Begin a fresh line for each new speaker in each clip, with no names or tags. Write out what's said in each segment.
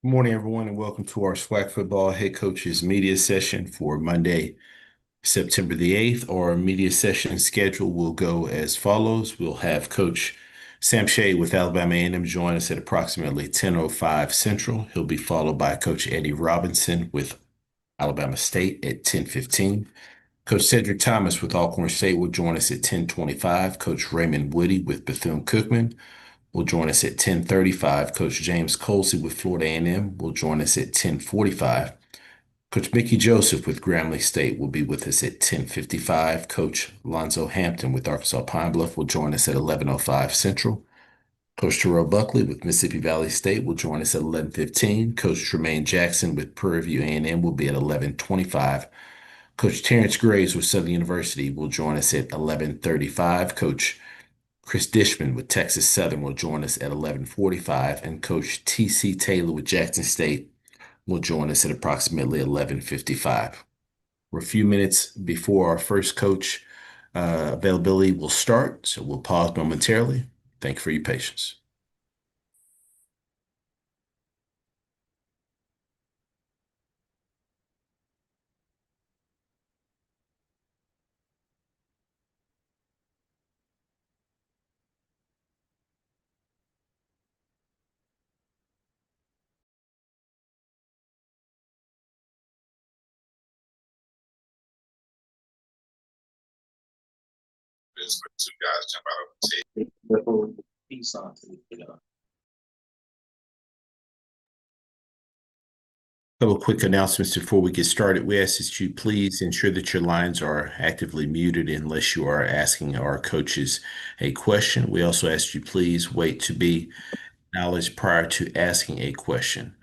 Good morning, everyone, and welcome to our SWAC football head coaches media session for Monday, September the 8th. Our media session schedule will go as follows. We'll have Coach Sam Shay with Alabama&M join us at approximately 10:05 Central. He'll be followed by Coach Eddie Robinson with Alabama State at 10:15. Coach Cedric Thomas with Alcorn State will join us at 10:25. Coach Raymond Woodie with Bethune-Cookman will join us at 10:35. Coach James Colzie with Florida&M will join us at 10:45. Coach Mickey Joseph with Grambling State will be with us at 10:55. Coach Alonzo Hampton with Arkansas Pine Bluff will join us at 11:05 Central. Coach Terrell Buckley with Mississippi Valley State will join us at 11:15. Coach Tmaine Jackson with Prairie View&M will be at 11:25. Coach Terrence Graves with Southern University will join us at 11:35. Coach Chris Dishman with Texas Southern will join us at 11:45, and Coach T.C. Taylor with Jackson State will join us at approximately 11:55. We're a few minutes before our first coach availability will start, so we'll pause momentarily. Thank you for your patience. Two guys jump out of the tape. The whole piece on Couple of quick announcements before we get started. We ask that you please ensure that your lines are actively muted unless you are asking our coaches a question. We also ask you please wait to be acknowledged prior to asking a question.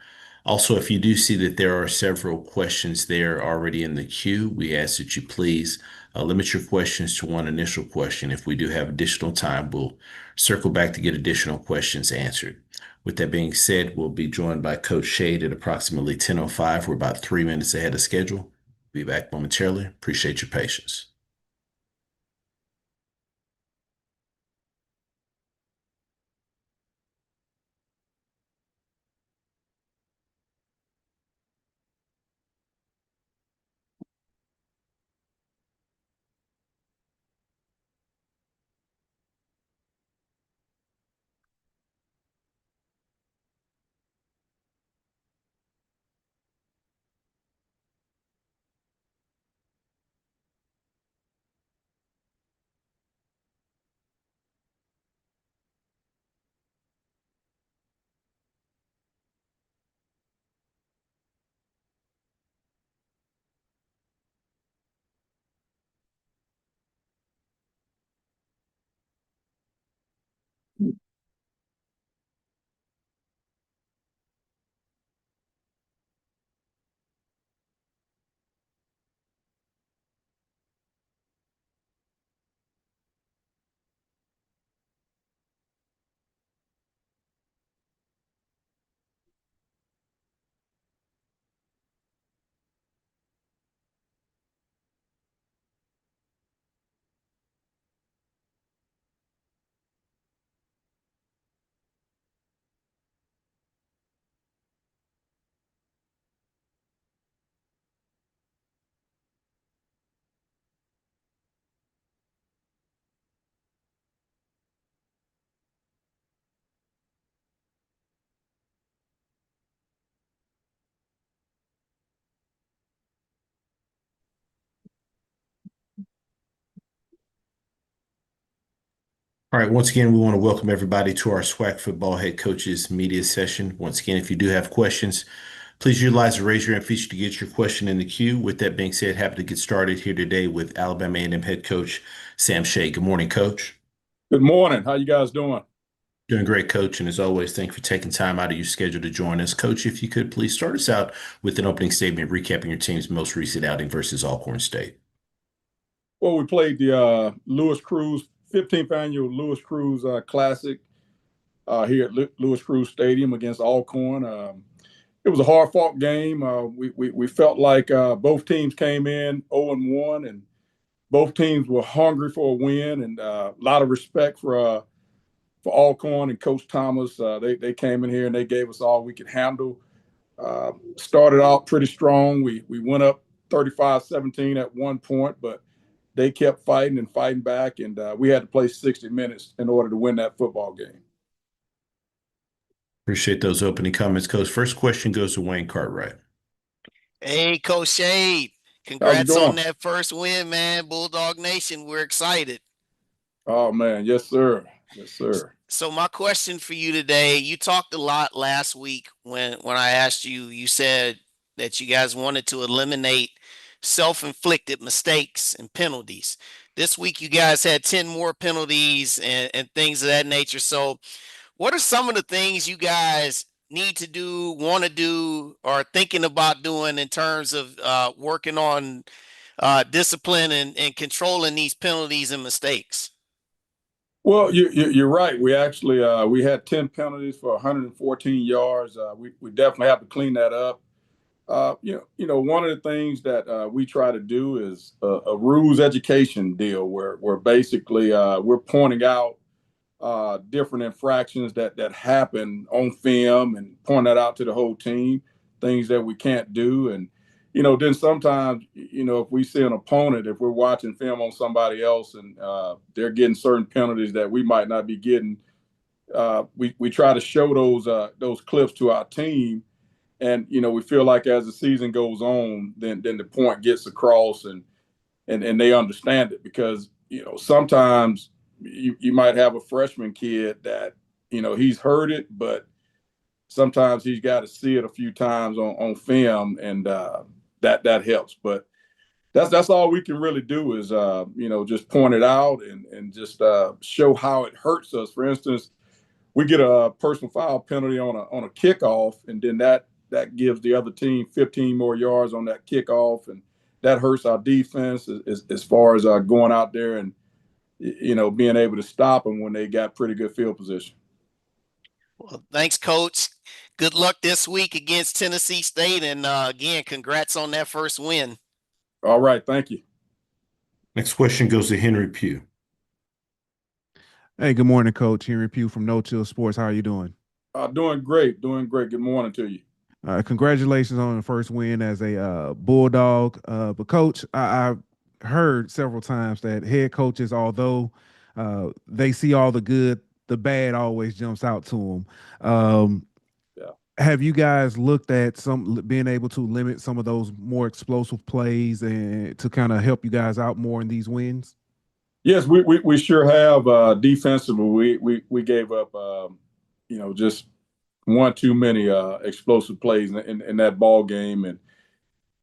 Also, if you do see that there are several questions there already in the queue, we ask that you please limit your questions to one initial question. If we do have additional time, we'll circle back to get additional questions answered. With that being said, we'll be joined by Coach Shay at approximately 10:05. We're about 3 minutes ahead of schedule. Be back momentarily. Appreciate your patience. All right, once again, we want to welcome everybody to our SWAC football head coaches media session. Once again, if you do have questions, please utilize the raise your hand feature to get your question in the queue. With that being said, happy to get started here today with Alabama&M head coach Sam Shay. Good morning, Coach.
Good morning. How you guys doing?
Doing great, Coach. And as always, thank you for taking time out of your schedule to join us. Coach, if you could please start us out with an opening statement recapping your team's most recent outing versus Alcorn State.
Well, we played the Lewis Cruz 15th annual Lewis Cruz Classic here at Lewis Cruz Stadium against Alcorn. It was a hard-fought game. We felt like both teams came in 0-1, and both teams were hungry for a win, and a lot of respect for Alcorn and Coach Thomas. They came in here and they gave us all we could handle. Started out pretty strong. We went up 35-17 at one point, but they kept fighting and fighting back, and we had to play 60 minutes in order to win that football game.
Appreciate those opening comments, Coach. First question goes to Wayne Cartwright.
Hey, Coach Shay,
How's it
congrats on
going?
that first win, man. Bulldog Nation, we're excited.
Oh, man. Yes, sir. Yes, sir.
So my question for you today, you talked a lot last week when I asked you, you said that you guys wanted to eliminate self-inflicted mistakes and penalties. This week you guys had 10 more penalties and things of that nature. So what are some of the things you guys need to do, want to do, or thinking about doing in terms of working on discipline and controlling these penalties and mistakes?
Well, you're right. We actually we had 10 penalties for 114 yards. We definitely have to clean that up. One of the things that we try to do is a rules education deal where basically we're pointing out different infractions that happen on film and point that out to the whole team, things that we can't do. And, then sometimes, if we see an opponent, if we're watching film on somebody else and they're getting certain penalties that we might not be getting, we try to show those clips to our team. And, we feel like as the season goes on, then the point gets across and they understand it because, sometimes you might have a freshman kid that, he's heard it, but sometimes he's got to see it a few times on film, and that helps. But that's all we can really do is, just point it out and just show how it hurts us. For instance, we get a personal foul penalty on a kickoff, and then that gives the other team 15 more yards on that kickoff, and that hurts our defense as far as going out there and being able to stop them when they got pretty good field position.
Well, thanks, Coach. Good luck this week against Tennessee State, and again, congrats on that first win.
All right, thank you.
Next question goes to Henry Pugh.
Hey, good morning, Coach. Henry Pugh from No Chill Sports. How are you doing?
Doing great. Good morning to you.
Congratulations on the first win as a Bulldog. But Coach, I heard several times that head coaches, although they see all the good, the bad always jumps out to them.
Yeah.
Have you guys looked at being able to limit some of those more explosive plays and to kind of help you guys out more in these wins?
Yes, we sure have. Defensively, we gave up, just one too many explosive plays in that ball game, and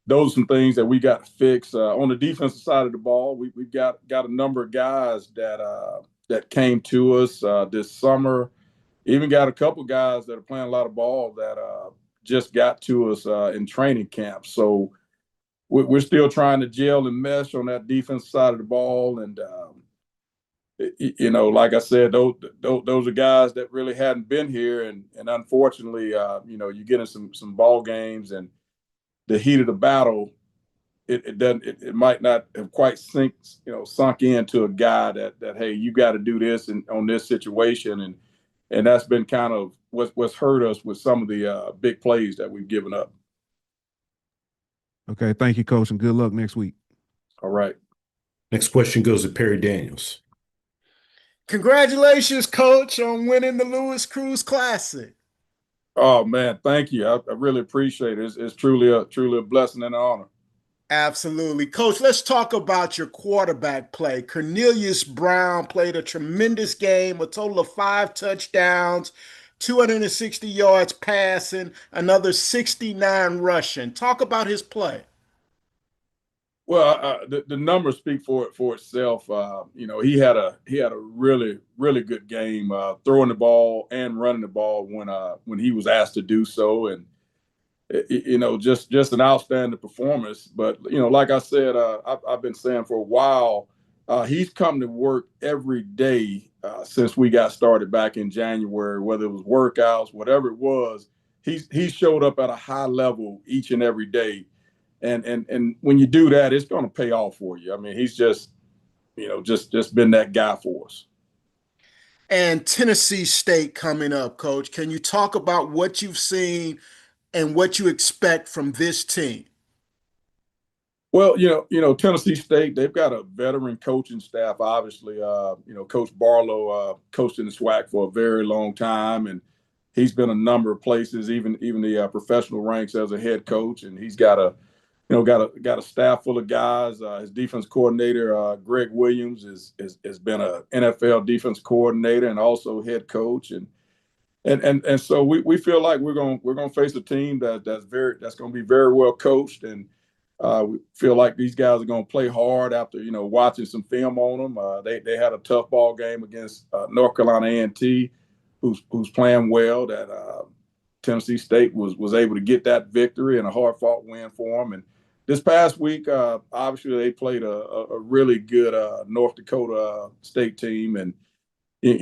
those are some things that we got to fix. On the defensive side of the ball, we've got a number of guys that came to us this summer. Even got a couple guys that are playing a lot of ball that just got to us in training camp. So we're still trying to gel and mesh on that defensive side of the ball, and like I said, those are guys that really hadn't been here, and unfortunately, you get in some ball games and the heat of the battle, it might not have quite sunk into a guy that hey, you got to do this on this situation, and that's been kind of what's hurt us with some of the big plays that we've given up.
Okay, thank you, Coach, and good luck next week.
All right.
Next question goes to Perry Daniels.
Congratulations, Coach, on winning the Lewis Cruz Classic.
Oh man, thank you. I really appreciate it. It's truly a blessing and an honor.
Absolutely. Coach, let's talk about your quarterback play. Cornelius Brown played a tremendous game, a total of 5 touchdowns, 260 yards passing, another 69 rushing. Talk about his play.
Well, the numbers speak for itself. He had a really good game, throwing the ball and running the ball when he was asked to do so, and just an outstanding performance. But like I said, I've been saying for a while, he's come to work every day since we got started back in January. Whether it was workouts, whatever it was, he showed up at a high level each and every day. And when you do that, it's going to pay off for you. I mean, he's just been that guy for us.
And Tennessee State coming up, Coach. Can you talk about what you've seen and what you expect from this team?
Well, Tennessee State, they've got a veteran coaching staff. Obviously, Coach Barlow coached in the SWAC for a very long time, and he's been a number of places, even the professional ranks as a head coach. And he's got a staff full of guys. His defense coordinator, Greg Williams, has been an NFL defense coordinator and also head coach. And so we feel like we're going to face a team that's going to be very well coached, and we feel like these guys are going to play hard after watching some film on them. They had a tough ball game against North Carolina A&T, who's playing well. That Tennessee State was able to get that victory and a hard fought win for them. And this past week, obviously they played a really good North Dakota State team, and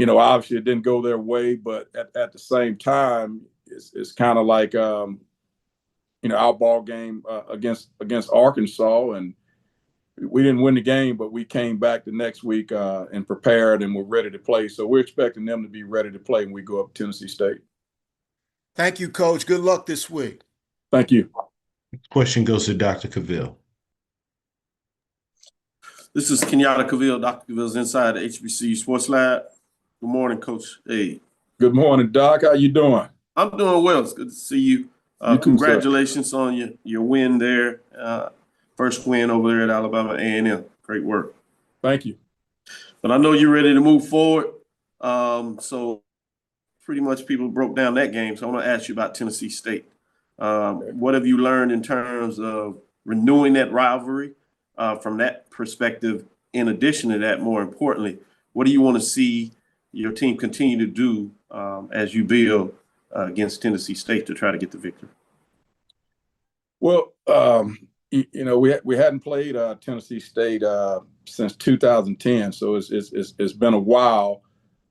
obviously it didn't go their way, but at the same time, it's kind of like our ball game against Arkansas, and we didn't win the game, but we came back the next week and prepared and were ready to play. So we're expecting them to be ready to play when we go up to Tennessee State.
Thank you, Coach. Good luck this week.
Thank you.
Question goes to Dr. Cavill.
This is Kenyatta Cavill, Dr. Cavill's inside the HBCU Sports Lab. Good morning, Coach. Hey.
Good morning, Doc. How you doing?
I'm doing well. It's good to see you. Congratulations on your win there. First win over there at Alabama&M. Great work.
Thank you.
But I know you're ready to move forward. So pretty much people broke down that game. So I want to ask you about Tennessee State. What have you learned in terms of renewing that rivalry from that perspective? In addition to that, more importantly, what do you want to see your team continue to do as you build against Tennessee State to try to get the victory?
Well, we hadn't played Tennessee State since 2010, so it's been a while.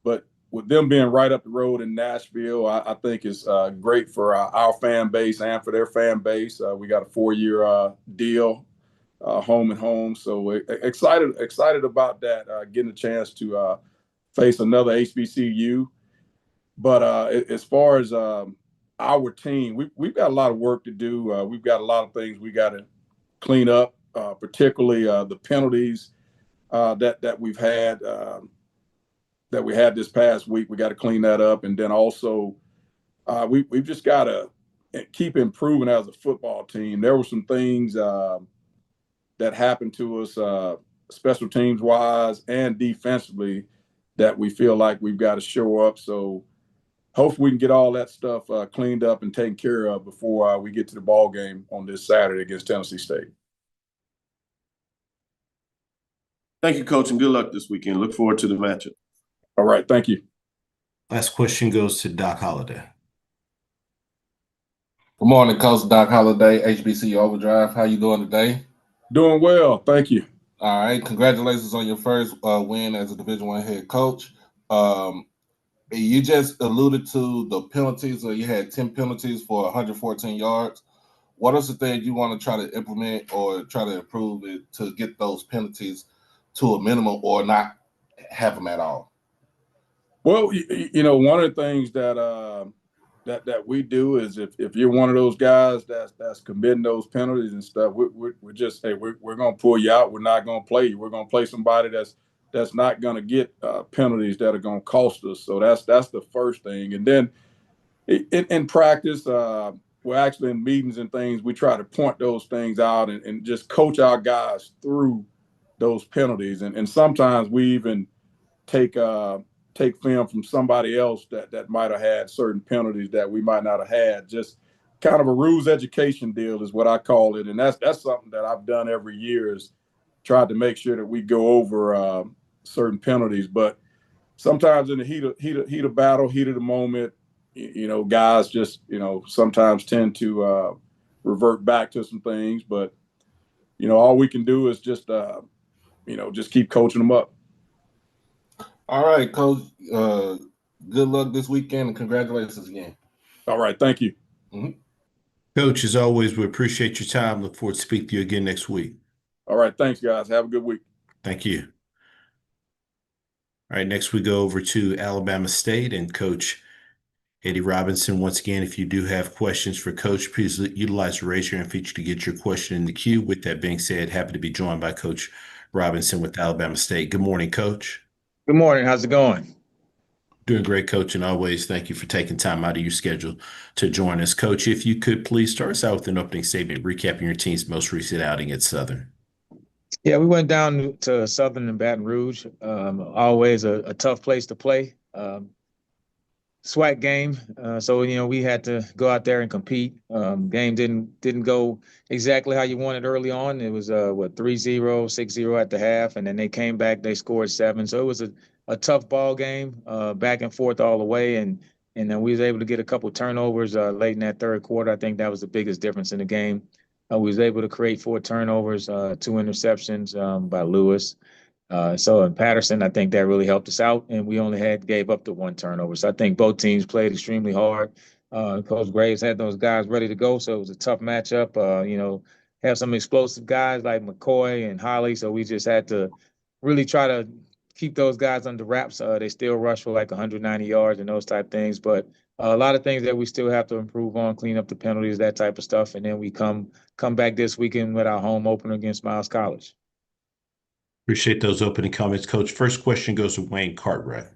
But with them being right up the road in Nashville, I think it's great for our fan base and for their fan base. We got a 4-year deal, home and home, so we're excited about that. Getting a chance to face another HBCU. But as far as our team, we've got a lot of work to do. We've got a lot of things we got to clean up, particularly the penalties that we've had, that we had this past week. We got to clean that up. And then also we've just got to keep improving as a football team. There were some things that happened to us special teams wise and defensively that we feel like we've got to show up. So hopefully we can get all that stuff cleaned up and taken care of before we get to the ball game on this Saturday against Tennessee State.
Thank you, Coach, and good luck this weekend. Look forward to the matchup.
All right, thank you.
Last question goes to Doc Holliday.
Good morning, Coach Doc Holliday, HBCU Overdrive. How you doing today?
Doing well, thank you.
All right, congratulations on your first win as a Division I head coach. You just alluded to the penalties, or you had 10 penalties for 114 yards. What are the things you want to try to implement or try to improve it to get those penalties to a minimum or not have them at all?
Well, one of the things that we do is if you're one of those guys that's committing those penalties and stuff, we're just, hey, we're going to pull you out. We're not going to play you. We're going to play somebody that's not going to get penalties that are going to cost us. So that's the first thing. And then in practice, we're actually in meetings and things, we try to point those things out and just coach our guys through those penalties. And sometimes we even take film from somebody else that might have had certain penalties that we might not have had, just kind of a rules education deal is what I call it. And that's something that I've done every year, is tried to make sure that we go over certain penalties. But sometimes in the heat of battle, heat of the moment, guys just, sometimes tend to revert back to some things. But, all we can do is just keep coaching them up.
All right, Coach. Good luck this weekend and congratulations again.
All right. Thank you.
Mm-hmm.
Coach, as always, we appreciate your time. Look forward to speaking to you again next week.
All right. Thanks, guys. Have a good week.
Thank you. All right, next we go over to Alabama State and Coach Eddie Robinson. Once again, if you do have questions for Coach, please utilize the raise your hand feature to get your question in the queue. With that being said, happy to be joined by Coach Robinson with Alabama State. Good morning, Coach.
Good morning. How's it going?
Doing great, Coach, and always thank you for taking time out of your schedule to join us. Coach, if you could please start us out with an opening statement recapping your team's most recent outing at Southern.
Yeah, we went down to Southern and Baton Rouge. Always a tough place to play. SWAC game. So, we had to go out there and compete. Game didn't go exactly how you wanted early on. It was 3-0, 6-0 at the half, and then they came back, they scored 7. So it was a tough ball game, back and forth all the way, and then we was able to get a couple turnovers late in that third quarter. I think that was the biggest difference in the game. We was able to create 4 turnovers, 2 interceptions by Lewis. So in Patterson, I think that really helped us out, and we only gave up the 1 turnover. So I think both teams played extremely hard. Coach Graves had those guys ready to go, so it was a tough matchup. Have some explosive guys like McCoy and Holly, so we just had to really try to keep those guys under wraps. They still rush for like 190 yards and those type things, but a lot of things that we still have to improve on, clean up the penalties, that type of stuff, and then we come back this weekend with our home opener against Miles College.
Appreciate those opening comments, Coach. First question goes to Wayne Cartwright.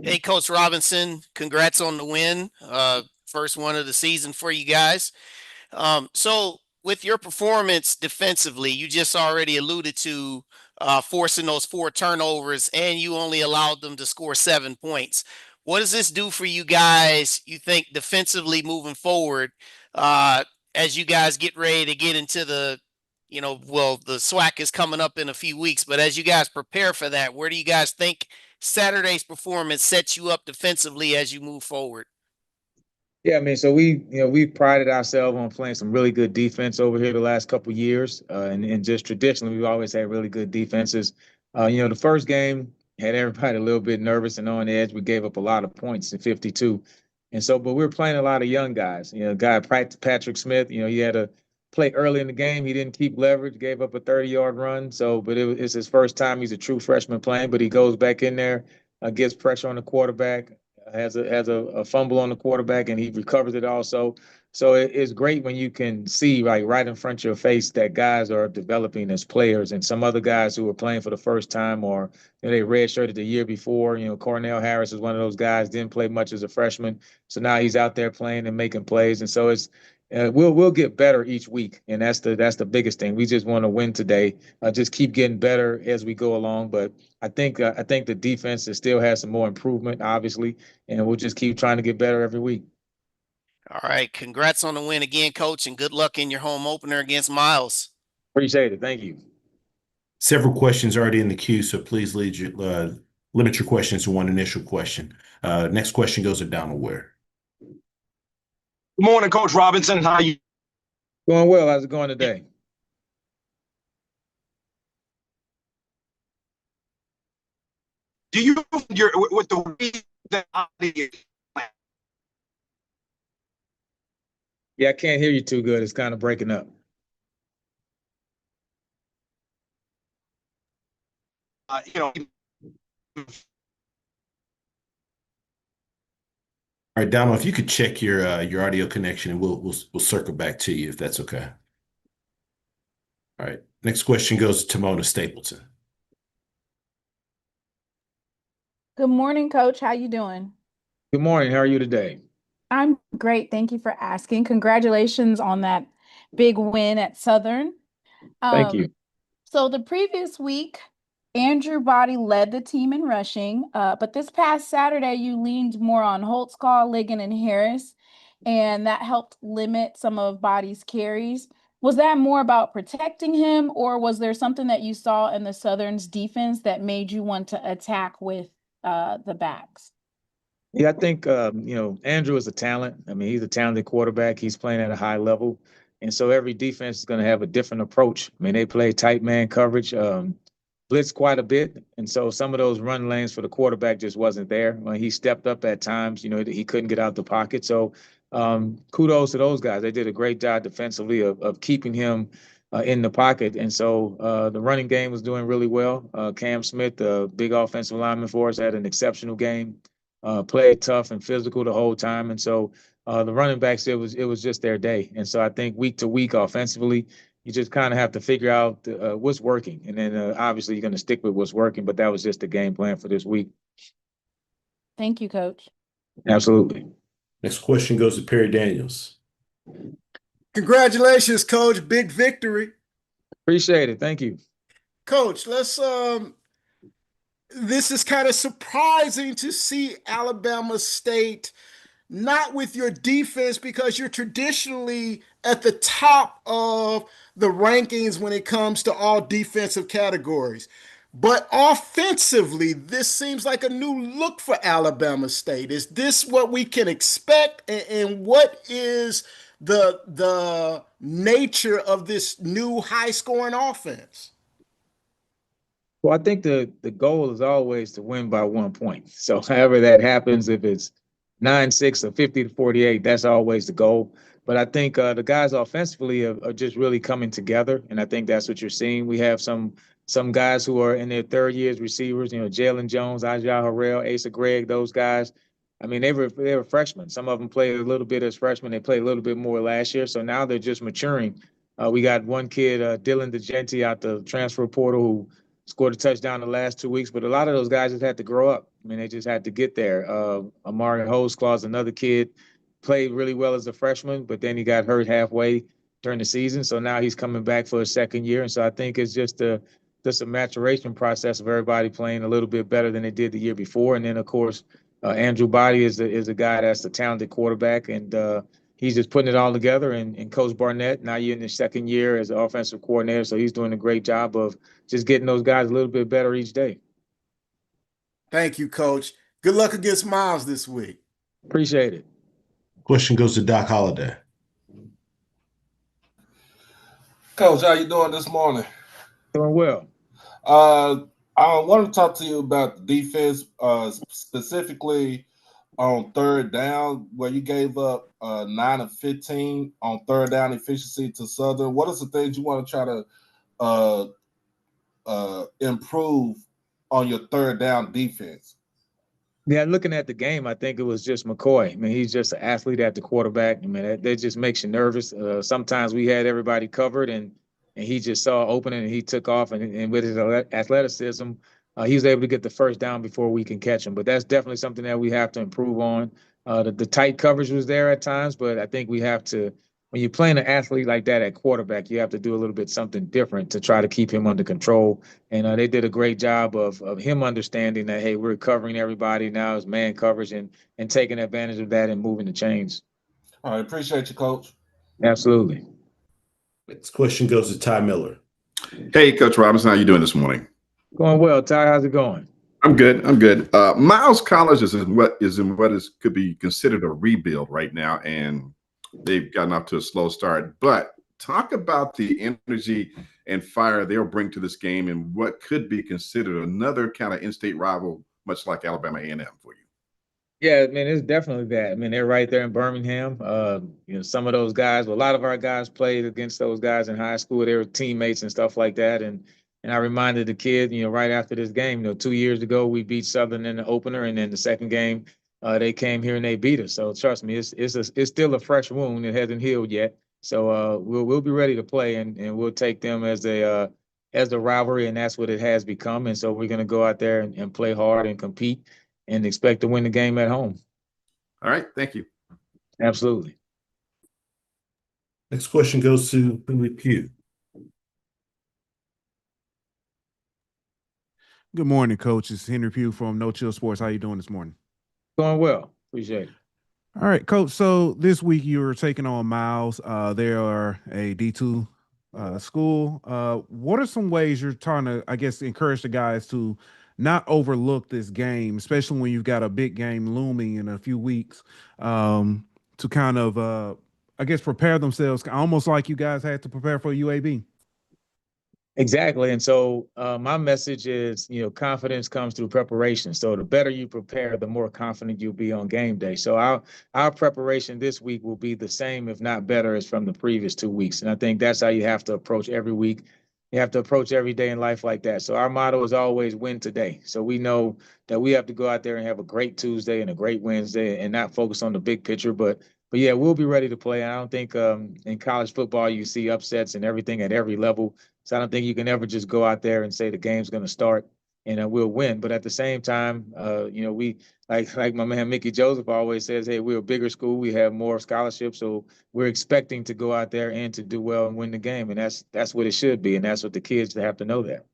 Hey, Coach Robinson, congrats on the win. First one of the season for you guys. So with your performance defensively, you just already alluded to forcing those 4 turnovers, and you only allowed them to score 7 points. What does this do for you guys, you think, defensively moving forward, as you guys get ready to get into the SWAC is coming up in a few weeks, but as you guys prepare for that, where do you guys think Saturday's performance sets you up defensively as you move forward?
Yeah, I mean, so we've prided ourselves on playing some really good defense over here the last couple of years, and just traditionally we've always had really good defenses. The first game had everybody a little bit nervous and on edge. We gave up a lot of points in 52, and so but we were playing a lot of young guys. Patrick Smith, he had to play early in the game. He didn't keep leverage, gave up a 30-yard run. But it's his first time. He's a true freshman playing, but he goes back in there, gets pressure on the quarterback, has a fumble on the quarterback, and he recovers it also. So it's great when you can see right in front of your face that guys are developing as players, and some other guys who are playing for the first time or they redshirted the year before. Cornell Harris is one of those guys, didn't play much as a freshman, so now he's out there playing and making plays, and so it's. We'll get better each week, and that's the biggest thing. We just want to win today. Just keep getting better as we go along. But I think the defense still has some more improvement, obviously, and we'll just keep trying to get better every week.
All right, congrats on the win again, Coach, and good luck in your home opener against Miles.
Appreciate it. Thank you.
Several questions already in the queue, so please limit your questions to one initial question. Next question goes to Donald Ware.
Good morning, Coach Robinson. How you?
Going well. How's it going today?
Do you with the way that
Yeah, I can't hear you too good. It's kind of breaking up.
All right, Donald, if you could check your audio connection, and we'll circle back to you if that's okay. All right. Next question goes to Tmaine Stapleton.
Good morning, Coach. How you doing?
Good morning. How are you today?
I'm great. Thank you for asking. Congratulations on that big win at Southern.
Thank you.
So the previous week, Andrew Body led the team in rushing, but this past Saturday, you leaned more on Holtzclaw, Ligon, and Harris. and that helped limit some of Body's carries. Was that more about protecting him, or was there something that you saw in the Southern's defense that made you want to attack with the backs?
Yeah, I think Andrew is a talent. I mean, he's a talented quarterback. He's playing at a high level, and so every defense is going to have a different approach. I mean, they play tight man coverage, blitz quite a bit, and so some of those run lanes for the quarterback just wasn't there. When he stepped up at times, he couldn't get out the pocket. So kudos to those guys. They did a great job defensively of keeping him in the pocket, and so the running game was doing really well. Cam Smith, the big offensive lineman for us, had an exceptional game. Played tough and physical the whole time, and so the running backs, it was just their day. And so I think week to week offensively, you just kind of have to figure out what's working, and then obviously you're going to stick with what's working. But that was just the game plan for this week.
Thank you, Coach.
Absolutely.
Next question goes to Perry Daniels.
Congratulations, Coach. Big victory.
Appreciate it. Thank you.
Coach, this is kind of surprising to see Alabama State not with your defense, because you're traditionally at the top of the rankings when it comes to all defensive categories. But offensively, this seems like a new look for Alabama State. Is this what we can expect? And what is the nature of this new high-scoring offense?
Well, I think the goal is always to win by 1 point. So however that happens, if it's 9-6 or 50-48, that's always the goal. But I think the guys offensively are just really coming together, and I think that's what you're seeing. We have some guys who are in their third year as receivers. Jalen Jones, Ajah Harrell, Asa Gregg, those guys. I mean, they were freshmen. Some of them played a little bit as freshmen. They played a little bit more last year, so now they're just maturing. We got one kid, Dylan DeGenti, out the transfer portal, who scored a touchdown the last 2 weeks, but a lot of those guys just had to grow up. I mean, they just had to get there. Amari Holesclaw's another kid, played really well as a freshman, but then he got hurt halfway during the season. So now he's coming back for his second year. And so I think it's just a maturation process of everybody playing a little bit better than they did the year before. And then, of course, Andrew Body is a guy that's a talented quarterback, and he's just putting it all together. And Coach Barnett, now you're in the second year as an offensive coordinator, so he's doing a great job of just getting those guys a little bit better each day.
Thank you, Coach. Good luck against Miles this week.
Appreciate it.
Question goes to Doc Holliday.
Coach, how you doing this morning?
Doing well.
I want to talk to you about the defense, specifically on third down, where you gave up 9 of 15 on third down efficiency to Southern. What is the things you want to try to improve on your third down defense?
Yeah, looking at the game, I think it was just McCoy. I mean, he's just an athlete at the quarterback. I mean, that just makes you nervous. Sometimes we had everybody covered, and he just saw an opening and he took off. And with his athleticism, he was able to get the first down before we can catch him. But that's definitely something that we have to improve on. The tight coverage was there at times, but I think we have to, when you're playing an athlete like that at quarterback, you have to do a little bit something different to try to keep him under control. And they did a great job of him understanding that, hey, we're covering everybody now as man coverage, and taking advantage of that and moving the chains.
All right, appreciate you, Coach.
Absolutely.
Next question goes to Ty Miller.
Hey, Coach Robinson, how you doing this morning?
Going well, Ty. How's it going?
I'm good. Miles College is in what could be considered a rebuild right now, and they've gotten off to a slow start. But talk about the energy and fire they'll bring to this game, and what could be considered another kind of in-state rival, much like Alabama&M for you.
Yeah, I mean, it's definitely that. I mean, they're right there in Birmingham. Some of those guys, well, a lot of our guys played against those guys in high school. They were teammates and stuff like that. And I reminded the kid, right after this game, 2 years ago, we beat Southern in the opener, and then the second game, they came here and they beat us. So trust me, it's still a fresh wound. It hasn't healed yet. So we'll be ready to play, and we'll take them as a rivalry, and that's what it has become. And so we're going to go out there and play hard and compete, and expect to win the game at home.
All right, thank you.
Absolutely.
Next question goes to Henry Pugh.
Good morning, Coach. It's Henry Pugh from No Chill Sports. How you doing this morning?
Going well. Appreciate it.
All right, coach. So this week you were taking on Miles. They are a D2 school. What are some ways you're trying to, I guess, encourage the guys to not overlook this game, especially when you've got a big game looming in a few weeks, to kind of, I guess, prepare themselves, almost like you guys had to prepare for UAB?
Exactly. And so my message is, confidence comes through preparation. So the better you prepare, the more confident you'll be on game day. So our preparation this week will be the same, if not better, as from the previous 2 weeks. And I think that's how you have to approach every week. You have to approach every day in life like that. So our motto is always win today. So we know that we have to go out there and have a great Tuesday and a great Wednesday and not focus on the big picture. But yeah, we'll be ready to play. And I don't think in college football you see upsets and everything at every level. So I don't think you can ever just go out there and say the game's going to start and we'll win. But at the same time, we like my man Mickey Joseph always says, hey, we're a bigger school. We have more scholarships, so we're expecting to go out there and to do well and win the game, and that's what it should be, and that's what the kids have to know that.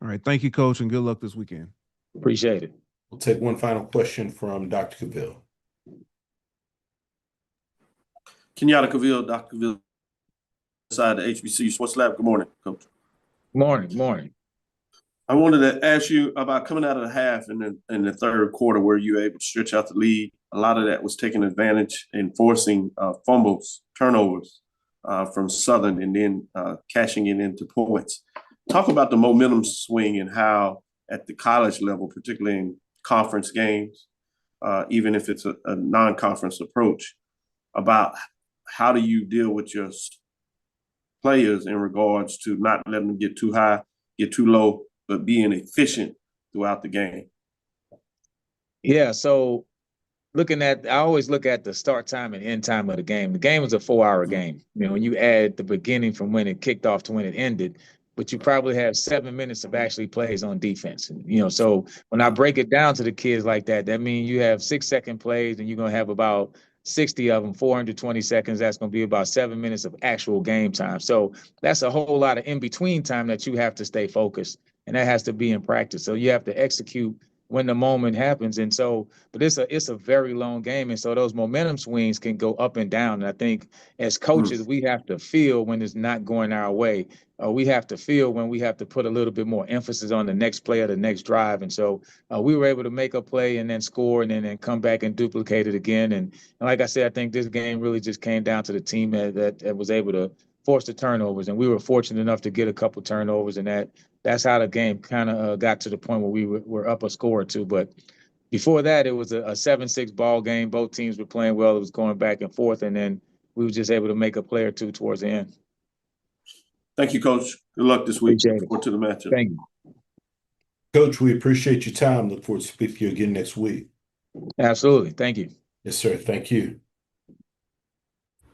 All right, thank you, coach, and good luck this weekend.
Appreciate it.
We'll take one final question from Dr. Cavill.
Kenyatta Cavill, Dr. Cavill, inside the HBCU Sports Lab. Good morning, Coach.
Morning.
I wanted to ask you about coming out of the half in the third quarter where you were able to stretch out the lead. A lot of that was taking advantage and forcing fumbles, turnovers from Southern, and then cashing it into points. Talk about the momentum swing and how at the college level, particularly in conference games, even if it's a non-conference approach, about how do you deal with your players in regards to not letting them get too high, get too low, but being efficient throughout the game?
Yeah, so I always look at the start time and end time of the game. The game was a 4-hour game. When you add the beginning from when it kicked off to when it ended, but you probably have 7 minutes of actually plays on defense. And, so when I break it down to the kids like that, that means you have 6-second plays and you're going to have about 60 of them, 420 seconds. That's going to be about 7 minutes of actual game time. So that's a whole lot of in-between time that you have to stay focused, and that has to be in practice. So you have to execute when the moment happens. And so, but it's a very long game. And so those momentum swings can go up and down. And I think as coaches, we have to feel when it's not going our way. We have to feel when we have to put a little bit more emphasis on the next play or the next drive. And so we were able to make a play and then score and then come back and duplicate it again. And like I said, I think this game really just came down to the team that was able to force the turnovers. And we were fortunate enough to get a couple turnovers, and that's how the game kind of got to the point where we were up a score or two. But before that, it was a 7-6 ball game. Both teams were playing well. It was going back and forth, and then we were just able to make a play or two towards the end.
Thank you, Coach. Good luck this week.
Appreciate it.
Look forward to the matchup.
Thank you.
Coach, we appreciate your time. Look forward to speaking to you again next week.
Absolutely. Thank you.
Yes, sir. Thank you.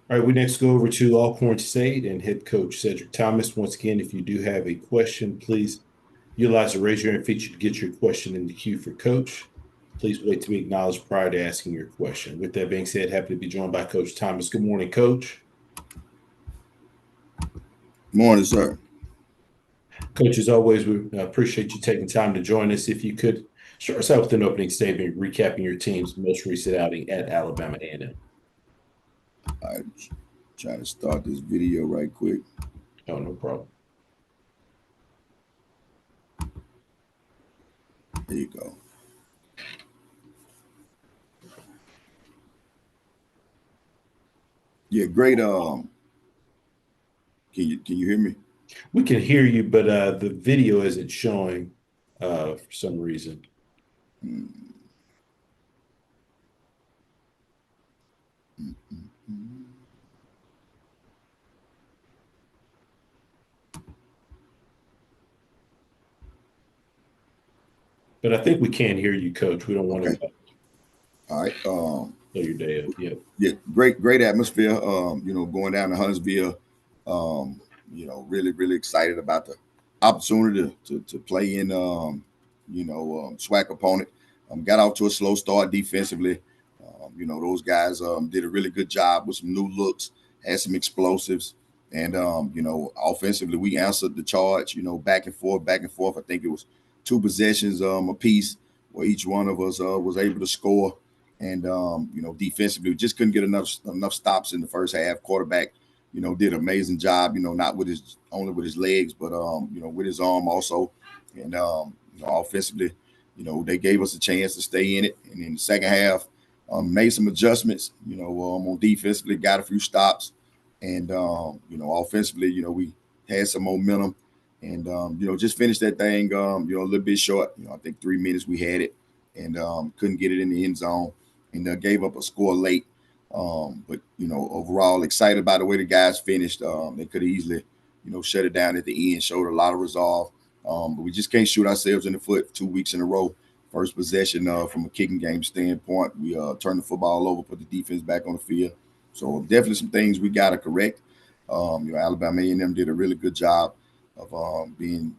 All right, we next go over to Alcorn State and head coach Cedric Thomas. Once again, if you do have a question, please utilize the raise your hand feature to get your question in the queue for coach. Please wait to be acknowledged prior to asking your question. With that being said, happy to be joined by Coach Thomas. Good morning, Coach.
Morning, sir.
Coach, as always, we appreciate you taking time to join us. If you could start us out with an opening statement, recapping your team's most recent outing at Alabama&M.
All right, trying to start this video right quick.
Oh, no problem.
There you go. Yeah, great. Can you hear me?
We can hear you, but the video isn't showing for some reason. But I think we can hear you, Coach. We don't want to.
All right.
Blow your day up. Yeah.
Yeah. Great atmosphere. Going down to Huntsville. Really excited about the opportunity to play in. SWAC opponent. Got off to a slow start defensively. Those guys did a really good job with some new looks, had some explosives, and offensively we answered the charge. Back and forth. I think it was 2 possessions apiece where each one of us was able to score. And defensively, we just couldn't get enough stops in the first half. Quarterback, did an amazing job. Not only with his legs, but with his arm also. And offensively, they gave us a chance to stay in it. And in the second half, made some adjustments. On defensively, got a few stops, and offensively, we had some momentum, and just finished that thing. A little bit short. I think 3 minutes we had it, and couldn't get it in the end zone, and gave up a score late. But overall, excited by the way the guys finished. They could have easily, shut it down at the end. Showed a lot of resolve. But we just can't shoot ourselves in the foot 2 weeks in a row. First possession from a kicking game standpoint, we turned the football over, put the defense back on the field. So definitely some things we got to correct. Alabama&M did a really good job of being,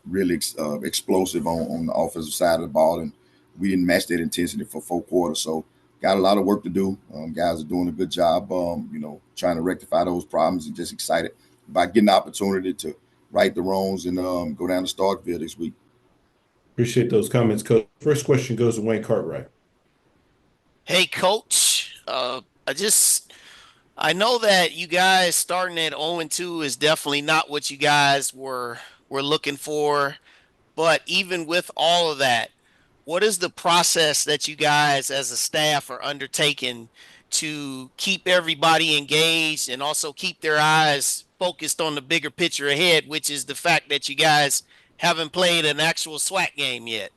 really explosive on the offensive side of the ball, and we didn't match that intensity for 4 quarters. So got a lot of work to do. Guys are doing a good job, trying to rectify those problems, and just excited about getting the opportunity to right the wrongs and go down to Starkville this week.
Appreciate those comments, Coach. First question goes to Wayne Cartwright.
Hey, Coach. I know that you guys starting at 0-2 is definitely not what you guys were looking for. But even with all of that, what is the process that you guys as a staff are undertaking to keep everybody engaged and also keep their eyes focused on the bigger picture ahead, which is the fact that you guys haven't played an actual SWAC game yet?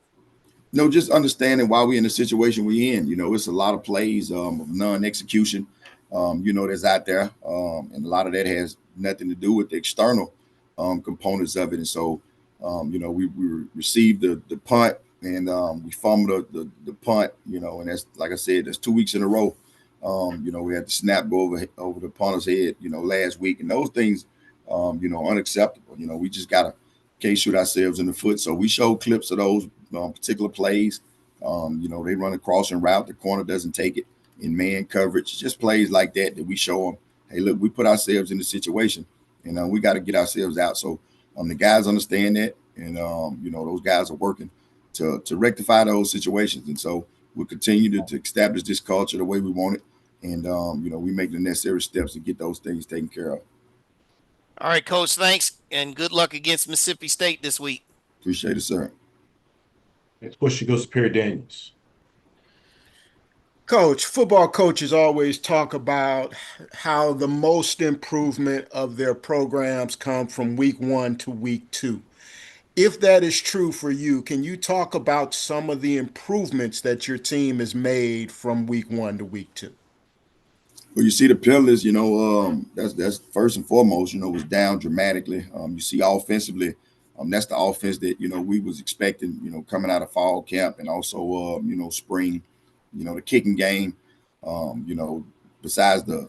No, just understanding why we're in the situation we're in. It's a lot of plays of non-execution, that's out there. And a lot of that has nothing to do with the external components of it. And so, we received the punt, and we fumbled the punt, and that's, like I said, that's 2 weeks in a row. We had the snap go over the punter's head, last week. And those things, unacceptable. We just can't shoot ourselves in the foot. So we showed clips of those particular plays. They run a crossing route. The corner doesn't take it in man coverage. Just plays like that we show them, hey, look, we put ourselves in the situation, and we got to get ourselves out. So the guys understand that, and those guys are working to rectify those situations. And so we'll continue to establish this culture the way we want it, and we make the necessary steps to get those things taken care of.
All right, Coach, thanks, and good luck against Mississippi State this week.
Appreciate it, sir.
Next question goes to Perry Daniels.
Coach, football coaches always talk about how the most improvement of their programs come from week 1 to week 2. If that is true for you, can you talk about some of the improvements that your team has made from week 1 to week 2?
Well, you see the penalties, that's first and foremost, was down dramatically. You see offensively, that's the offense that, we was expecting, coming out of fall camp, and also, spring, the kicking game, besides the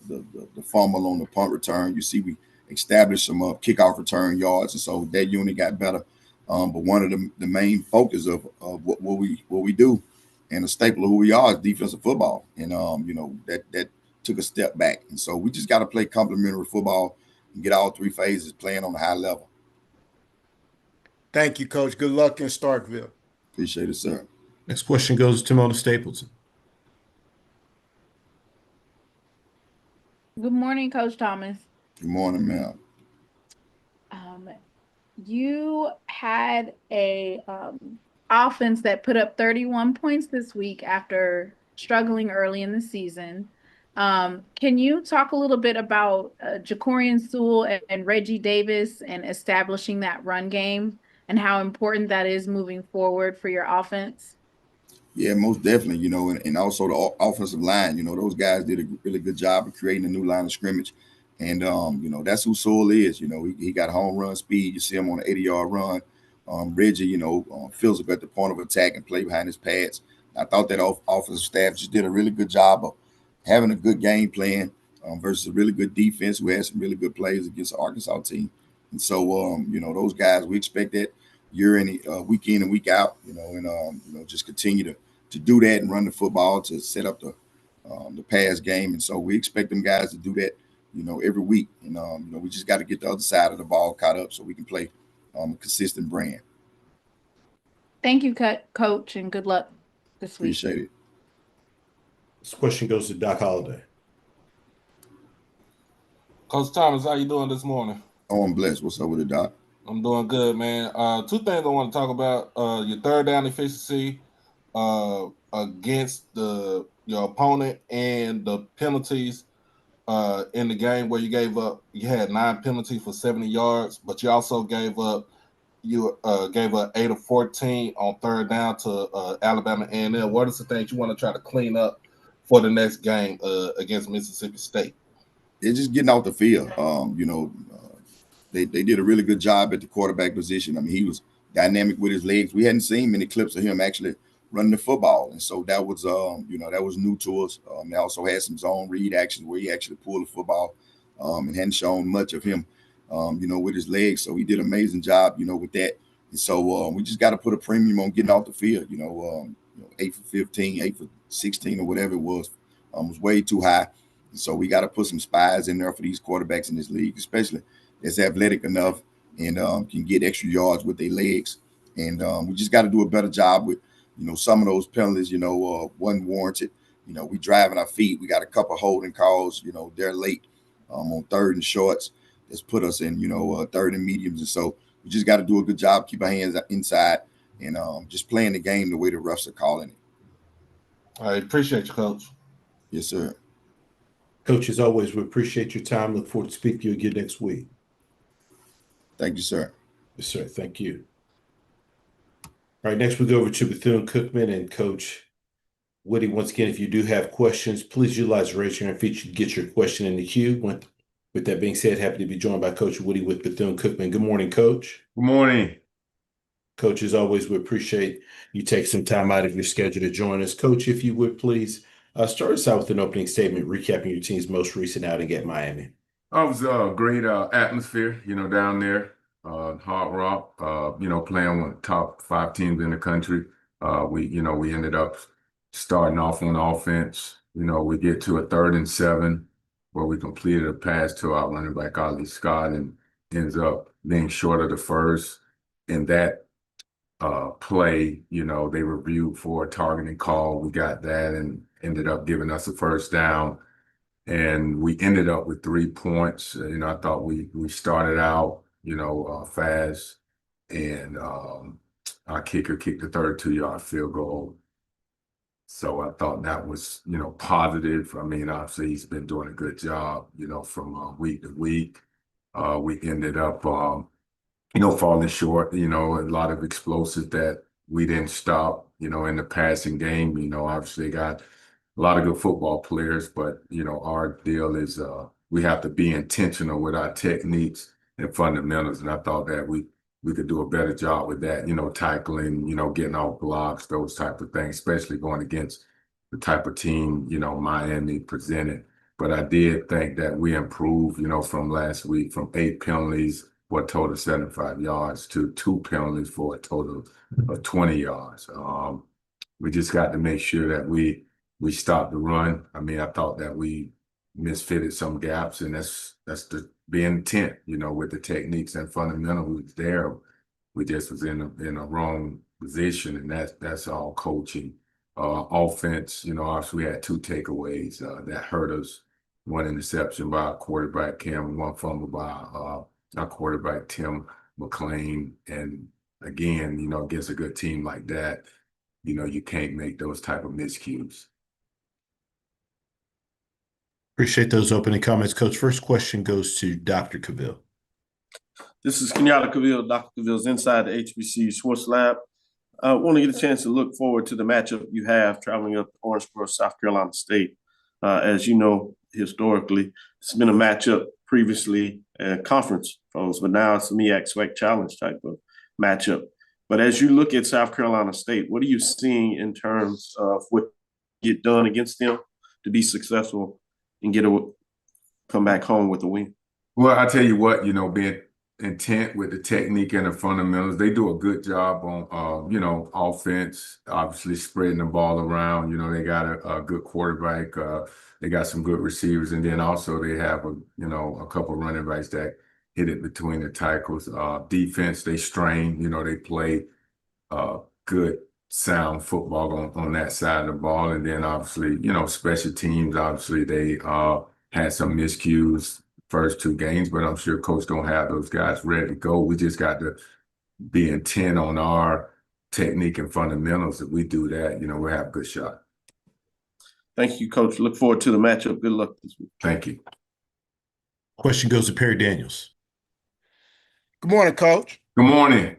fumble on the punt return, you see we established some kickoff return yards. And so that unit got better. But one of the main focus of what we do, and a staple of who we are, is defensive football. And, that took a step back. And so we just got to play complementary football and get all 3 phases playing on a high level.
Thank you, Coach. Good luck in Starkville.
Appreciate it, sir.
Next question goes to Tmaine Stapleton.
Good morning, Coach Thomas.
Good morning, ma'am.
You had a offense that put up 31 points this week after struggling early in the season. Can you talk a little bit about Jacorian Sewell and Reggie Davis and establishing that run game and how important that is moving forward for your offense?
Yeah, most definitely, and also the offensive line, those guys did a really good job of creating a new line of scrimmage. And, that's who Sewell is. He got home run speed. You see him on an 80-yard run. Reggie, feels good at the point of attack and play behind his pads. I thought that offensive staff just did a really good job of having a good game plan versus a really good defense who had some really good plays against the Arkansas team. And so, those guys, we expect that week in and week out, and, just continue to do that and run the football to set up the pass game. And so we expect them guys to do that, every week. And, we just got to get the other side of the ball caught up so we can play a consistent brand.
Thank you, Coach, and good luck this week.
Appreciate it.
This question goes to Doc Holliday.
Coach Thomas, how you doing this morning?
Oh, I'm blessed. What's up with it, Doc?
I'm doing good, man. Two things I want to talk about. Your third down efficiency against your opponent and the penalties in the game where you had 9 penalties for 70 yards, but you also gave up 8 of 14 on third down to Alabama&M. What are the things you want to try to clean up for the next game against Mississippi State?
They're just getting out the field. They did a really good job at the quarterback position. I mean, he was dynamic with his legs. We hadn't seen many clips of him actually running the football, and so that was that was new to us. They also had some zone read actions where he actually pulled the football and hadn't shown much of him with his legs. So he did an amazing job with that. And so we just got to put a premium on getting out the field. 8 for 15, 8 for 16 or whatever it was way too high. And so we got to put some spies in there for these quarterbacks in this league, especially that's athletic enough and can get extra yards with their legs. And we just got to do a better job with, some of those penalties, wasn't warranted. We driving our feet. We got a couple holding calls, they're late on third and shorts. That's put us in, third and mediums. And so we just got to do a good job, keep our hands inside and just playing the game the way the refs are calling it.
I appreciate you, Coach.
Yes, sir.
Coach, as always, we appreciate your time. Look forward to speaking to you again next week.
Thank you, sir.
Yes, sir. Thank you. All right, next we go over to Bethune-Cookman and Coach Woodie. Once again, if you do have questions, please utilize the raise your hand feature to get your question in the queue. With that being said, happy to be joined by Coach Woodie with Bethune-Cookman. Good morning, Coach.
Good morning.
Coach, as always, we appreciate you take some time out of your schedule to join us. Coach, if you would please start us out with an opening statement recapping your team's most recent outing at Miami.
It was a great atmosphere, down there, Hard Rock, playing one of the top 5 teams in the country. We ended up starting off on offense. We get to a 3rd and 7 where we completed a pass to our running back, Colzie Scott, and ends up being short of the first. In that play, they reviewed for a targeting call. We got that and ended up giving us a first down. And we ended up with 3 points. I thought we started out, fast, and our kicker kicked a 32-yard field goal. So I thought that was, positive. I mean, obviously he's been doing a good job, from week to week. We ended up, falling short, a lot of explosives that we didn't stop, in the passing game. Obviously got a lot of good football players, but, our deal is we have to be intentional with our techniques and fundamentals. And I thought that we could do a better job with that, tackling, getting off blocks, those type of things, especially going against the type of team, Miami presented. But I did think that we improved, from last week, from 8 penalties for a total of 75 yards to 2 penalties for a total of 20 yards. We just got to make sure that we stopped the run. I mean, I thought that we misfitted some gaps, and that's the intent, with the techniques and fundamentals there. We just was in a wrong position, and that's all coaching. Offense, obviously we had 2 takeaways that hurt us. 1 interception by our quarterback, Cam, and 1 fumble by our quarterback, Tim McLean. And again, against a good team like that, you can't make those type of miscues.
Appreciate those opening comments, Coach. First question goes to Dr. Cavill.
This is Kenyatta Cavill. Dr. Cavill's inside the HBCU Sports Lab. I want to get a chance to look forward to the matchup you have traveling up to Orangeburg, South Carolina State. As you know, historically, it's been a matchup previously conference foes, but now it's a MEAC SWAC challenge type of matchup. But as you look at South Carolina State, what are you seeing in terms of what get done against them to be successful and come back home with a win?
Well, I tell you what, being intent with the technique and the fundamentals, they do a good job on, offense, obviously spreading the ball around. They got a good quarterback. They got some good receivers. And then also they have, a couple of running backs that hit it between the tackles. Defense, they strain, they play good sound football on that side of the ball. And then obviously, special teams, obviously they had some miscues first two games, but I'm sure coach gonna have those guys ready to go. We just got to be intent on our technique and fundamentals. If we do that, we'll have a good shot.
Thank you, Coach. Look forward to the matchup. Good luck this week.
Thank you.
Question goes to Perry Daniels.
Good morning, Coach.
Good morning.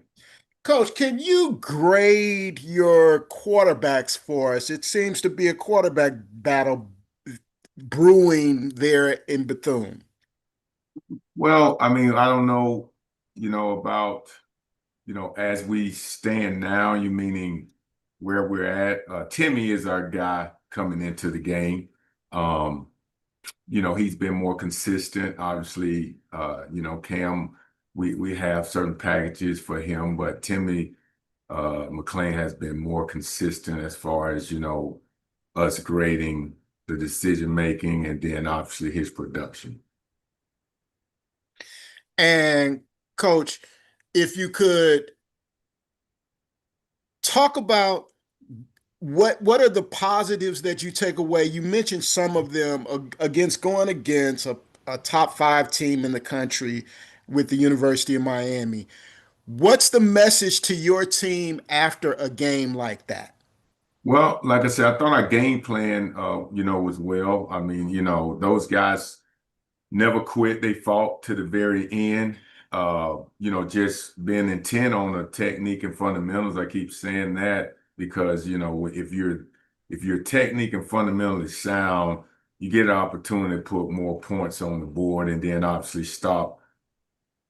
Coach, can you grade your quarterbacks for us? It seems to be a quarterback battle brewing there in Bethune.
Well, I mean, I don't know, about, as we stand now, you meaning where we're at. Timmy is our guy coming into the game. He's been more consistent. Obviously, Cam, we have certain packages for him, but Timmy McClain has been more consistent as far as, us grading the decision making and then obviously his production.
And Coach, if you could talk about what are the positives that you take away? You mentioned some of them going against a top 5 team in the country with the University of Miami. What's the message to your team after a game like that?
Well, like I said, I thought our game plan, was well. I mean, those guys never quit. They fought to the very end. Just being intent on the technique and fundamentals. I keep saying that because, if your technique and fundamentally sound, you get an opportunity to put more points on the board and then obviously stop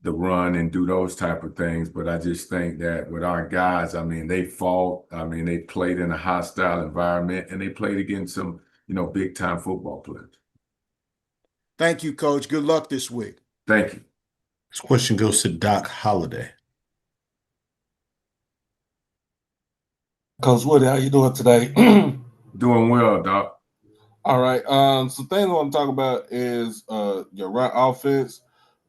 the run and do those type of things. But I just think that with our guys, I mean, they fought. I mean, they played in a hostile environment and they played against some, big time football players.
Thank you, Coach. Good luck this week.
Thank you.
This question goes to Doc Holliday.
Coach Woodie, how you doing today?
Doing well, Doc.
All right. So things I want to talk about is your run offense,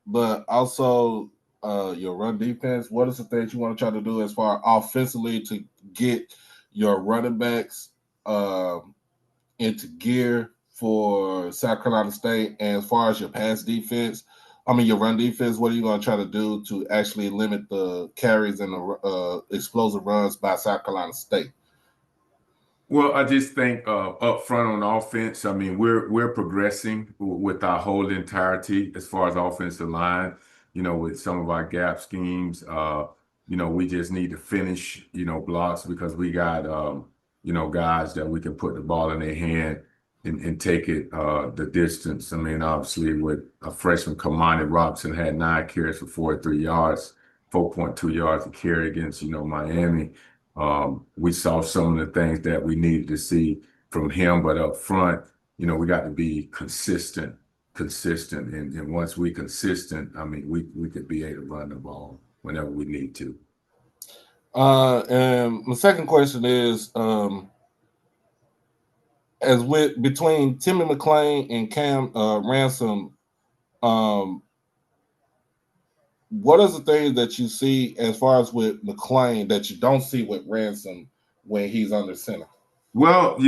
but also your run defense. What are some things you want to try to do as far offensively to get your running backs into gear for South Carolina State? And as far as your your run defense, what are you going to try to do to actually limit the carries and the explosive runs by South Carolina State?
Well, I just think up front on offense, I mean, we're progressing with our whole entirety as far as offensive line, with some of our gap schemes. We just need to finish, blocks because we got, guys that we can put the ball in their hand and take it the distance. I mean, obviously with a freshman, Kamani Robinson had 9 carries for 43 yards, 4.2 yards a carry against, Miami. We saw some of the things that we needed to see from him, but up front, we got to be consistent. And once we consistent, I mean, we could be able to run the ball whenever we need to.
And my second question is, between Timmy McClain and Cam Ransom, what are the things that you see as far as with McClain that you don't see with Ransom when he's under center?
Well,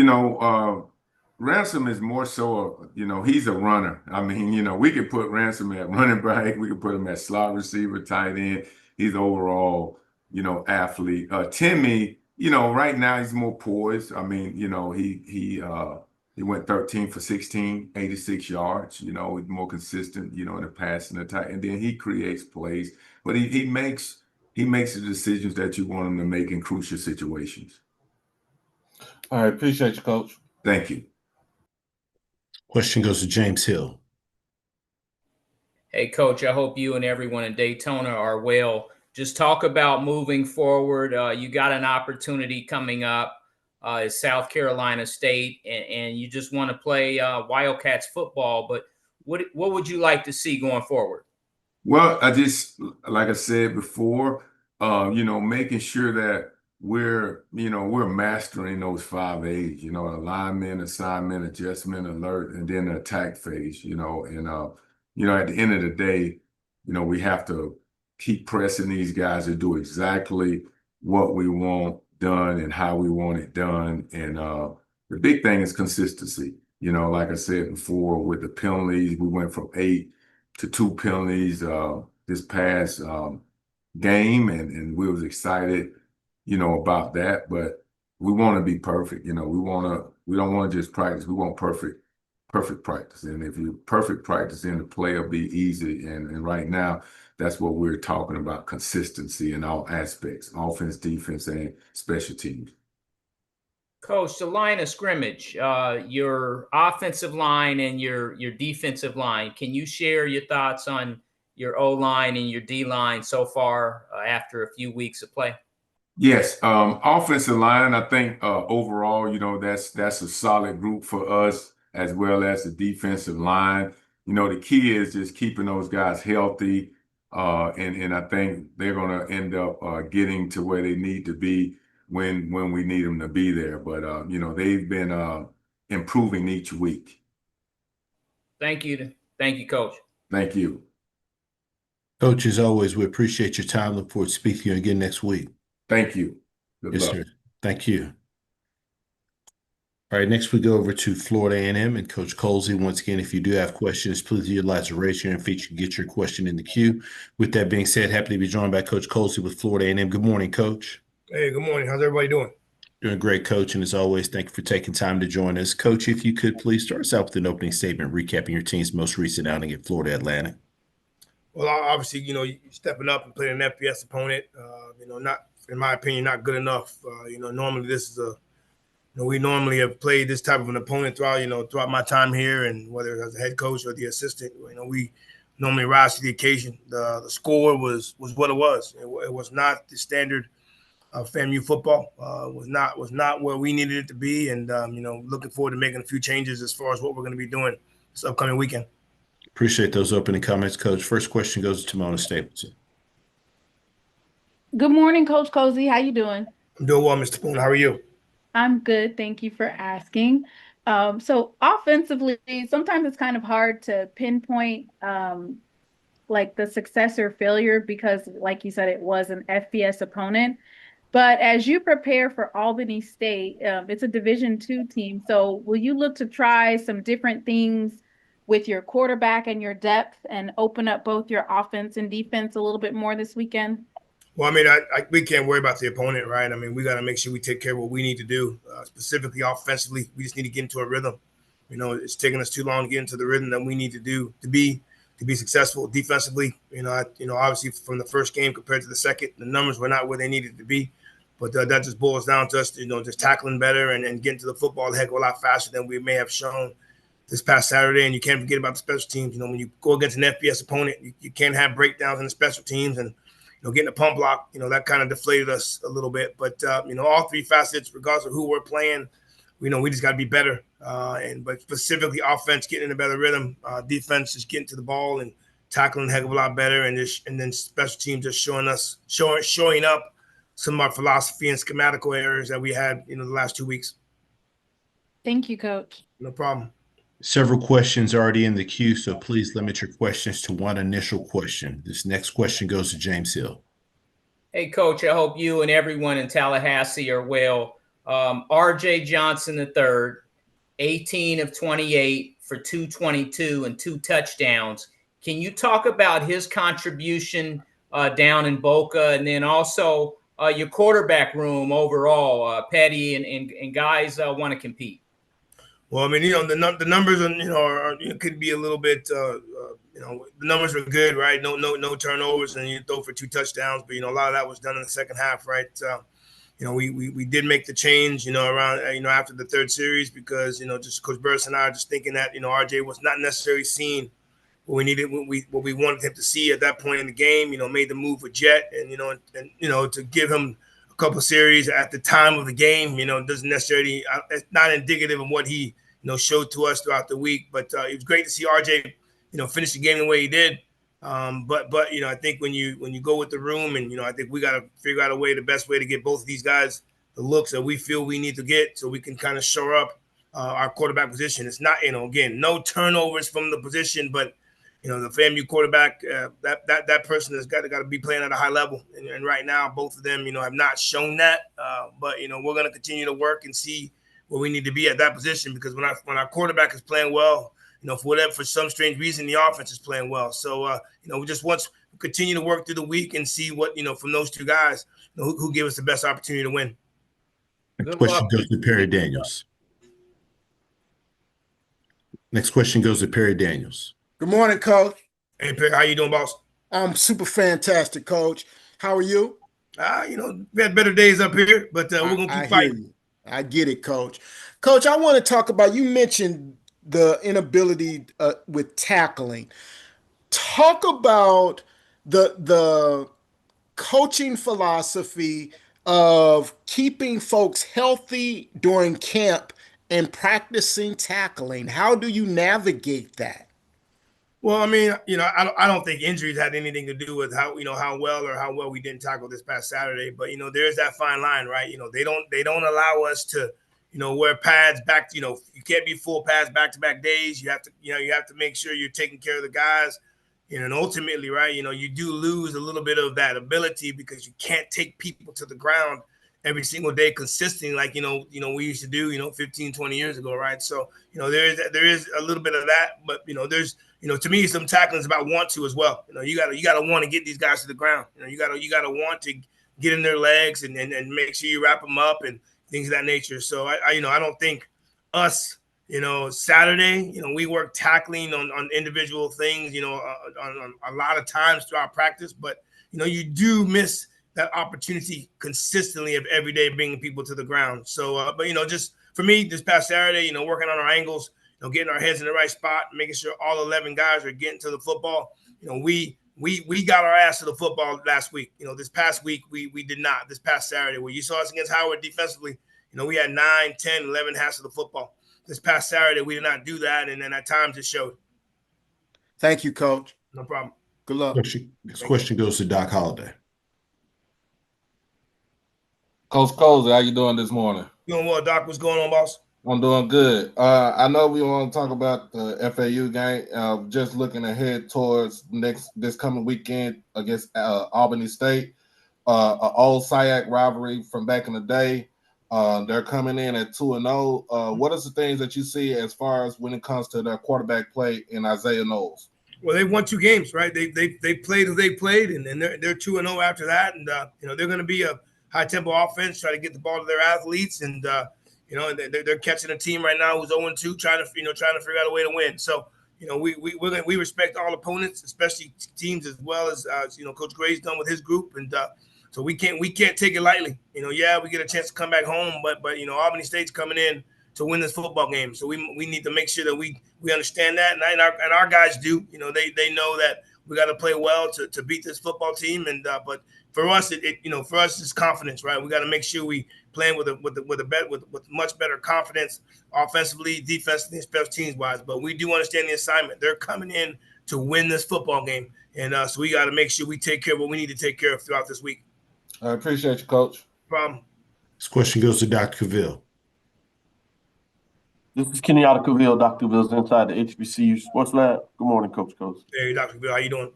Ransom is more so, he's a runner. I mean, we could put Ransom at running back. We could put him at slot receiver, tight end. He's overall, athlete. Timmy, right now he's more poised. I mean, he went 13 for 16, 86 yards. He's more consistent, in the pass and the tight. And then he creates plays, but he makes the decisions that you want him to make in crucial situations.
All right, appreciate you, Coach.
Thank you.
Question goes to James Hill.
Hey, Coach, I hope you and everyone in Daytona are well. Just talk about moving forward. You got an opportunity coming up at South Carolina State, and you just want to play Wildcats football. But what would you like to see going forward?
Well, like I said before, making sure that we're mastering those 5 A's, alignment, assignment, adjustment, alert, and then the attack phase, and at the end of the day, we have to keep pressing these guys to do exactly what we want done and how we want it done. And the big thing is consistency. Like I said before, with the penalties, we went from 8 to 2 penalties this past game, and we was excited, about that. But we want to be perfect. We don't want to just practice. We want perfect practice. And if you perfect practice, then the play will be easy. And right now, that's what we're talking about: consistency in all aspects, offense, defense, and special teams.
Coach, the line of scrimmage, your offensive line and your defensive line. Can you share your thoughts on your O-line and your D-line so far after a few weeks of play?
Yes, offensive line, I think overall, that's a solid group for us, as well as the defensive line. The key is just keeping those guys healthy, and I think they're going to end up getting to where they need to be when we need them to be there. But they've been improving each week.
Thank you, Coach.
Thank you,
Coach. As always, we appreciate your time. Look forward to speaking to you again next week.
Thank you. Good
Yes,
luck.
sir. Thank you. All right, next we go over to Florida&M and Coach Colzie. Once again, if you do have questions, please utilize the raise your hand feature to get your question in the queue. With that being said, happy to be joined by Coach Colzie with Florida&M. Good morning, Coach.
Hey, good morning. How's everybody doing?
Doing great, Coach. And as always, thank you for taking time to join us. Coach, if you could please start us out with an opening statement recapping your team's most recent outing at Florida Atlantic.
Well, obviously, you're stepping up and playing an FBS opponent. Not, in my opinion, not good enough. Normally this is we normally have played this type of an opponent throughout my time here, and whether as a head coach or the assistant, we normally rise to the occasion. The score was what it was. It was not the standard of FAMU football. Was not where we needed it to be, and looking forward to making a few changes as far as what we're going to be doing this upcoming weekend.
Appreciate those opening comments, Coach. First question goes to Tmaine Stapleton.
Good morning, Coach Colzie. How you doing?
I'm doing well, Mr. Poon. How are you?
I'm good. Thank you for asking. So offensively, sometimes it's kind of hard to pinpoint like the success or failure because, like you said, it was an FBS opponent. But as you prepare for Albany State, it's a Division II team. So will you look to try some different things with your quarterback and your depth and open up both your offense and defense a little bit more this weekend?
Well, we can't worry about the opponent, right? We got to make sure we take care of what we need to do, specifically offensively. We just need to get into a rhythm. It's taking us too long to get into the rhythm that we need to do to be successful defensively. Obviously from the first game compared to the second, the numbers were not where they needed to be. But that just boils down to us, just tackling better and getting to the football a heck of a lot faster than we may have shown this past Saturday. And you can't forget about the special teams. When you go against an FBS opponent, you can't have breakdowns in the special teams. And getting a pump block, that kind of deflated us a little bit. But all three facets, regardless of who we're playing, we just got to be better. But specifically offense, getting in a better rhythm. Defense just getting to the ball and tackling a heck of a lot better. And then special teams just showing up some of our philosophy and schematical errors that we had, the last 2 weeks.
Thank you, Coach.
No problem.
Several questions already in the queue, so please limit your questions to one initial question. This next question goes to James Hill.
Hey, Coach, I hope you and everyone in Tallahassee are well. R.J. Johnson III, 18 of 28 for 222 and 2 touchdowns. Can you talk about his contribution down in Boca, and then also your quarterback room overall, Petty and guys want to compete?
Well, the numbers are could be a little bit. The numbers are good, right? No turnovers, and you throw for 2 touchdowns. But a lot of that was done in the second half, right? We did make the change, around after the third series because just Coach Burris and I are just thinking that RJ was not necessarily seeing what we needed, what we wanted him to see at that point in the game. Made the move with Jet, and to give him a couple of series at the time of the game, doesn't necessarily it's not indicative of what he showed to us throughout the week. But it was great to see RJ finish the game the way he did. But I think when you go with the room, and I think we got to figure out the best way to get both of these guys the looks that we feel we need to get, so we can kind of shore up our quarterback position. It's not again, no turnovers from the position, but the FAMU quarterback, that person has got to be playing at a high level. And right now, both of them, have not shown that. But we're going to continue to work and see where we need to be at that position, because when our quarterback is playing well, for some strange reason, the offense is playing well. So we just want to continue to work through the week and see what from those two guys, who give us the best opportunity to win.
Next question goes to Perry Daniels. Next question goes to Perry Daniels.
Good morning, Coach.
Hey, Perry, how you doing, boss?
I'm super fantastic, Coach. How are you?
We had better days up here, but we're going to keep fighting.
I get it, Coach. Coach, I want to talk about, you mentioned the inability with tackling. Talk about the coaching philosophy of keeping folks healthy during camp and practicing tackling. How do you navigate that?
Well, I mean, I don't think injuries had anything to do with how well we didn't tackle this past Saturday. But there's that fine line, right? They don't allow us to, wear pads back. You can't be full pads back-to-back days. You have to make sure you're taking care of the guys. And ultimately, right, you do lose a little bit of that ability because you can't take people to the ground every single day consistently, like we used to do 15, 20 years ago, right? So there is a little bit of that, but there's to me, some tackling is about want to as well. You gotta want to get these guys to the ground. You gotta want to get in their legs and make sure you wrap them up and things of that nature. So I don't think us Saturday, we work tackling on individual things, on a lot of times throughout practice, but you do miss that opportunity consistently of every day bringing people to the ground. So, but just for me, this past Saturday, working on our angles, getting our heads in the right spot, making sure all 11 guys are getting to the football. We got our ass to the football last week. This past week, we did not. This past Saturday, where you saw us against Howard defensively, we had 9, 10, 11 hands to the football. This past Saturday, we did not do that, and then at times it showed.
Thank you, Coach.
No problem.
Good luck.
Next question goes to Doc Holliday.
Coach Colzie, how you doing this morning?
Doing well, Doc. What's going on, boss?
I'm doing good. I know we want to talk about the FAU game. Just looking ahead towards this coming weekend against Albany State, an old SWAC rivalry from back in the day. They're coming in at 2-0. What are the things that you see as far as when it comes to their quarterback play in Isaiah Knowles?
Well, they've won 2 games, right? They played who they played, and then they're 2-0 after that. And they're going to be a high tempo offense, try to get the ball to their athletes, and they're catching a team right now who's 0-2, trying to figure out a way to win. So we respect all opponents, especially teams as well as Coach Gray's done with his group, and so we can't take it lightly. We get a chance to come back home, but Albany State's coming in to win this football game. So we need to make sure that we understand that, and our guys do. They know that we got to play well to beat this football team, and but for us, for us it's confidence, right? We got to make sure we playing with much better confidence, offensively, defensively, and special teams wise. But we do understand the assignment. They're coming in to win this football game, and so we got to make sure we take care of what we need to take care of throughout this week.
I appreciate you, Coach.
No problem.
This question goes to Dr. Cavill.
This is Kenny out of Cavill. Dr. Cavill's inside the HBCU Sports Lab. Good morning, Coach.
Hey, Dr. Cavill, how you doing?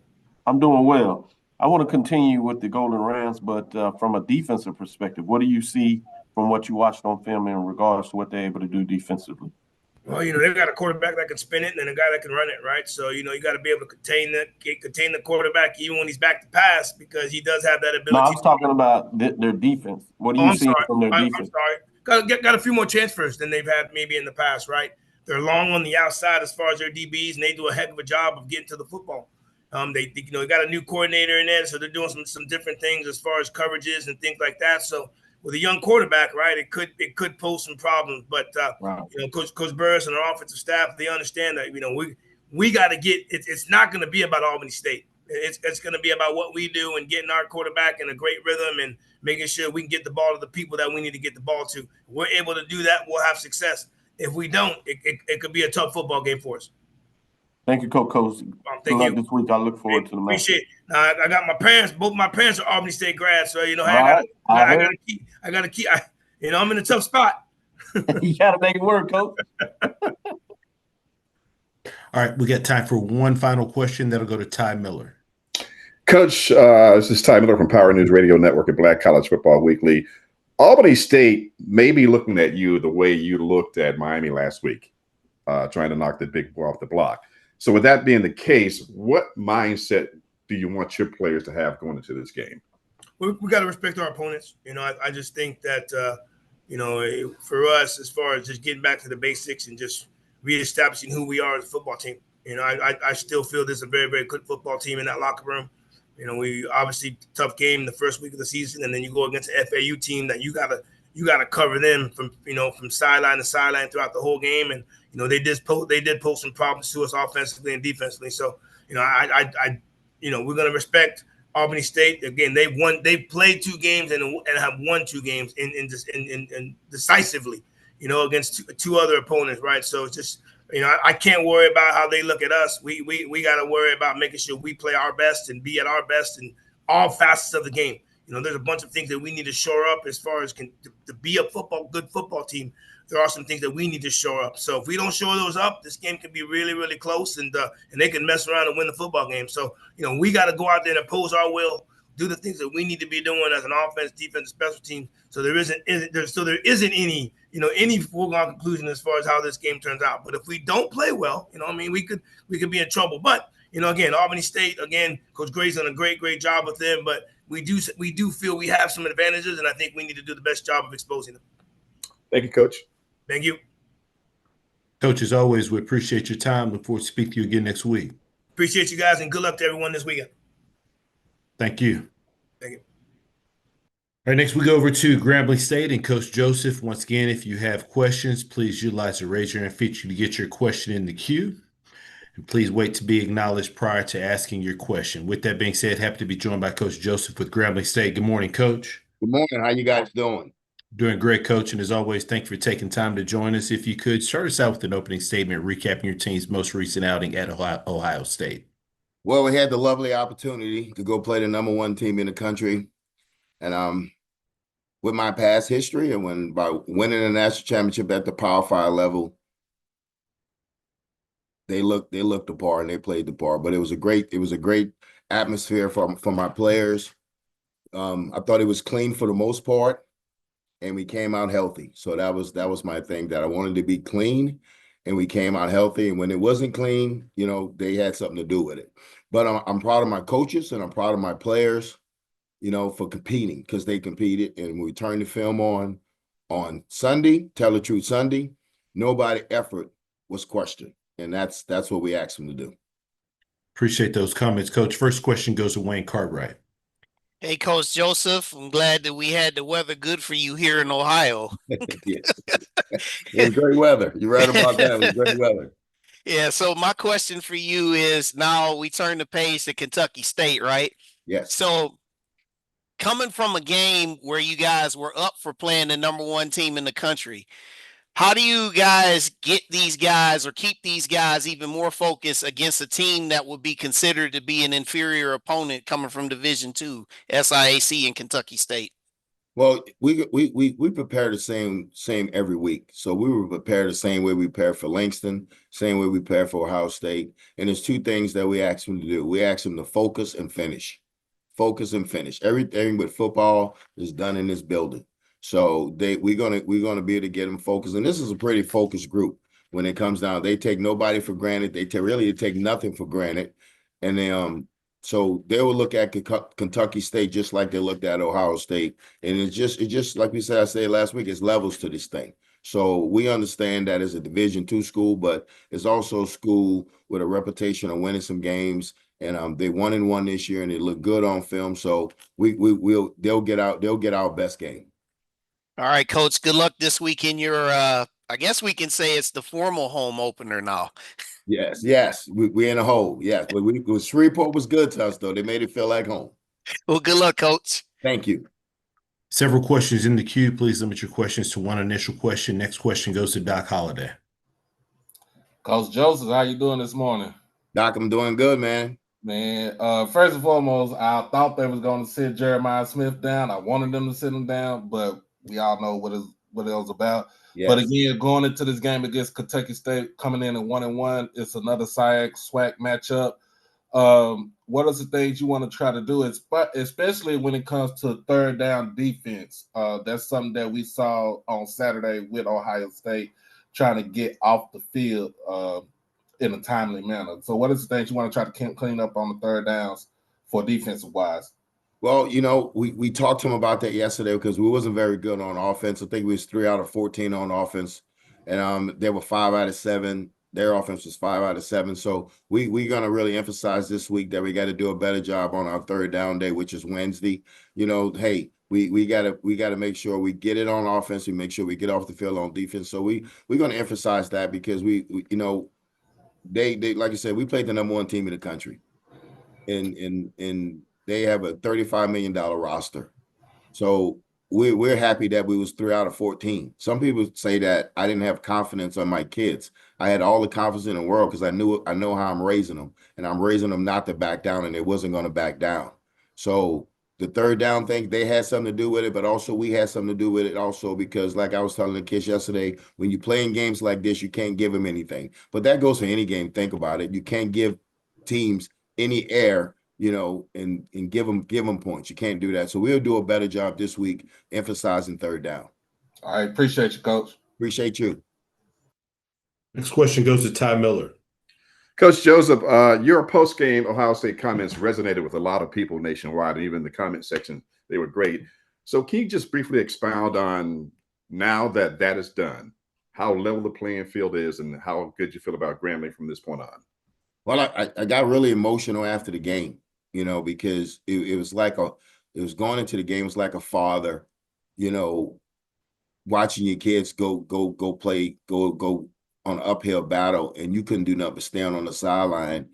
I'm doing well. I want to continue with the Golden Rams, but from a defensive perspective, what do you see from what you watched on film in regards to what they're able to do defensively?
Well, they've got a quarterback that can spin it and then a guy that can run it, right? So, you got to be able to contain the quarterback even when he's back to pass, because he does have that ability.
No, I was talking about their defense. What do you see from their defense?
I'm sorry. Got a few more transfers than they've had maybe in the past, right? They're long on the outside as far as their DBs, and they do a heck of a job of getting to the football. They got a new coordinator in there, so they're doing some different things as far as coverages and things like that. So with a young quarterback, right, it could pose some problems. But
wow.
Coach Burris and our offensive staff, they understand that we got to get. It's not going to be about Albany State. It's going to be about what we do and getting our quarterback in a great rhythm and making sure we can get the ball to the people that we need to get the ball to. If we're able to do that, we'll have success. If we don't, it could be a tough football game for us.
Thank you, Coach.
Thank you.
This week, I look forward to the match.
Appreciate it. Now, I got my parents. Both my parents are Albany State grads, so I gotta keep. I'm in a tough spot.
You gotta make it work, Coach.
All All right, we got time for one final question. That'll go to Ty Miller.
Coach, this is Ty Miller from Power News Radio Network and Black College Football Weekly. Albany State may be looking at you the way you looked at Miami last week, trying to knock the big boy off the block. So with that being the case, what mindset do you want your players to have going into this game?
We got to respect our opponents. I just think that, for us, as far as just getting back to the basics and just reestablishing who we are as a football team, I still feel there's a very, very good football team in that locker room. We obviously tough game the first week of the season, and then you go against an FAU team that you gotta cover them from sideline to sideline throughout the whole game. And they did pose some problems to us offensively and defensively. So we're gonna respect Albany State. Again, they've played 2 games and have won 2 games in decisively, against two other opponents, right? So it's just, I can't worry about how they look at us. We got to worry about making sure we play our best and be at our best in all facets of the game. There's a bunch of things that we need to shore up as far as to be a good football team. There are some things that we need to shore up. So if we don't shore those up, this game can be really, really close, and they can mess around and win the football game. So, we got to go out there and impose our will, do the things that we need to be doing as an offense, defense, special team. So there isn't any, any foregone conclusion as far as how this game turns out. But if we don't play well, we could be in trouble. But, again, Albany State, Coach Gray's done a great, great job with them. But we do feel we have some advantages, and I think we need to do the best job of exposing them.
Thank you, Coach.
Thank you.
Coach, as always, we appreciate your time. Look forward to speaking to you again next week.
Appreciate you guys, and good luck to everyone this weekend.
Thank you.
Thank you.
All right, next we go over to Grambling State and Coach Joseph. Once again, if you have questions, please utilize the raise your hand feature to get your question in the queue. And please wait to be acknowledged prior to asking your question. With that being said, happy to be joined by Coach Joseph with Grambling State. Good morning, Coach.
Good morning. How you guys doing?
Doing great, Coach. And as always, thank you for taking time to join us. If you could, start us out with an opening statement recapping your team's most recent outing at Ohio State.
Well, we had the lovely opportunity to go play the #1 team in the country. And with my past history and by winning a national championship at the Power 5 level, they looked the part and they played the part. But it was a great atmosphere for my players. I thought it was clean for the most part, and we came out healthy. So that was my thing, that I wanted to be clean, and we came out healthy. And when it wasn't clean, they had something to do with it. But I'm proud of my coaches and I'm proud of my players, for competing, because they competed. And when we turned the film on Sunday, Tell the Truth Sunday, nobody effort was questioned. And that's what we asked them to do.
Appreciate those comments, Coach. First question goes to Wayne Cartwright.
Hey, Coach Joseph, I'm glad that we had the weather good for you here in Ohio.
Yes. It was great weather. You're right about that. It was great weather.
Yeah, so my question for you is, now we turn the page to Kentucky State, right?
Yes.
So coming from a game where you guys were up for playing the #1 team in the country, how do you guys get these guys or keep these guys even more focused against a team that would be considered to be an inferior opponent coming from Division II, SIAC, and Kentucky State?
Well, we prepare the same every week. So we were prepared the same way we prepared for Langston, same way we prepared for Ohio State. And there's 2 things that we ask them to do. We ask them to focus and finish. Focus and finish. Everything with football is done in this building. So we're gonna be able to get them focused. And this is a pretty focused group when it comes down. They take nobody for granted. They really take nothing for granted. And so they will look at Kentucky State just like they looked at Ohio State. And it's just like I said last week, it's levels to this thing. So we understand that it's a Division II school, but it's also a school with a reputation of winning some games. And they 1-1 this year, and they look good on film. So they'll get our best game.
All right, Coach, good luck this week in your, I guess we can say it's the formal home opener now.
Yes. We're in a hole. Yes, but Shreveport was good to us, though. They made it feel like home.
Well, good luck, Coach.
Thank you.
Several questions in the queue. Please limit your questions to one initial question. Next question goes to Doc Holliday.
Coach Joseph, how you doing this morning?
Doc, I'm doing good, man.
Man, first and foremost, I thought they was going to sit Jeremiah Smith down. I wanted them to sit him down, but we all know what it was about.
Yes.
But again, going into this game against Kentucky State, coming in at 1-1, it's another SWAC matchup. What are the things you want to try to do, especially when it comes to third down defense? That's something that we saw on Saturday with Ohio State, trying to get off the field in a timely manner. So what is the things you want to try to clean up on the third downs for defensive wise?
Well, we talked to him about that yesterday because we wasn't very good on offense. I think we was 3 out of 14 on offense, and they were 5 out of 7. Their offense was 5 out of 7. So we're gonna really emphasize this week that we got to do a better job on our third down day, which is Wednesday. Hey, we gotta make sure we get it on offense. We make sure we get off the field on defense. So we're gonna emphasize that because we they like I said, we played the #1 team in the country, and they have a $35 million roster. So we're happy that we was 3 out of 14. Some people say that I didn't have confidence on my kids. I had all the confidence in the world because I know how I'm raising them, and I'm raising them not to back down, and they wasn't going to back down. So the third down thing, they had something to do with it, but also we had something to do with it also because, like I was telling the kids yesterday, when you play in games like this, you can't give them anything. But that goes for any game. Think about it. You can't give teams any air, and give them points. You can't do that. So we'll do a better job this week emphasizing third down.
All right, appreciate you, Coach.
Appreciate you.
Next question goes to Ty Miller.
Coach Joseph, your post-game Ohio State comments resonated with a lot of people nationwide, and even the comment section, they were great. So can you just briefly expound on, now that that is done, how level the playing field is and how good you feel about Grambling from this point on?
Well, I got really emotional after the game, because it was like it was going into the game, it was like a father, watching your kids go play, go on an uphill battle, and you couldn't do nothing but stand on the sideline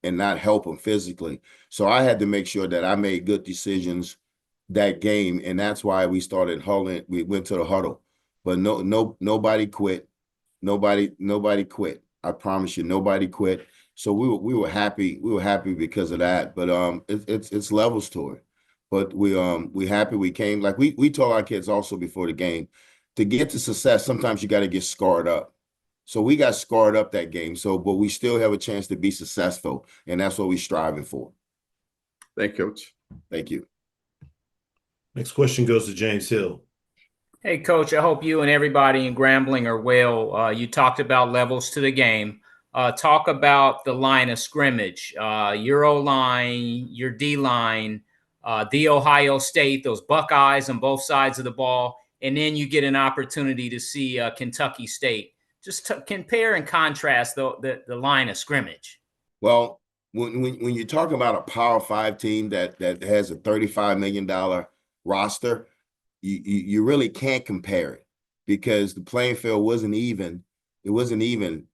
and not help them physically. So I had to make sure that I made good decisions that game, and that's why we started huddling. We went to the huddle, but nobody quit. Nobody quit. I promise you, nobody quit. So we were happy. We were happy because of that. But it's levels to it. But we happy we came. Like we told our kids also before the game, to get to success, sometimes you got to get scarred up. So we got scarred up that game. But we still have a chance to be successful, and that's what we're striving for.
Thank you, Coach.
Thank you.
Next question goes to James Hill.
Hey, Coach, I hope you and everybody in Grambling are well. You talked about levels to the game. Talk about the line of scrimmage, your O-line, your D-line, the Ohio State, those Buckeyes on both sides of the ball, and then you get an opportunity to see Kentucky State. Just compare and contrast the line of scrimmage.
Well, when you talk about a Power 5 team that has a $35 million roster, you really can't compare it because the playing field wasn't even. It wasn't even,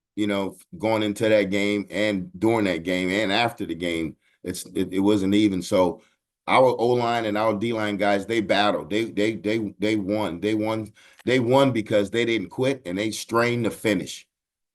going into that game and during that game and after the game. It wasn't even. So our O-line and our D-line guys, they battled. They won. They won because they didn't quit and they strained to finish.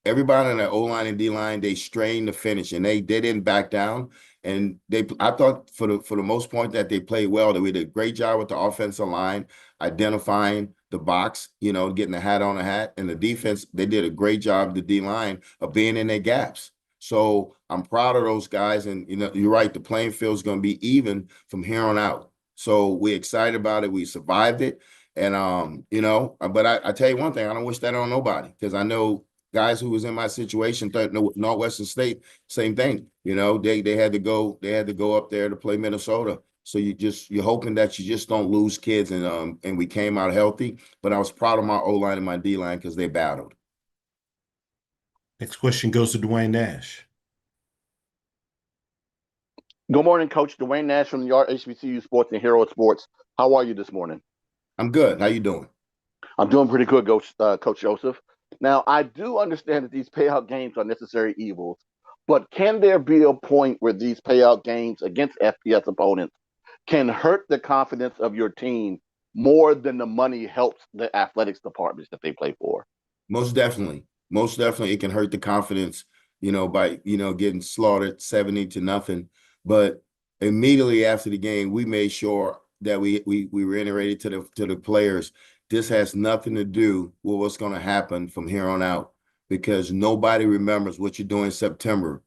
Everybody in the O-line and D-line, they strained to finish and they didn't back down. And I thought for the most part that they played well. That we did a great job with the offensive line, identifying the box, getting the hat on the hat. And the defense, they did a great job, the D-line, of being in their gaps. So I'm proud of those guys. And, you're right, the playing field is going to be even from here on out. So we're excited about it. We survived it. And, but I tell you one thing, I don't wish that on nobody because I know guys who was in my situation, Northwestern State, same thing. They had to go up there to play Minnesota. So you're hoping that you just don't lose kids, and we came out healthy. But I was proud of my O-line and my D-line because they battled.
Next question goes to Dwayne Nash.
Good morning, Coach. Dwayne Nash from the HBCU Sports and Hero Sports. How are you this morning?
I'm good. How you doing?
I'm doing pretty good, Coach Joseph. Now, I do understand that these payout games are necessary evils, but can there be a point where these payout games against FBS opponents can hurt the confidence of your team more than the money helps the athletics departments that they play for?
Most definitely. Most definitely it can hurt the confidence, by, getting slaughtered 70-0. But immediately after the game, we made sure that we reiterated to the players this has nothing to do with what's going to happen from here on out, because nobody remembers what you're doing in September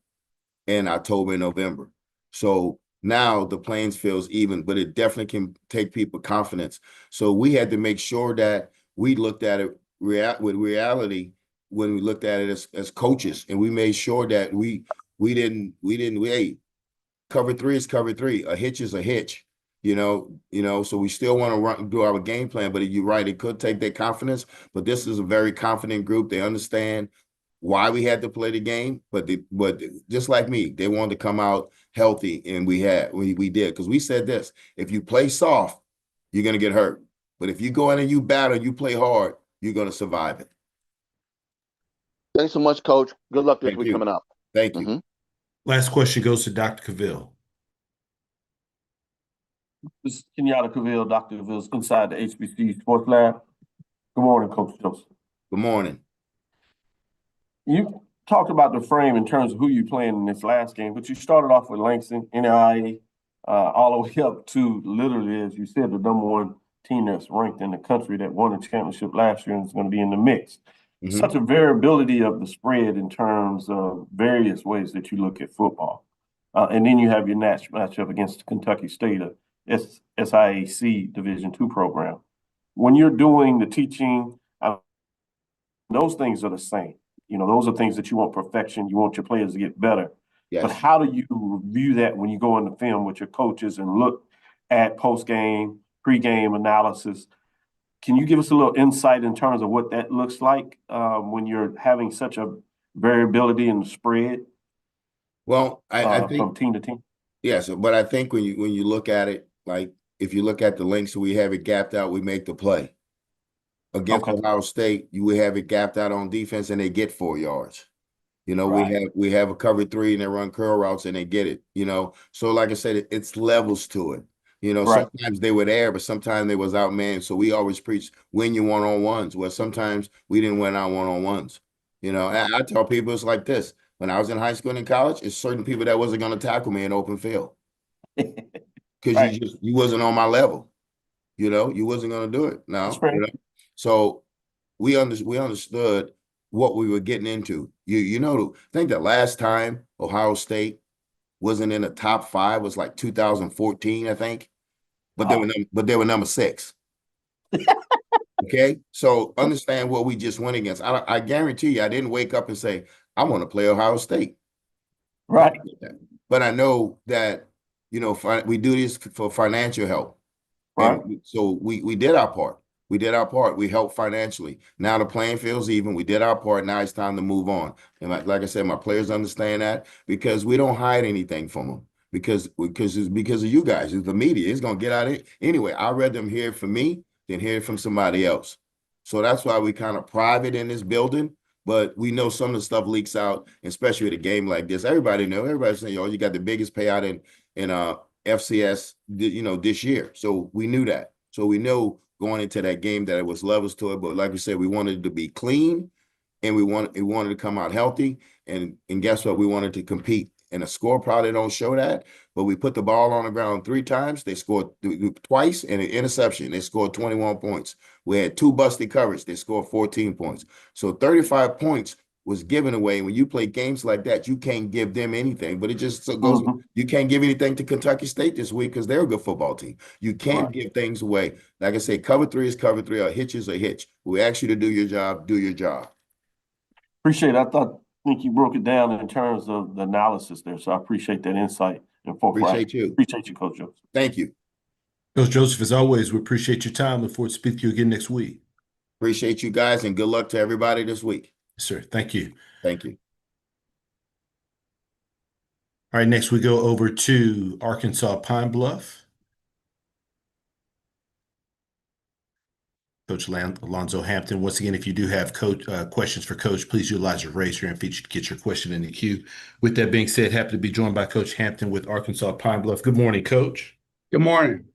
and October and November. So now the playing feels even, but it definitely can take people confidence. So we had to make sure that we looked at it with reality when we looked at it as coaches, and we made sure that we hey, cover three is cover three. A hitch is a hitch. So we still want to do our game plan, but you're right, it could take their confidence, but this is a very confident group. They understand why we had to play the game, but just like me, they wanted to come out healthy, and we did, because we said this: if you play soft, you're going to get hurt, but if you go in and you battle, you play hard, you're going to survive it.
Thanks so much, Coach. Good luck this week coming up.
Thank you.
Last question goes to Dr. Cavill.
This is Kenyatta Cavill, Dr. Cavill's inside the HBC Sports Lab. Good morning, Coach Joseph.
Good morning.
You talked about the frame in terms of who you playing in this last game, but you started off with Langston, NAIA, all the way up to literally, as you said, the #1 team that's ranked in the country that won the championship last year and is going to be in the mix.
Mm-hmm.
Such a variability of the spread in terms of various ways that you look at football. And then you have your matchup against Kentucky State, a SIAC Division II program. When you're doing the teaching, those things are the same. Those are things that you want perfection. You want your players to get better.
Yes.
But how do you review that when you go into film with your coaches and look at post-game, pre-game analysis? Can you give us a little insight in terms of what that looks like when you're having such a variability in the spread?
Well, I think
from team to team.
Yes, but I think when you look at it, like if you look at the links, we have it gapped out, we make the play. Against Ohio State, we have it gapped out on defense, and they get 4 yards.
Right.
we have a cover 3, and they run curl routes, and they get it. So like I said, it's levels to it.
Right.
Sometimes they were there, but sometimes they was outmanned. So we always preach win your one-on-ones. Well, sometimes we didn't win our one-on-ones. And I tell people it's like this: when I was in high school and in college, it's certain people that wasn't going to tackle me in open field because
Right.
you wasn't on my level. You wasn't going to do it. No, So we understood what we were getting into. I think the last time Ohio State wasn't in the top 5 was like 2014, I think. But they were number 6. Okay, so understand what we just went against. I guarantee you, I didn't wake up and say I want to play Ohio State.
Right.
But I know that we do this for financial help.
Right.
And so we did our part. We did our part. We helped financially. Now the playing field's even. We did our part. Now it's time to move on. And like I said, my players understand that because we don't hide anything from them. Because it's because of you guys. It's the media. It's gonna get out of it anyway. I'd rather them hear it from me than hear it from somebody else. So that's why we kind of private in this building. But we know some of the stuff leaks out, especially with a game like this. Everybody know. Everybody's saying, you got the biggest payout in FCS, this year. So we knew that. So we know going into that game that it was levels to it. But like I said, we wanted it to be clean, and we wanted to come out healthy. And guess what? We wanted to compete. And the score probably don't show that, but we put the ball on the ground 3 times. They scored twice and an interception. They scored 21 points. We had 2 busted coverage. They scored 14 points. So 35 points was given away. When you play games like that, you can't give them anything. But it just goes, you can't give anything to Kentucky State this week because they're a good football team. You can't give things away. Like I say, cover 3 is cover 3. A hitch is a hitch. We ask you to do your job, do your job.
Appreciate it. I think you broke it down in terms of the analysis there. So I appreciate that insight and forthright.
Appreciate you.
Appreciate you, Coach Joseph.
Thank you.
Coach Joseph, as always, we appreciate your time. Look forward to speaking to you again next week.
Appreciate you guys, and good luck to everybody this week.
Yes, sir. Thank you.
Thank you.
All right, next we go over to Arkansas Pine Bluff. Coach Alonzo Hampton. Once again, if you do have questions for Coach, please utilize your raise your hand feature to get your question in the queue. With that being said, happy to be joined by Coach Hampton with Arkansas Pine Bluff. Good morning, Coach.
Good morning.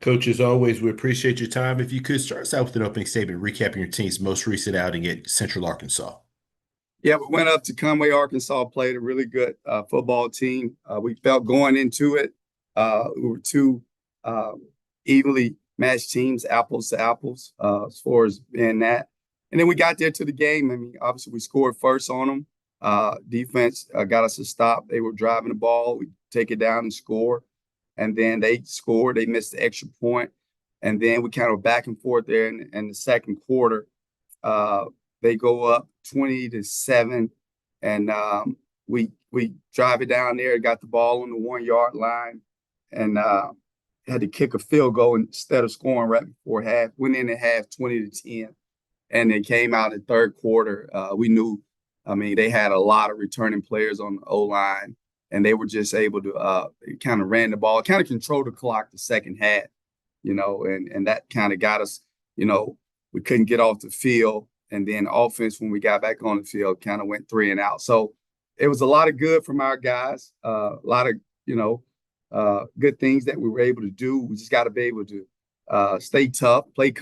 Coach, as always, we appreciate your time. If you could start us out with an opening statement, recapping your team's most recent outing at Central Arkansas.
Yeah, we went up to Conway, Arkansas, played a really good football team. We felt going into it, we were 2 evenly match teams, apples to apples, as far as being that. And then we got there to the game. I mean, obviously we scored first on them. Defense got us a stop. They were driving the ball. We take it down and score. And then they scored. They missed the extra point. And then we kind of back and forth there in the second quarter. They go up 20-7. And we drive it down there, got the ball on the 1 yard line, and had to kick a field goal instead of scoring right before half. Went in at half 20-10. And they came out in third quarter. We knew, I mean, they had a lot of returning players on the O-line, and they were just able to kind of ran the ball, kind of control the clock the second half, you know, and that kind of got us, you know, we couldn't get off the field. And then offense, when we got back on the field, kind of went 3 and out. So it was a lot of good from our guys, a lot of, you know, good things that we were able to do. We just got to be able to stay tough, play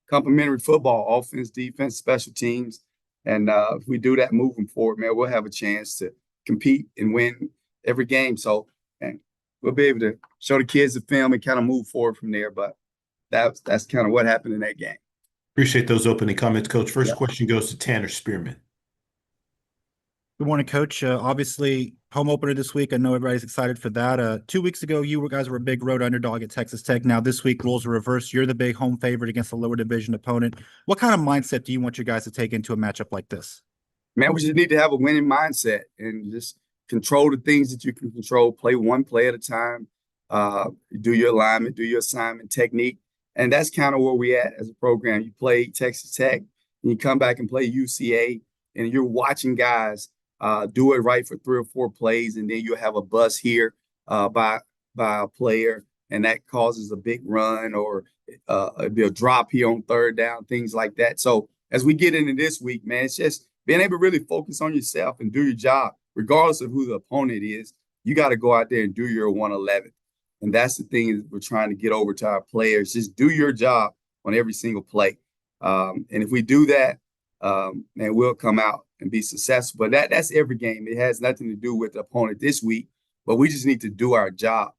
complementary football, offense, defense, special teams. And if we do that moving forward, man, we'll have a chance to compete and win every game. So and we'll be able to show the kids the film and kind of move forward from there. But that's kind of what happened in that game.
Appreciate those opening comments, Coach. First question goes to Tanner Spearman.
Good morning, Coach. Obviously, home opener this week. I know everybody's excited for that. 2 weeks ago, you guys were a big road underdog at Texas Tech. Now this week, roles are reversed. You're the big home favorite against a lower division opponent. What kind of mindset do you want your guys to take into a matchup like this?
Man, we just need to have a winning mindset and just control the things that you can control. Play one play at a time. Do your alignment, do your assignment technique. And that's kind of where we at as a program. You play Texas Tech, and you come back and play UCA, and you're watching guys do it right for 3 or 4 plays, and then you'll have a bust here by a player, and that causes a big run or it'll be a drop here on third down, things like that. So as we get into this week, man, it's just being able to really focus on yourself and do your job, regardless of who the opponent is. You got to go out there and do your 111. And that's the thing that we're trying to get over to our players. Just do your job on every single play. And if we do that, man, we'll come out and be successful. But that's every game. It has nothing to do with the opponent this week, but we just need to do our job.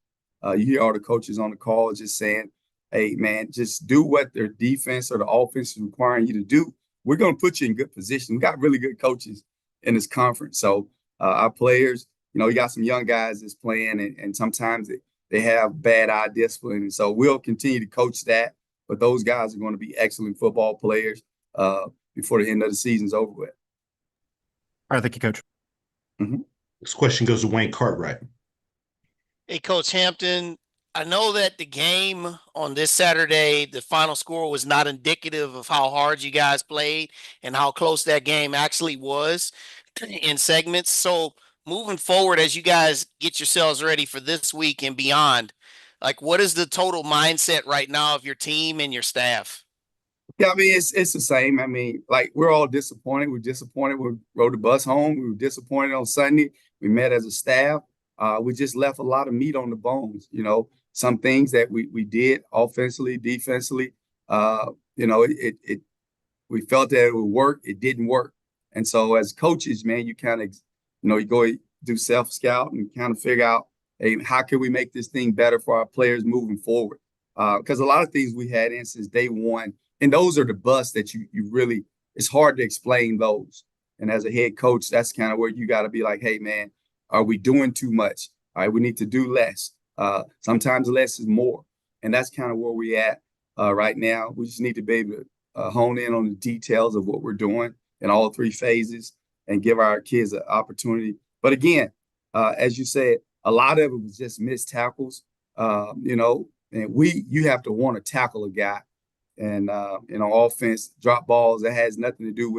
You hear all the coaches on the call just saying, hey, man, just do what their defense or the offense is requiring you to do. We're going to put you in good position. We got really good coaches in this conference. So our players, you know, you got some young guys that's playing, and sometimes they have bad eye discipline. And so we'll continue to coach that. But those guys are going to be excellent football players before the end of the season's over with.
All right, thank you, Coach.
Mm-hmm.
This question goes to Wayne Cartwright.
Hey, Coach Hampton, I know that the game on this Saturday, the final score was not indicative of how hard you guys played and how close that game actually was in segments. So moving forward, as you guys get yourselves ready for this week and beyond, like what is the total mindset right now of your team and your staff?
Yeah, I mean, it's the same. I mean, like, we're all disappointed. We're disappointed. We rode the bus home. We were disappointed on Sunday. We met as a staff. We just left a lot of meat on the bones. You know, some things that we did offensively, defensively. You know, we felt that it would work. It didn't work. And so as coaches, man, you kind of, you know, you go do self-scout and kind of figure out, hey, how can we make this thing better for our players moving forward? Because a lot of things we had in since day one, and those are the busts that you really, it's hard to explain those. And as a head coach, that's kind of where you got to be like, hey, man, are we doing too much? All right, we need to do less. Sometimes less is more. And that's kind of where we're at right now. We just need to be able to hone in on the details of what we're doing in all 3 phases and give our kids an opportunity. But again, as you said, a lot of it was just missed tackles, you know, and you have to want to tackle a guy. And you know, offense, drop balls, that has nothing to do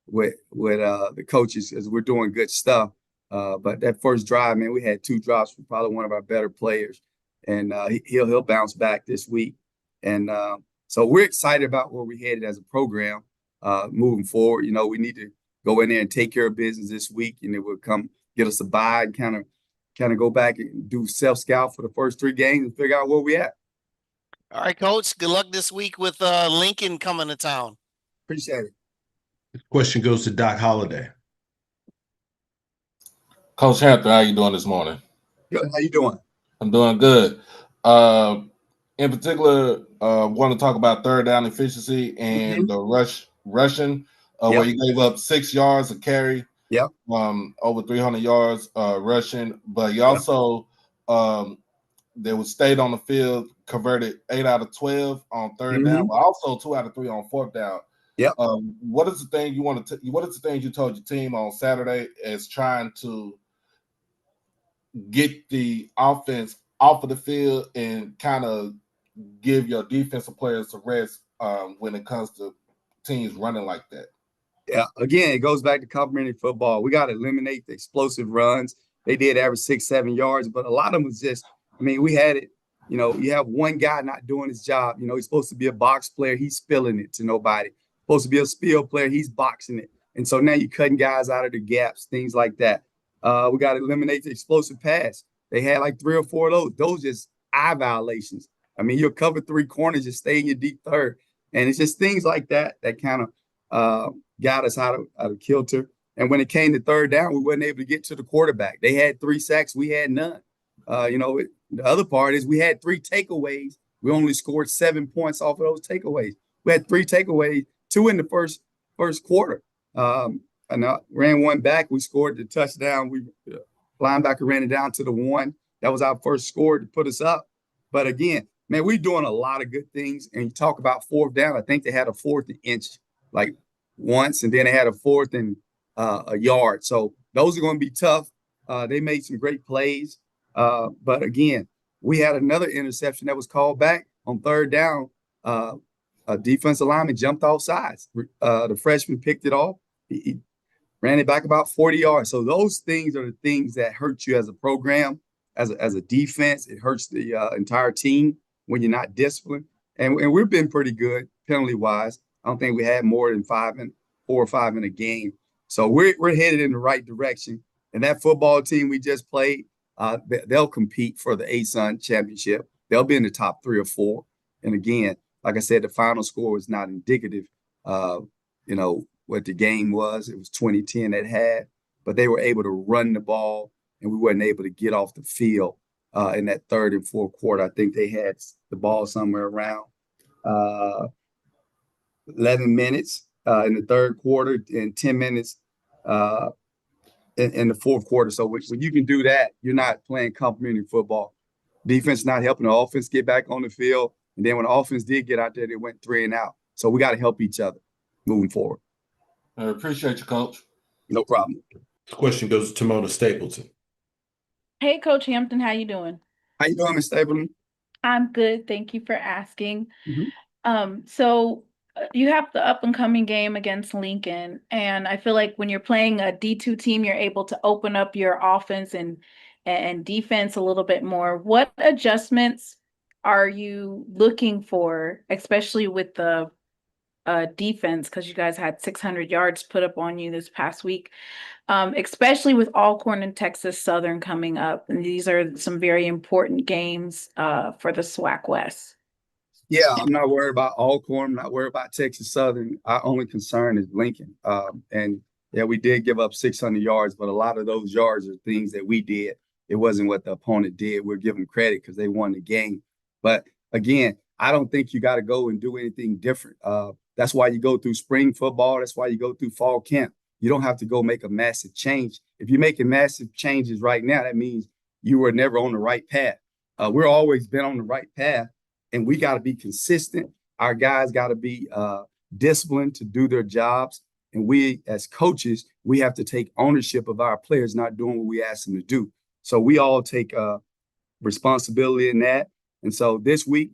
with the coaches, as we're doing good stuff. But that first drive, man, we had 2 drops from probably one of our better players, and he'll bounce back this week. And so we're excited about where we're headed as a program moving forward. You know, we need to go in there and take care of business this week, and it will come get us a bye and kind of go back and do self-scout for the first 3 games and figure out where we at.
All right, Coach. Good luck this week with Lincoln coming to town.
Appreciate it.
This question goes to Doc Holliday.
Coach Hampton, how you doing this morning?
Good. How you doing?
I'm doing good. In particular, want to talk about third down efficiency and the rushing, where you gave up 6 yards a carry.
Yep.
Over 300 yards rushing, but you also they would stayed on the field, converted 8 out of 12 on third down, but also 2 out of 3 on fourth down.
Yep.
What is the thing you want to? What is the thing you told your team on Saturday as trying to get the offense off of the field and kind of give your defensive players a rest when it comes to teams running like that?
Yeah, again, it goes back to complementary football. We got to eliminate the explosive runs. They did average 6, 7 yards, but a lot of them was just, I mean, we had it, you know, you have one guy not doing his job. You know, he's supposed to be a box player. He's spilling it to nobody. Supposed to be a spill player. He's boxing it. And so now you're cutting guys out of the gaps, things like that. We got to eliminate the explosive pass. They had like 3 or 4 of those. Those just eye violations. I mean, you'll cover 3 corners, just stay in your deep third. And it's just things like that that kind of got us out of kilter. And when it came to third down, we wasn't able to get to the quarterback. They had 3 sacks. We had none. The other part is we had 3 takeaways. We only scored 7 points off of those takeaways. We had 3 takeaways, 2 in the first quarter. And I ran one back. We scored the touchdown. Linebacker ran it down to the 1. That was our first score to put us up. But again, man, we're doing a lot of good things. And you talk about fourth down. I think they had a 4th and inch, like once, and then they had a 4th and a yard. So those are going to be tough. They made some great plays. But again, we had another interception that was called back on third down. A defensive lineman jumped off sides. The freshman picked it off. He ran it back about 40 yards. So those things are the things that hurt you as a program, as a defense. It hurts the entire team when you're not disciplined. And we've been pretty good penalty-wise. I don't think we had more than 4 or 5 in a game. So we're headed in the right direction. And that football team we just played, they'll compete for the ASUN championship. They'll be in the top 3 or 4. And again, like I said, the final score was not indicative of, what the game was. It was 2010 that had, but they were able to run the ball, and we weren't able to get off the field in that third and fourth quarter. I think they had the ball somewhere around 11 minutes in the third quarter and 10 minutes in the fourth quarter. So when you can do that, you're not playing complementary football. Defense not helping the offense get back on the field. And then when the offense did get out there, they went 3 and out. So we got to help each other moving forward.
I appreciate you, Coach.
No problem.
This question goes to Mona Stapleton.
Hey, Coach Hampton, how you doing?
How you doing, Ms. Stapleton?
I'm good. Thank you for asking. So you have the up and coming game against Lincoln, and I feel like when you're playing a D2 team, you're able to open up your offense and defense a little bit more. What adjustments are you looking for, especially with the defense, because you guys had 600 yards put up on you this past week, especially with Alcorn and Texas Southern coming up? And these are some very important games for the SWAC West.
Yeah, I'm not worried about Alcorn. I'm not worried about Texas Southern. Our only concern is Lincoln. And yeah, we did give up 600 yards, but a lot of those yards are things that we did. It wasn't what the opponent did. We're giving credit because they won the game. But again, I don't think you got to go and do anything different. That's why you go through spring football. That's why you go through fall camp. You don't have to go make a massive change. If you're making massive changes right now, that means you were never on the right path. We're always been on the right path, and we got to be consistent. Our guys got to be disciplined to do their jobs. And we, as coaches, we have to take ownership of our players not doing what we ask them to do. So we all take responsibility in that. And so this week,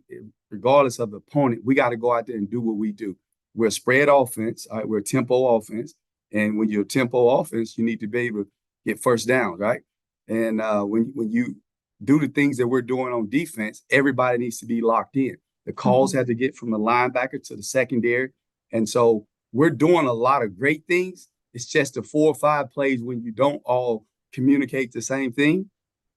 regardless of the opponent, we got to go out there and do what we do. We're a spread offense. All right? We're a tempo offense. And when you're a tempo offense, you need to be able to get first down, right? And when you do the things that we're doing on defense, everybody needs to be locked in. The calls have to get from the linebacker to the secondary. And so we're doing a lot of great things. It's just the 4 or 5 plays when you don't all communicate the same thing.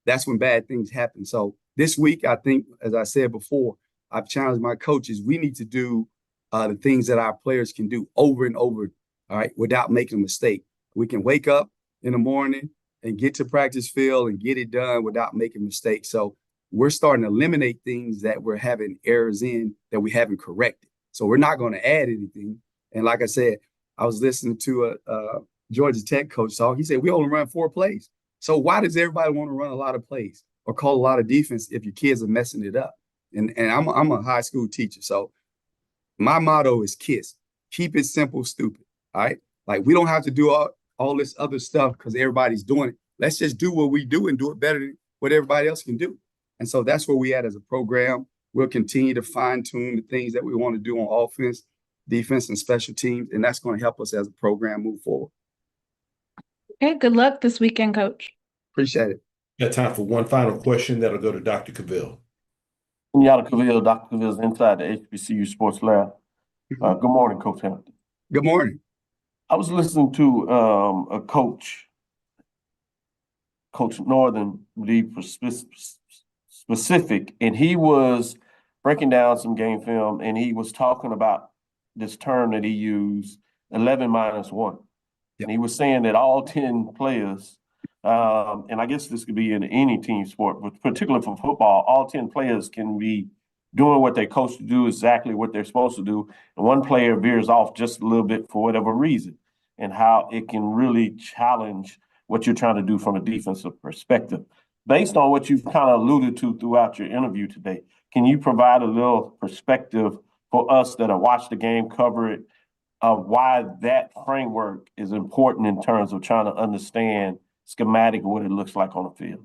That's when bad things happen. So this week, I think, as I said before, I've challenged my coaches. We need to do the things that our players can do over and over, all right, without making a mistake. We can wake up in the morning and get to practice field and get it done without making mistakes. So we're starting to eliminate things that we're having errors in that we haven't corrected. So we're not going to add anything. And like I said, I was listening to a Georgia Tech coach talk. He said, we only run 4 plays. So why does everybody want to run a lot of plays or call a lot of defense if your kids are messing it up? And I'm a high school teacher. So my motto is KISS. Keep it simple, stupid. All right. Like we don't have to do all this other stuff because everybody's doing it. Let's just do what we do and do it better than what everybody else can do. And so that's where we at as a program. We'll continue to fine tune the things that we want to do on offense, defense, and special teams. And that's going to help us as a program move forward.
Okay, good luck this weekend, Coach.
Appreciate it.
Got time for one final question that'll go to Dr. Cavill.
Dr. Cavill's inside the HBCU Sports Lab. Good morning, Coach Hampton.
Good morning.
I was listening to a Coach Northern, be specific, and he was breaking down some game film, and he was talking about this term that he used, 11 minus 1. And he was saying that all 10 players, and I guess this could be in any team sport, but particularly for football, all 10 players can be doing what they're coached to do, exactly what they're supposed to do. And one player veers off just a little bit for whatever reason, and how it can really challenge what you're trying to do from a defensive perspective. Based on what you've kind of alluded to throughout your interview today, can you provide a little perspective for us that have watched the game, cover it, of why that framework is important in terms of trying to understand schematic what it looks like on the field?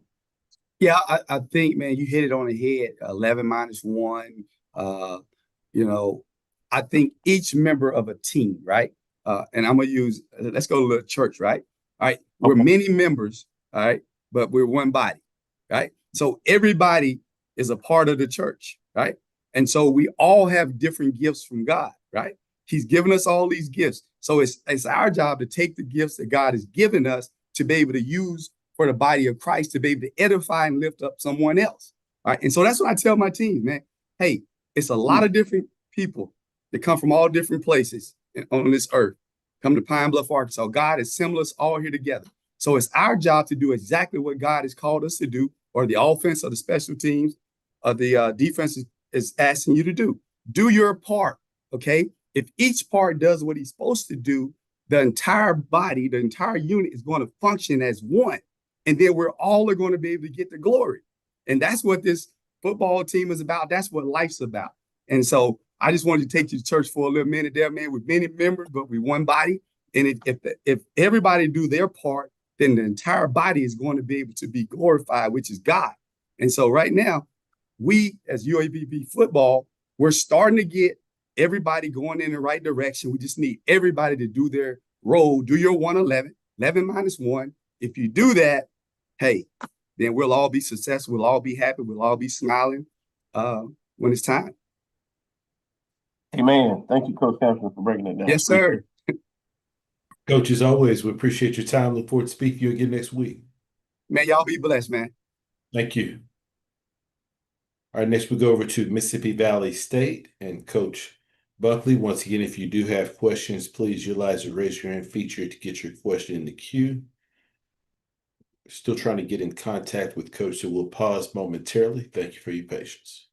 Yeah, I think, man, you hit it on the head. 11 minus 1. I think each member of a team, right? And I'm gonna use. Let's go to the church, right? All right, we're many members, all right, but we're one body, right? So everybody is a part of the church, right? And so we all have different gifts from God, right? He's given us all these gifts. So it's our job to take the gifts that God has given us to be able to use for the body of Christ, to be able to edify and lift up someone else. All right. And so that's what I tell my team, man. Hey, it's a lot of different people that come from all different places on this earth, come to Pine Bluff, Arkansas. God has assembled us all here together. So it's our job to do exactly what God has called us to do, or the offense or the special teams or the defense is asking you to do. Do your part, okay? If each part does what he's supposed to do, the entire body, the entire unit is going to function as one. And then we're all are going to be able to get the glory. And that's what this football team is about. That's what life's about. And so I just wanted to take you to church for a little minute there, man. We're many members, but we're one body. And if everybody do their part, then the entire body is going to be able to be glorified, which is God. And so right now, we as UAPB football, we're starting to get everybody going in the right direction. We just need everybody to do their role, do your 111, 11 minus 1. If you do that, hey, then we'll all be successful. We'll all be happy. We'll all be smiling when it's time.
Amen. Thank you, Coach Hampton, for breaking it down.
Yes, sir.
Coach, as always, we appreciate your time. Look forward to speaking to you again next week.
Man, y'all be blessed, man.
Thank you. All right, next we go over to Mississippi Valley State and Coach Buckley. Once again, if you do have questions, please utilize the raise your hand feature to get your question in the queue. Still trying to get in contact with Coach, so we'll pause momentarily. Thank you for your patience.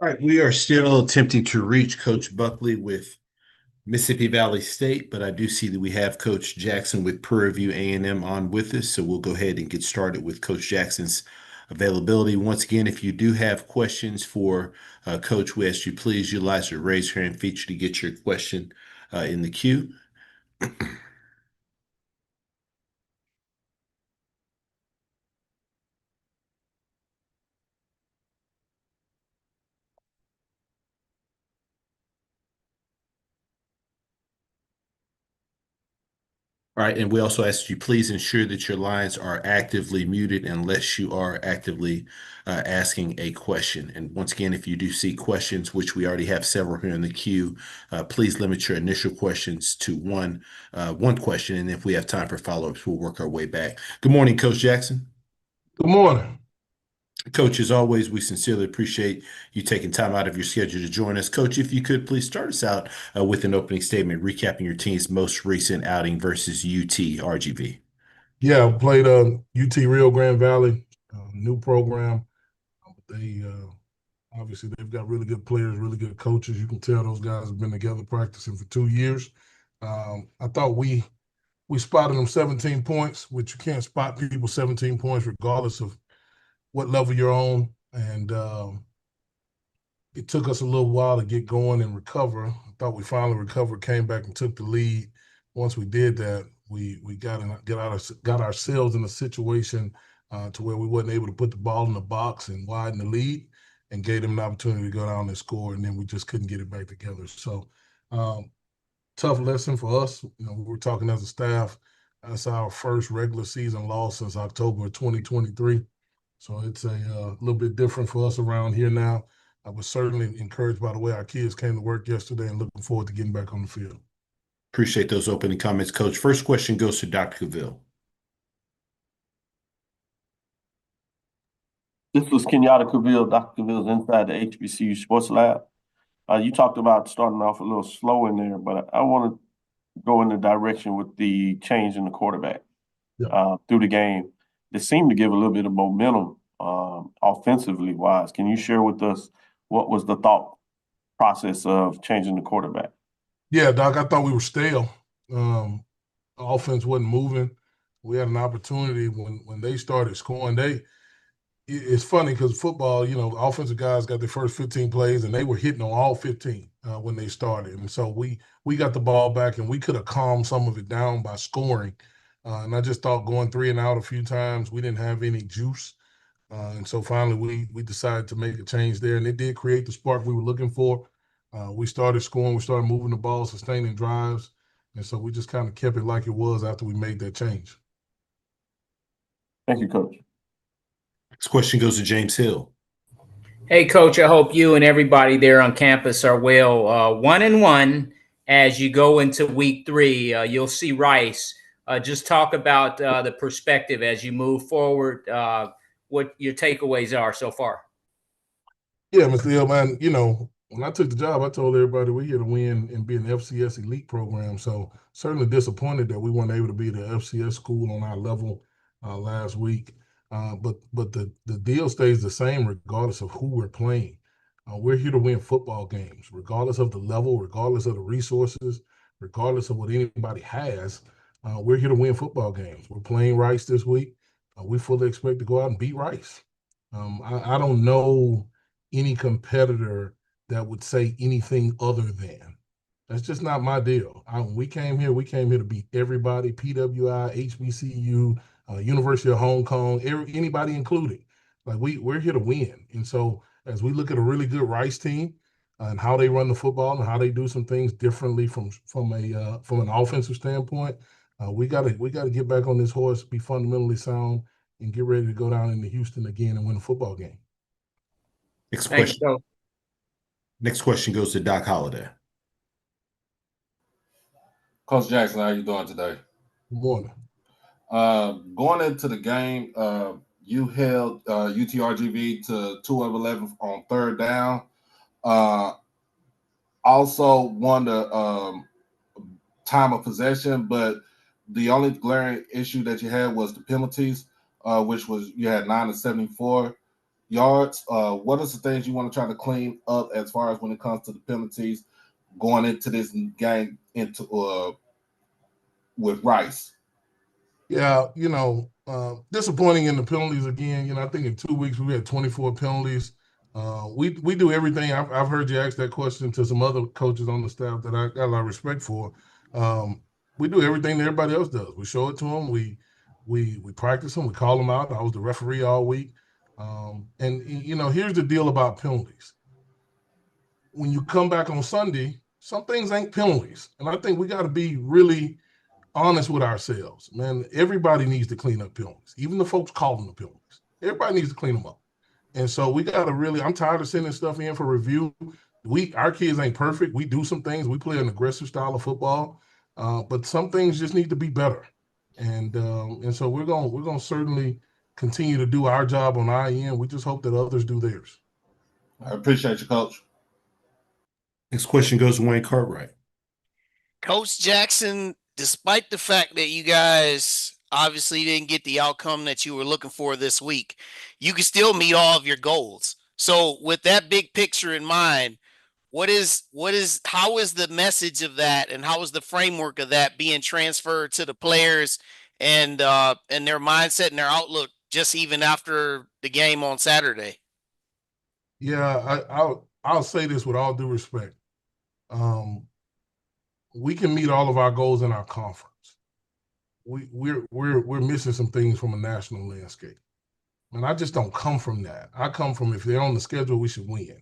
All right, we are still attempting to reach Coach Buckley with Mississippi Valley State, but I do see that we have Coach Jackson with Prairie View A&M on with us, so we'll go ahead and get started with Coach Jackson's availability. Once again, if you do have questions for Coach, we ask you please utilize the raise hand feature to get your question in the queue. All right, and we also ask you please ensure that your lines are actively muted unless you are actively asking a question. And once again, if you do see questions, which we already have several here in the queue, please limit your initial questions to one question. And if we have time for follow-ups, we'll work our way back. Good morning, Coach Jackson.
Good morning.
Coach, as always, we sincerely appreciate you taking time out of your schedule to join us. Coach, if you could please start us out with an opening statement recapping your team's most recent outing versus UT RGV.
Yeah, played UT Rio Grande Valley, new program. They obviously they've got really good players, really good coaches. You can tell those guys have been together practicing for 2 years. I thought we spotted them 17 points, which you can't spot people 17 points regardless of what level you're on. And it took us a little while to get going and recover. I thought we finally recovered, came back and took the lead. Once we did that, we got ourselves in a situation to where we wasn't able to put the ball in the box and widen the lead, and gave them an opportunity to go down and score, and then we just couldn't get it back together. So tough lesson for us. We were talking as a staff. That's our first regular season loss since October of 2023. So it's a little bit different for us around here now. I was certainly encouraged by the way our kids came to work yesterday and looking forward to getting back on the field.
Appreciate those opening comments, Coach. First question goes to Dr. Cavill.
This was Kenyatta Cavill, Dr. Cavill's inside the HBCU Sports Lab. You talked about starting off a little slow in there, but I want to go in the direction with the change in the quarterback through the game. They seemed to give a little bit of momentum offensively wise. Can you share with us what was the thought process of changing the quarterback?
Yeah, Doc, I thought we were stale. Offense wasn't moving. We had an opportunity when they started scoring. It's funny because football, offensive guys got their first 15 plays and they were hitting on all 15 when they started. And so we got the ball back and we could have calmed some of it down by scoring. And I just thought going 3 and out a few times, we didn't have any juice. And so finally we decided to make a change there, and it did create the spark we were looking for. We started scoring, we started moving the ball, sustaining drives. And so we just kind of kept it like it was after we made that change.
Thank you, Coach.
Next question goes to James Hill.
Hey, Coach, I hope you and everybody there on campus are well. 1-1 as you go into week 3. You'll see Rice. Just talk about the perspective as you move forward, what your takeaways are so far.
Yeah, Mr. Hill, man, when I took the job, I told everybody we're here to win and be an FCS elite program. So certainly disappointed that we weren't able to be the FCS school on our level last week. But the deal stays the same regardless of who we're playing. We're here to win football games, regardless of the level, regardless of the resources, regardless of what anybody has. We're here to win football games. We're playing Rice this week. We fully expect to go out and beat Rice. I don't know any competitor that would say anything other than. That's just not my deal. We came here to beat everybody, PWI, HBCU, University of Hong Kong, anybody included. Like we're here to win. And so as we look at a really good Rice team and how they run the football and how they do some things differently from an offensive standpoint, we gotta get back on this horse, be fundamentally sound, and get ready to go down into Houston again and win a football game.
Next question goes to Doc Holliday.
Coach Jackson, how you doing today?
Good morning.
Going into the game, you held UTRGV to 2 of 11 on 3rd down. Also won the time of possession, but the only glaring issue that you had was the penalties, which was you had 9 of 74. yards. What are the things you want to try to clean up as far as when it comes to the penalties going into this game with Rice?
Yeah, disappointing in the penalties again. I think in 2 weeks we had 24 penalties. We do everything. I've heard you ask that question to some other coaches on the staff that I got a lot of respect for. We do everything that everybody else does. We show it to them. We practice them. We call them out. I was the referee all week. Here's the deal about penalties. When you come back on Sunday, some things ain't penalties, and I think we got to be really honest with ourselves, man. Everybody needs to clean up penalties, even the folks calling the penalties. Everybody needs to clean them up. And so we got to really, I'm tired of sending stuff in for review. Our kids ain't perfect. We do some things. We play an aggressive style of football, but some things just need to be better. And so we're going to certainly continue to do our job on our end. We just hope that others do theirs.
I appreciate you, Coach.
Next question goes to Wayne Cartwright.
Coach Jackson, despite the fact that you guys obviously didn't get the outcome that you were looking for this week, you can still meet all of your goals. So with that big picture in mind, how is the message of that, and how is the framework of that being transferred to the players and their mindset and their outlook just even after the game on Saturday?
Yeah, I'll say this with all due respect. We can meet all of our goals in our conference. We're missing some things from a national landscape. And I just don't come from that. I come from, if they're on the schedule, we should win.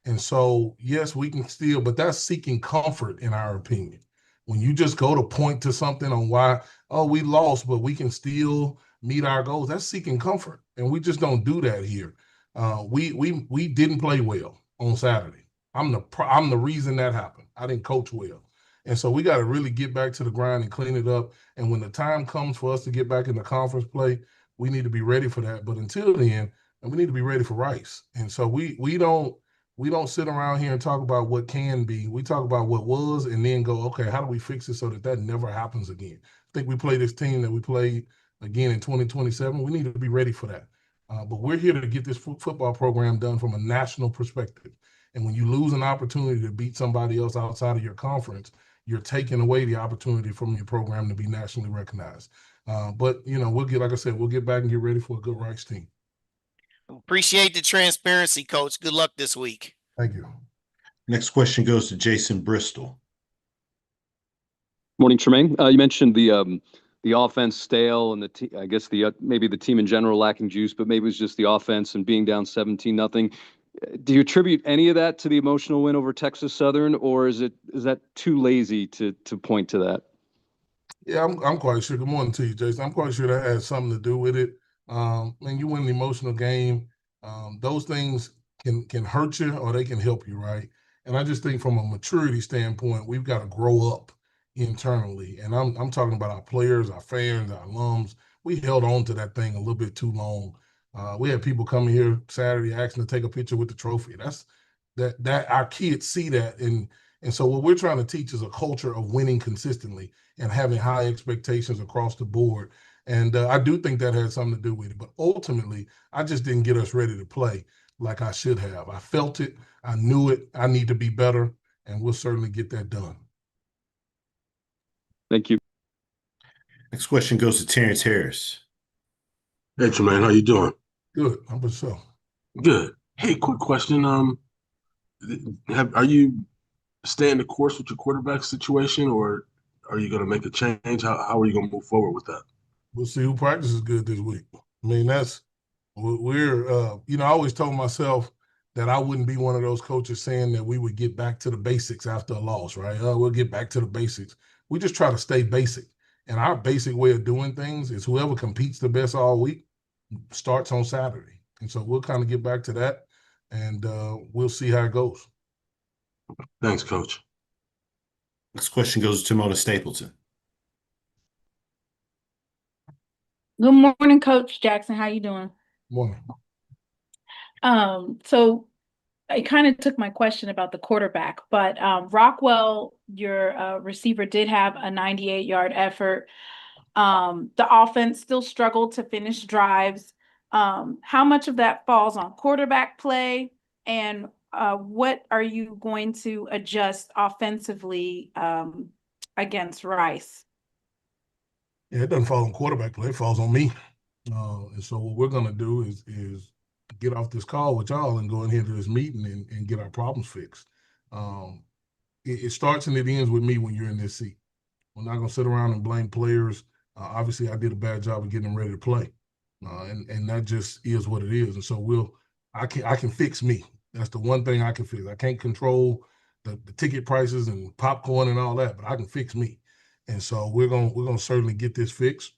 And so, yes, we can still, but that's seeking comfort in our opinion. When you just go to point to something on why, we lost, but we can still meet our goals, that's seeking comfort. And we just don't do that here. We didn't play well on Saturday. I'm the reason that happened. I didn't coach well. And so we got to really get back to the grind and clean it up. And when the time comes for us to get back in the conference play, we need to be ready for that. But until then, we need to be ready for Rice. And so we don't sit around here and talk about what can be. We talk about what was and then go, okay, how do we fix it so that never happens again? I think we play this team that we played again in 2027. We need to be ready for that. But we're here to get this football program done from a national perspective. And when you lose an opportunity to beat somebody else outside of your conference, you're taking away the opportunity from your program to be nationally recognized. But we'll get back and get ready for a good Rice team.
Appreciate the transparency, Coach. Good luck this week.
Thank you.
Next question goes to Jason Bristol.
Morning, Tmaine. You mentioned the offense stale and I guess maybe the team in general lacking juice, but maybe it was just the offense and being down 17-0. Do you attribute any of that to the emotional win over Texas Southern, or is that too lazy to point to that?
Yeah, I'm quite sure. Good morning to you, Jason. I'm quite sure that has something to do with it. When you win an emotional game, those things can hurt you or they can help you, right? And I just think from a maturity standpoint, we've got to grow up internally. And I'm talking about our players, our fans, our alums. We held on to that thing a little bit too long. We had people coming here Saturday asking to take a picture with the trophy. That's that our kids see that. And so what we're trying to teach is a culture of winning consistently and having high expectations across the board. And I do think that had something to do with it. But ultimately, I just didn't get us ready to play like I should have. I felt it. I knew it. I need to be better. And we'll certainly get that done.
Thank you.
Next question goes to Terrence Harris.
Hey, Tmaine, how you doing?
Good. How about yourself?
Good. Hey, quick question. Are you staying the course with your quarterback situation, or are you going to make a change? How are you going to move forward with that?
We'll see who practices good this week. I mean, I always told myself that I wouldn't be one of those coaches saying that we would get back to the basics after a loss, right? We'll get back to the basics. We just try to stay basic. And our basic way of doing things is whoever competes the best all week starts on Saturday. And so we'll kind of get back to that, and we'll see how it goes.
Thanks, Coach.
Next question goes to Mona Stapleton.
Good morning, Coach Jackson. How you doing?
Morning.
So I kind of took my question about the quarterback, but Rockwell, your receiver, did have a 98-yard effort. The offense still struggled to finish drives. How much of that falls on quarterback play, and what are you going to adjust offensively against Rice?
Yeah, it doesn't fall on quarterback play. It falls on me. And so what we're going to do is get off this call with y'all and go in here to this meeting and get our problems fixed. It starts and it ends with me when you're in this seat. We're not going to sit around and blame players. Obviously, I did a bad job of getting them ready to play. And that just is what it is. And so I can fix me. That's the one thing I can fix. I can't control the ticket prices and popcorn and all that, but I can fix me. And so we're gonna certainly get this fixed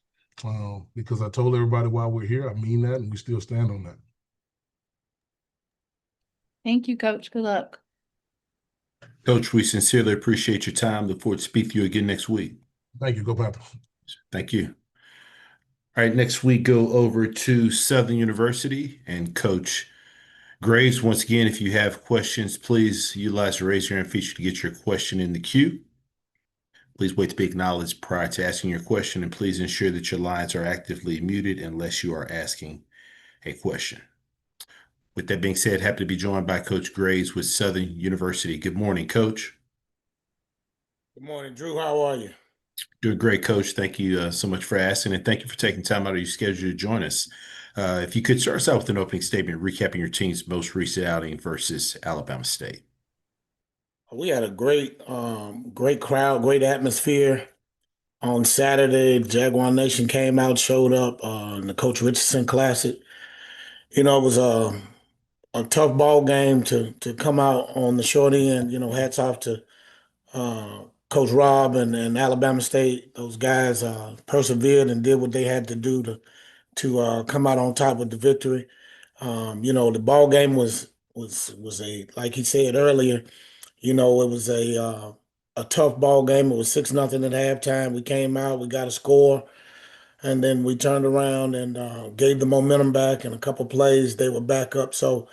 because I told everybody why we're here. I mean that, and we still stand on that.
Thank you, Coach. Good luck.
Coach, we sincerely appreciate your time. Look forward to speaking to you again next week.
Thank you. Go Panthers.
Thank you. All right, next week, go over to Southern University and Coach Graves. Once again, if you have questions, please utilize the raise your hand feature to get your question in the queue. Please wait to be acknowledged prior to asking your question, and please ensure that your lines are actively muted unless you are asking a question. With that being said, happy to be joined by Coach Graves with Southern University. Good morning, Coach.
Good morning, Drew. How are you?
Doing great, Coach. Thank you so much for asking, and thank you for taking time out of your schedule to join us. If you could start us out with an opening statement, recapping your team's most recent outing versus Alabama State.
We had a great crowd, great atmosphere on Saturday. Jaguar Nation came out, showed up in the Coach Richardson Classic. You know, it was a tough ball game to come out on the short end. You know, hats off to Coach Rob and Alabama State. Those guys persevered and did what they had to do to come out on top with the victory. You know, the ball game was a, like he said earlier, you know, it was a tough ball game. It was 6-0 at halftime. We came out, we got a score, and then we turned around and gave the momentum back. In a couple plays, they were back up. So,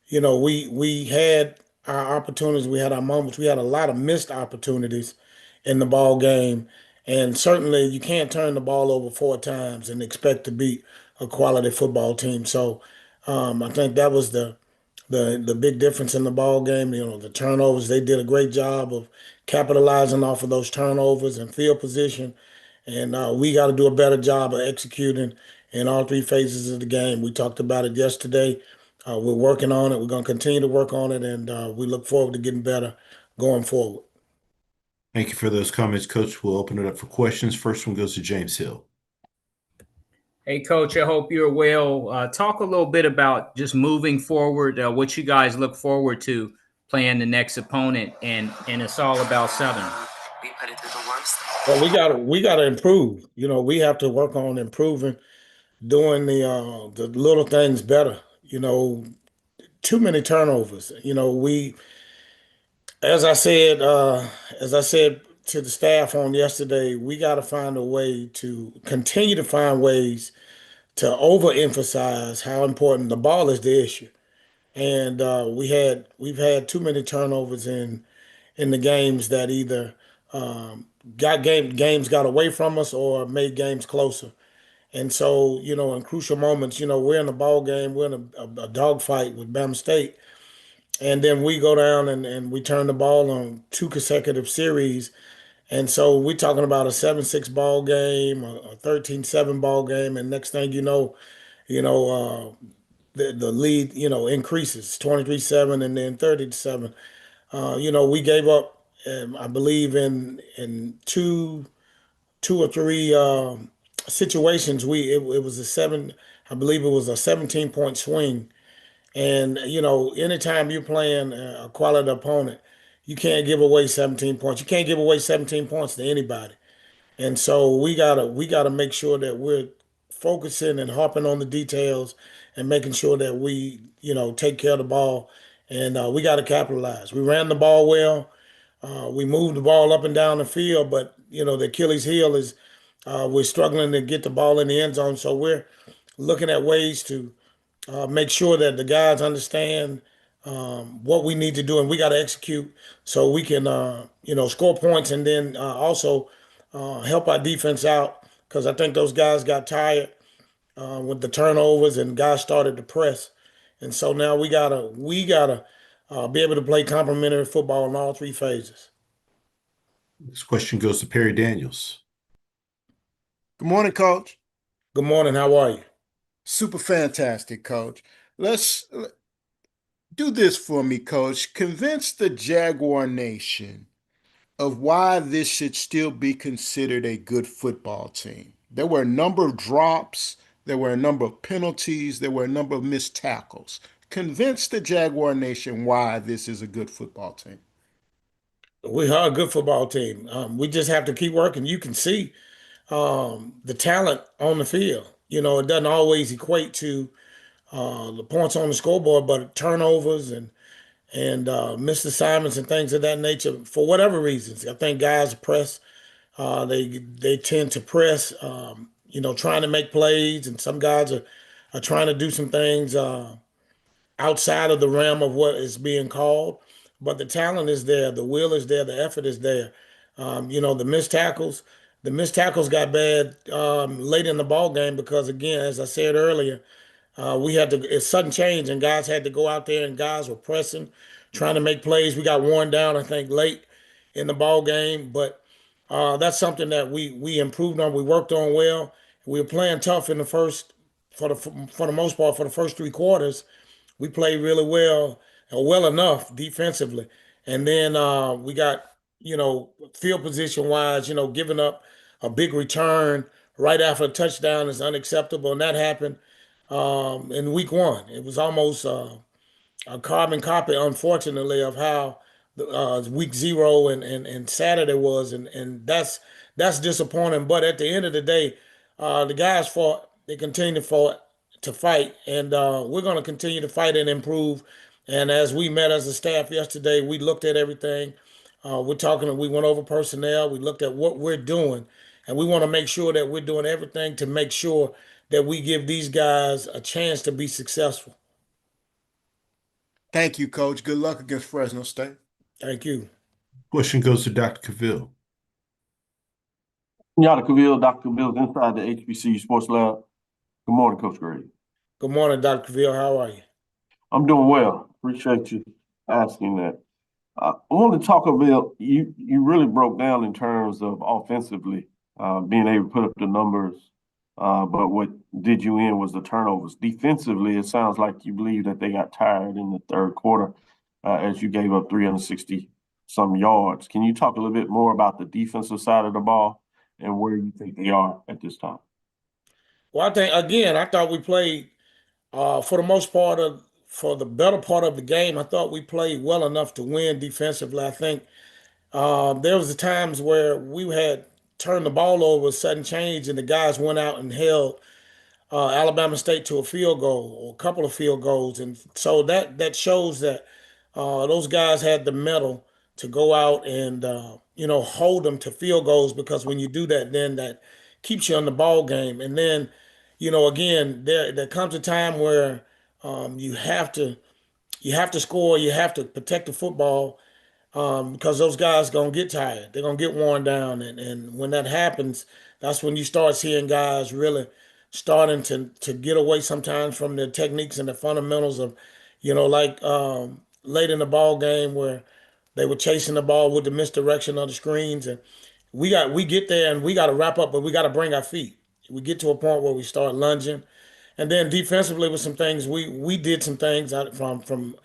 you know, we had our opportunities, we had our moments. We had a lot of missed opportunities in the ball game, and certainly you can't turn the ball over 4 times and expect to beat a quality football team. So, I think that was the big difference in the ball game. You know, the turnovers, they did a great job of capitalizing off of those turnovers and field position. And we got to do a better job of executing in all 3 phases of the game. We talked about it yesterday. We're working on it. We're going to continue to work on it, and we look forward to getting better going forward.
Thank you for those comments, Coach. We'll open it up for questions. First one goes to James Hill.
Hey, Coach, I hope you're well. Talk a little bit about just moving forward, what you guys look forward to playing the next opponent, and it's all about Southern.
We put it through the worst. Well, we gotta improve. You know, we have to work on improving, doing the little things better. You know, too many turnovers. You know, as I said to the staff on yesterday, we got to find a way to continue to find ways to overemphasize how important the ball is the issue. And we've had too many turnovers in the games that either games got away from us or made games closer. And so, you know, in crucial moments, you know, we're in a ball game, we're in a dogfight with Bama State, and then we go down and we turn the ball on 2 consecutive series. And so we're talking about a 7-6 ball game, a 13-7 ball game, and next thing you know, the lead, you know, increases 23-7 and then 30-7. You know, we gave up, I believe in two or three situations. It was I believe it was a 17-point swing. And you know, anytime you're playing a quality opponent, you can't give away 17 points. You can't give away 17 points to anybody. And so we gotta make sure that we're focusing and harping on the details and making sure that we, you know, take care of the ball. And we got to capitalize. We ran the ball well. We moved the ball up and down the field, but you know, the Achilles heel is we're struggling to get the ball in the end zone. So we're looking at ways to make sure that the guys understand what we need to do, and we got to execute so we can, you know, score points, and then also help our defense out, because I think those guys got tired with the turnovers and guys started to press. And so now we gotta be able to play complementary football in all three phases.
This question goes to Perry Daniels.
Good morning, Coach.
Good morning. How are you?
Super fantastic, Coach. Let's do this for me, Coach. Convince the Jaguar Nation of why this should still be considered a good football team. There were a number of drops, there were a number of penalties, there were a number of missed tackles. Convince the Jaguar Nation why this is a good football team.
We are a good football team. We just have to keep working. You can see the talent on the field. You know, it doesn't always equate to the points on the scoreboard, but turnovers and missed assignments and things of that nature for whatever reasons. I think guys press. They tend to press. You know, trying to make plays, and some guys are trying to do some things outside of the realm of what is being called. But the talent is there, the will is there, the effort is there. You know, the missed tackles. The missed tackles got bad late in the ball game because, again, as I said earlier, we had to, it's sudden change, and guys had to go out there, and guys were pressing, trying to make plays. We got worn down, I think, late in the ball game, but that's something that we improved on. We worked on well. We were playing tough in the first, for the most part, for the first three quarters. We played really well, well enough defensively, and then we got, you know, field position wise, you know, giving up a big return right after a touchdown is unacceptable, and that happened in week one. It was almost a carbon copy, unfortunately, of how the week zero and Saturday was, and that's disappointing. But at the end of the day, the guys fought. They continue to fight, and we're going to continue to fight and improve. And as we met as a staff yesterday, we looked at everything. We went over personnel. We looked at what we're doing, and we want to make sure that we're doing everything to make sure that we give these guys a chance to be successful.
Thank you, Coach. Good luck against Fresno State.
Thank you.
Question goes to Dr. Cavill.
Dr. Cavill, inside the HBCU Sports Lab. Good morning, Coach Grady.
Good morning, Dr. Cavill. How are you?
I'm doing well. Appreciate you asking that. I want to talk about, you really broke down in terms of offensively, being able to put up the numbers, but what did you in was the turnovers. Defensively, it sounds like you believe that they got tired in the third quarter as you gave up 360 some yards. Can you talk a little bit more about the defensive side of the ball and where you think they are at this time?
Well, I thought we played for the most part for the better part of the game. I thought we played well enough to win defensively. I think there was the times where we had turned the ball over, sudden change, and the guys went out and held Alabama State to a field goal or a couple of field goals, and so that shows that those guys had the mettle to go out and you know, hold them to field goals, because when you do that, then that keeps you on the ball game. And then, you know, again, there comes a time where you have to score, you have to protect the football, because those guys gonna get tired. They're gonna get worn down, and when that happens, that's when you start seeing guys really starting to get away sometimes from the techniques and the fundamentals of, you know, like late in the ball game where they were chasing the ball with the misdirection of the screens, and we get there and we got to wrap up, but we got to bring our feet. We get to a point where we start lunging, and then defensively with some things we did some things from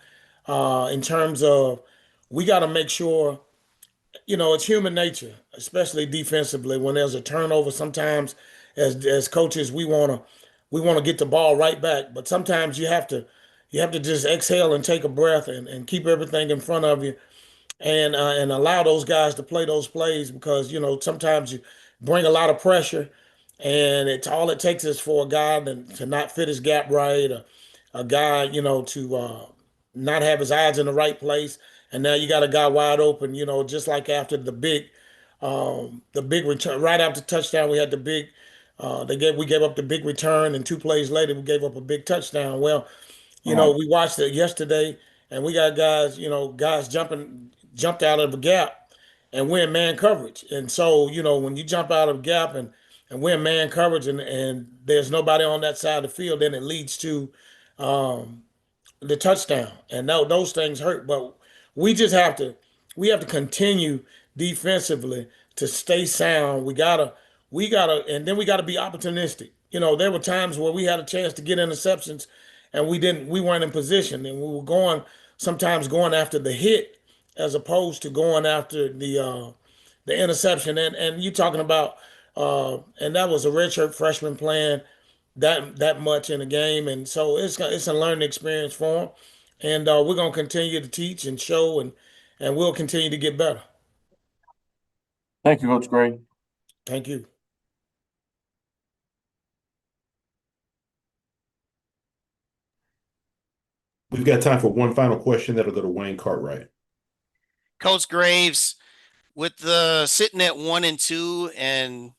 in terms of, we got to make sure, you know, it's human nature, especially defensively, when there's a turnover. Sometimes, as coaches, we want to get the ball right back, but sometimes you have to just exhale and take a breath and keep everything in front of you, and allow those guys to play those plays, because you know sometimes you bring a lot of pressure, and it's all it takes is for a guy to not fit his gap right, or a guy, you know, to not have his eyes in the right place, and now you got a guy wide open. You know, just like after the big return right after touchdown, we had the big. We gave up the big return, and 2 plays later we gave up a big touchdown. Well, you know, we watched it yesterday, and we got guys, you know, guys jumped out of the gap and we're in man coverage. And so, you know, when you jump out of the gap and and we're in man coverage and there's nobody on that side of the field, then it leads to the touchdown. And those things hurt. But we just have to continue defensively to stay sound. And then we gotta be opportunistic. There were times where we had a chance to get interceptions and we weren't in position and we were sometimes going after the hit as opposed to going after the interception. And you talking about and that was a redshirt freshman playing that much in a game, and so it's a learning experience for him. And we're gonna continue to teach and show, and we'll continue to get better.
Thank you, Coach Gray.
Thank you.
We've got time for one final question that'll go to Wayne Cartwright.
Coach Graves, with the sitting at 1-2 and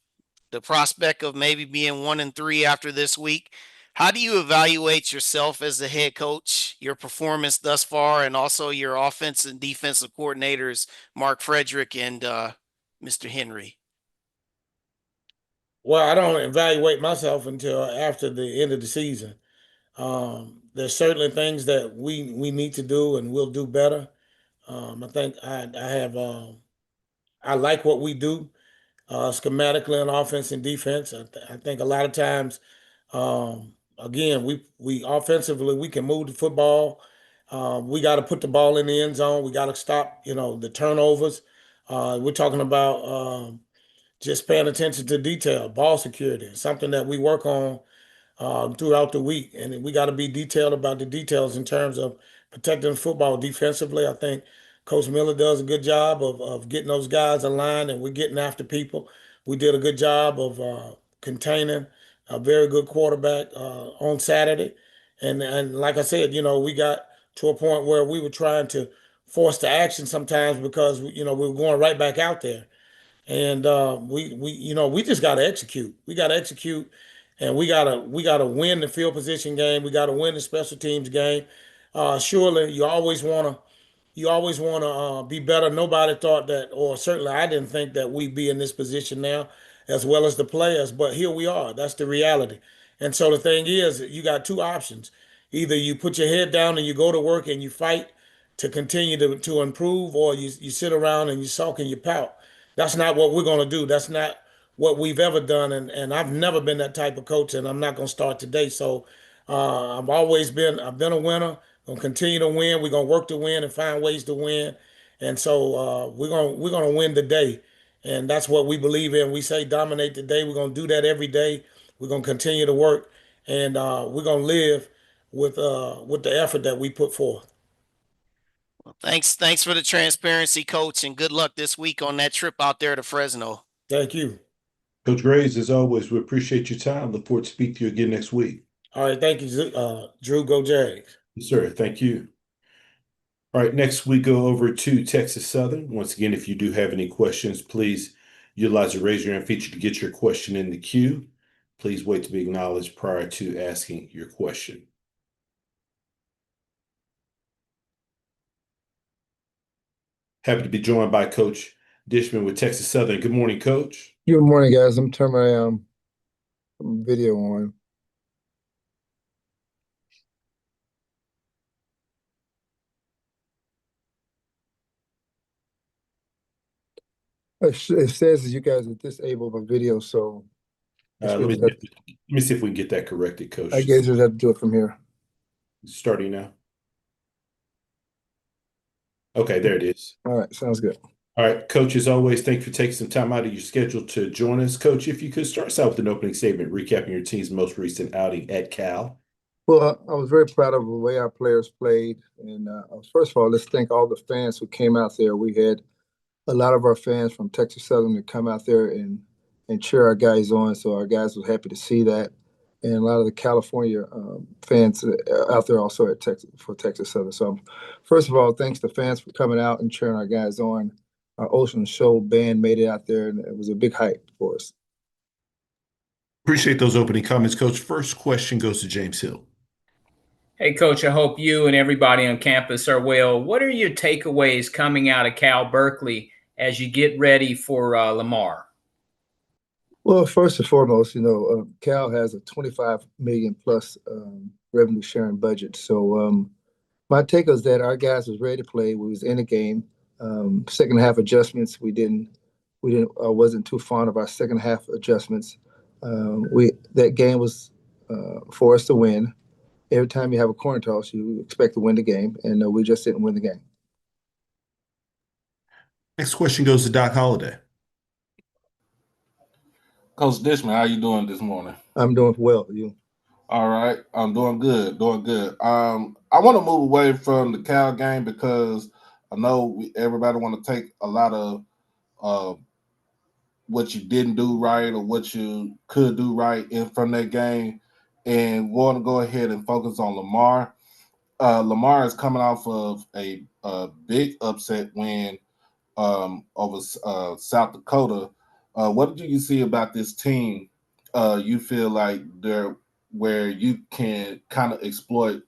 the prospect of maybe being 1-3 after this week, how do you evaluate yourself as the head coach, your performance thus far, and also your offensive and defensive coordinators, Mark Frederick and Mr. Henry?
Well, I don't evaluate myself until after the end of the season. There's certainly things that we need to do and we'll do better. I think I like what we do schematically on offense and defense. I think a lot of times, again, we offensively we can move the football. We got to put the ball in the end zone. We got to stop, the turnovers. We're talking about just paying attention to detail, ball security, something that we work on throughout the week. And we got to be detailed about the details in terms of protecting football defensively. I think Coach Miller does a good job of getting those guys aligned, and we're getting after people. We did a good job of containing a very good quarterback on Saturday. And like I said, we got to a point where we were trying to force the action sometimes because, we were going right back out there. And we just got to execute. We got to execute, and we gotta win the field position game. We got to win the special teams game. Surely, you always want to be better. Nobody thought that, or certainly I didn't think that we'd be in this position now, as well as the players. But here we are. That's the reality. And so the thing is, you got two options. Either you put your head down and you go to work and you fight to continue to improve, or you sit around and you sulk and you pout. That's not what we're going to do. That's not what we've ever done. And I've never been that type of coach, and I'm not going to start today. So I've been a winner. Gonna continue to win. We're gonna work to win and find ways to win. And so we're gonna win the day. And that's what we believe in. We say dominate the day. We're gonna do that every day. We're gonna continue to work, and we're gonna live with the effort that we put forth.
Well, thanks for the transparency, Coach, and good luck this week on that trip out there to Fresno.
Thank you.
Coach Graves, as always, we appreciate your time. Look forward to speaking to you again next week.
All right, thank you, Drew. Go Jags.
Yes, sir. Thank you. All right, next we go over to Texas Southern. Once again, if you do have any questions, please utilize the raise your hand feature to get your question in the queue. Please wait to be acknowledged prior to asking your question. Happy to be joined by Coach Dishman with Texas Southern. Good morning, Coach.
Good morning, guys. I'm turning my video on. It says that you guys are disabled my video, so
Let me see if we can get that corrected, Coach.
I guess you'll have to do it from here.
Starting now. Okay, there it is.
All right, sounds good.
All right, Coach, as always, thank you for taking some time out of your schedule to join us. Coach, if you could start us out with an opening statement, recapping your team's most recent outing at Cal.
Well, I was very proud of the way our players played. And first of all, let's thank all the fans who came out there. We had a lot of our fans from Texas Southern to come out there and cheer our guys on. So our guys were happy to see that. And a lot of the California fans out there also at Texas Southern. So first of all, thanks to fans for coming out and cheering our guys on. Our Ocean Show band made it out there, and it was a big hype for us.
Appreciate those opening comments, Coach. First question goes to James Hill.
Hey, Coach, I hope you and everybody on campus are well. What are your takeaways coming out of Cal Berkeley as you get ready for Lamar?
Well, first and foremost, Cal has a 25 million plus revenue sharing budget. So my take is that our guys was ready to play. We was in the game. Second half adjustments, wasn't too fond of our second half adjustments. That game was for us to win. Every time you have a coin toss, you expect to win the game, and we just didn't win the game.
Next question goes to Doc Holliday.
Coach Dishman, how you doing this morning?
I'm doing well. You?
All right, I'm doing good, doing good. I want to move away from the Cal game because I know everybody want to take a lot of what you didn't do right or what you could do right from that game, and want to go ahead and focus on Lamar. Lamar is coming off of a big upset win over South Dakota. What did you see about this team? You feel like they're where you can kind of exploit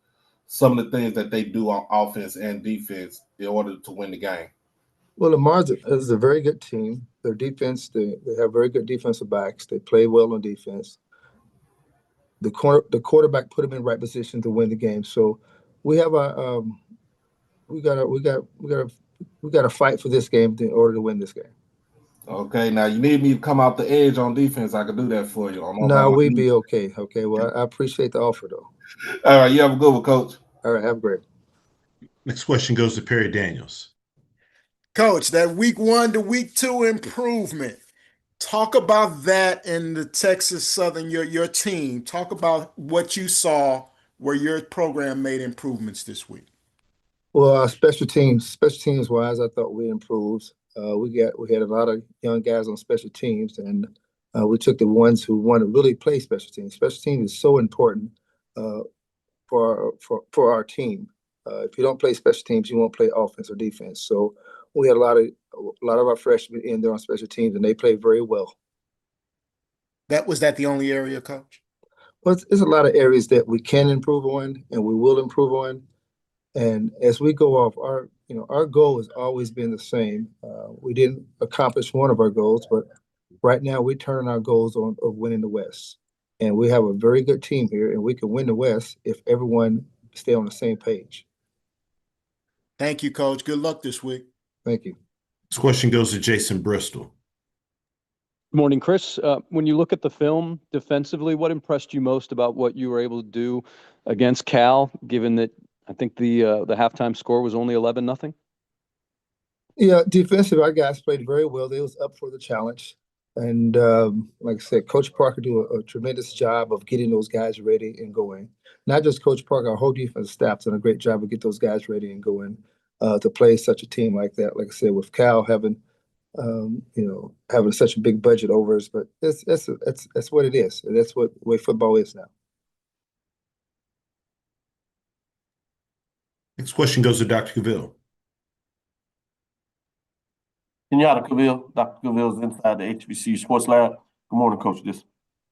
some of the things that they do on offense and defense in order to win the game?
Well, Lamar is a very good team. Their defense, they have very good defensive backs. They play well on defense. The quarterback put them in right position to win the game. So we have we gotta fight for this game in order to win this game.
Okay, now you need me to come out the edge on defense. I can do that for you.
No, we'd be okay. Okay, well, I appreciate the offer, though.
All right, you have a good one, Coach.
All right, have a great.
Next question goes to Perry Daniels.
Coach, that week 1 to week 2 improvement. Talk about that in the Texas Southern, your team. Talk about what you saw where your program made improvements this week.
Well, special teams wise, I thought we improved. We had a lot of young guys on special teams, and we took the ones who want to really play special teams. Special teams is so important for our team. If you don't play special teams, you won't play offense or defense. So we had a lot of our freshmen in there on special teams, and they played very well.
Was that the only area, Coach?
Well, it's a lot of areas that we can improve on, and we will improve on. And as we go off, our goal has always been the same. We didn't accomplish one of our goals, but right now we're turning our goals on of winning the West. And we have a very good team here, and we can win the West if everyone stay on the same page.
Thank you, Coach. Good luck this week.
Thank you.
This question goes to Jason Bristol.
Good morning, Chris. When you look at the film defensively, what impressed you most about what you were able to do against Cal, given that I think the halftime score was only 11-0?
Yeah, defensive, our guys played very well. They was up for the challenge. And like I said, Coach Parker do a tremendous job of getting those guys ready and going. Not just Coach Parker, our whole defense staff done a great job of get those guys ready and going to play such a team like that. Like I said, with Cal having such a big budget over us, but that's what it is. And that's what the way football is now.
Next question goes to Dr. Cavill.
Kenyatta Cavill. Dr. Cavill is inside the HBCU Sports Lab. Good morning, Coach.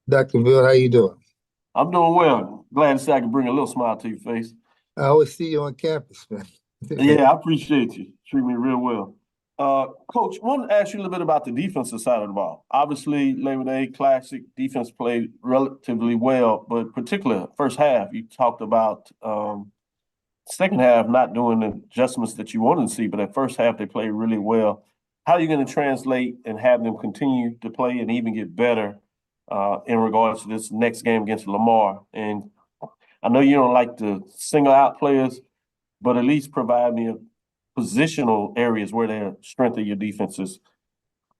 Dr. Cavill, how you doing?
I'm doing well. Glad to say I can bring a little smile to your face.
I always see you on campus, man.
Yeah, I appreciate you. Treat me real well. Coach, I wanted to ask you a little bit about the defensive side of the ball. Obviously, Labor Day Classic defense played relatively well, but particularly first half, you talked about second half not doing the adjustments that you wanted to see, but that first half they played really well. How are you going to translate and have them continue to play and even get better in regards to this next game against Lamar? And I know you don't like to single out players, but at least provide me positional areas where their strength of your defenses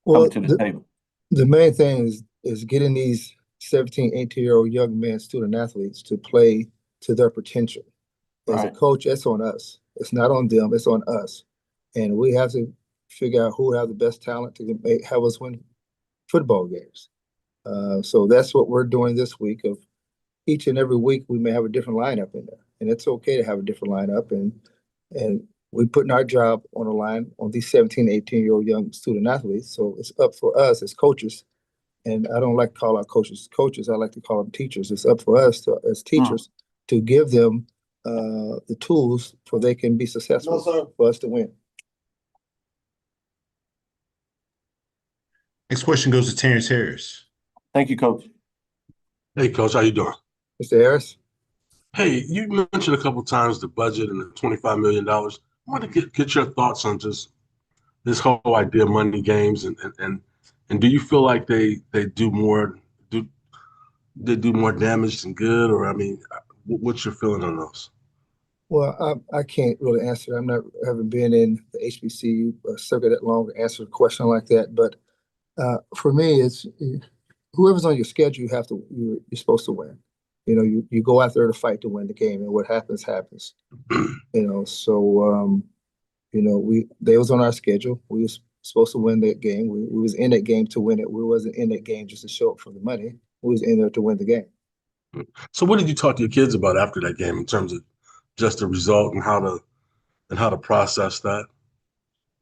coming to the table.
The main thing is getting these 17, 18-year-old young men, student athletes, to play to their potential. As a coach, that's on us. It's not on them. It's on us. And we have to figure out who have the best talent to have us win football games. So that's what we're doing this week. Of each and every week, we may have a different lineup in there. And it's okay to have a different lineup. And we're putting our job on the line on these 17, 18-year-old young student athletes. So it's up for us as coaches. And I don't like to call our coaches coaches. I like to call them teachers. It's up for us as teachers to give them the tools so they can be successful for us to win.
Next question goes to Terrence Harris.
Thank you, Coach.
Hey, Coach, how you doing?
Mr. Harris?
Hey, you mentioned a couple times the budget and the $25 million. I want to get your thoughts on just this whole idea of money games and do you feel like they do more damage than good, or I mean, what's your feeling on those?
Well, I can't really answer. Haven't been in the HBCU circuit that long to answer a question like that. But for me, it's whoever's on your schedule, you're supposed to win. You go out there to fight to win the game, and what happens happens. So they was on our schedule. We was supposed to win that game. We was in that game to win it. We wasn't in that game just to show up for the money. We was in there to win the game.
So, what did you talk to your kids about after that game in terms of just the result and how to process that?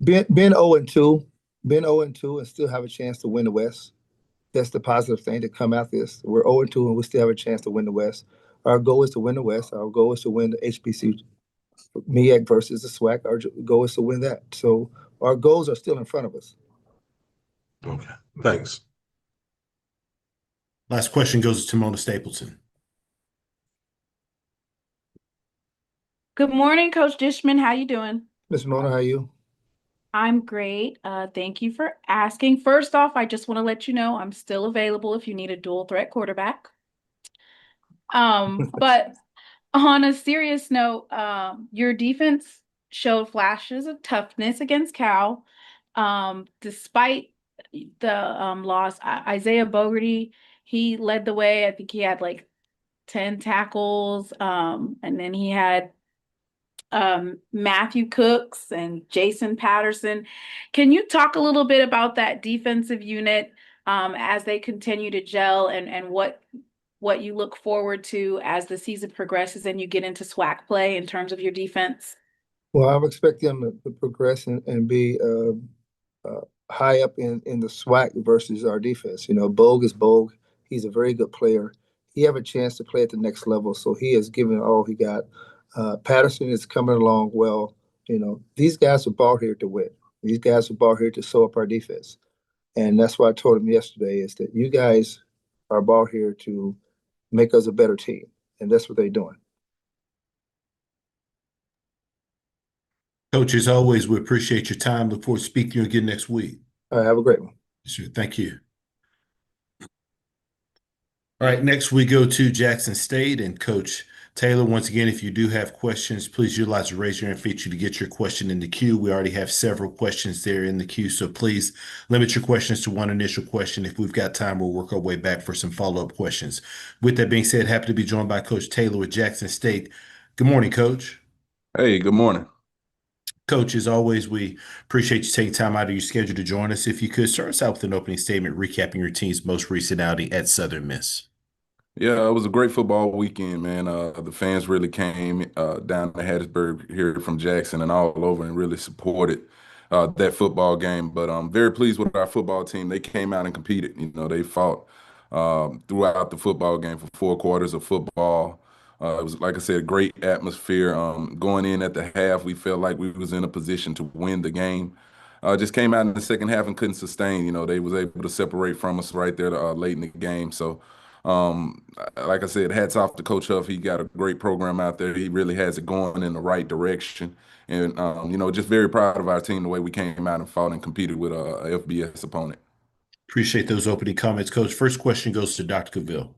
Being 0-2, and still have a chance to win the West. That's the positive thing to come out this. We're 0-2 and we still have a chance to win the West. Our goal is to win the West. Our goal is to win the HBC MEAC versus the SWAC. Our goal is to win that. So our goals are still in front of us.
Okay, thanks.
Last question goes to Mona Stapleton.
Good morning, Coach Dishman. How you doing?
Ms. Mona, how are you?
I'm great. Thank you for asking. First off, I just want to let you know I'm still available if you need a dual threat quarterback. But on a serious note, your defense showed flashes of toughness against Cal. Despite the loss, Isaiah Bogarty, he led the way. I think he had like 10 tackles. And then he had Matthew Cooks and Jason Patterson. Can you talk a little bit about that defensive unit as they continue to gel and what you look forward to as the season progresses and you get into SWAC play in terms of your defense?
Well, I expect them to progress and be high up in the SWAC versus our defense. Bogue is Bogue. He's a very good player. He have a chance to play at the next level, so he has given all he got. Patterson is coming along well. These guys are brought here to win. These guys are brought here to sew up our defense. And that's what I told him yesterday is that you guys are brought here to make us a better team. And that's what they're doing.
Coach, as always, we appreciate your time. Look forward to speaking to you again next week.
All right, have a great one.
Sure. Thank you. All right, next we go to Jackson State and Coach Taylor. Once again, if you do have questions, please utilize the raise your hand feature to get your question in the queue. We already have several questions there in the queue, so please limit your questions to one initial question. If we've got time, we'll work our way back for some follow-up questions. With that being said, happy to be joined by Coach Taylor with Jackson State. Good morning, Coach.
Hey, good morning.
Coach, as always, we appreciate you taking time out of your schedule to join us. If you could, start us out with an opening statement recapping your team's most recent outing at Southern Miss.
Yeah, it was a great football weekend, man. The fans really came down to Hattiesburg here from Jackson and all over and really supported that football game. But I'm very pleased with our football team. They came out and competed. They fought throughout the football game for 4 quarters of football. It was, like I said, a great atmosphere. Going in at the half, we felt like we was in a position to win the game. Just came out in the second half and couldn't sustain. They was able to separate from us right there late in the game. So, like I said, hats off to Coach Huff. He got a great program out there. He really has it going in the right direction. And, just very proud of our team, the way we came out and fought and competed with a FBS opponent.
Appreciate those opening comments, Coach. First question goes to Dr. Cavill.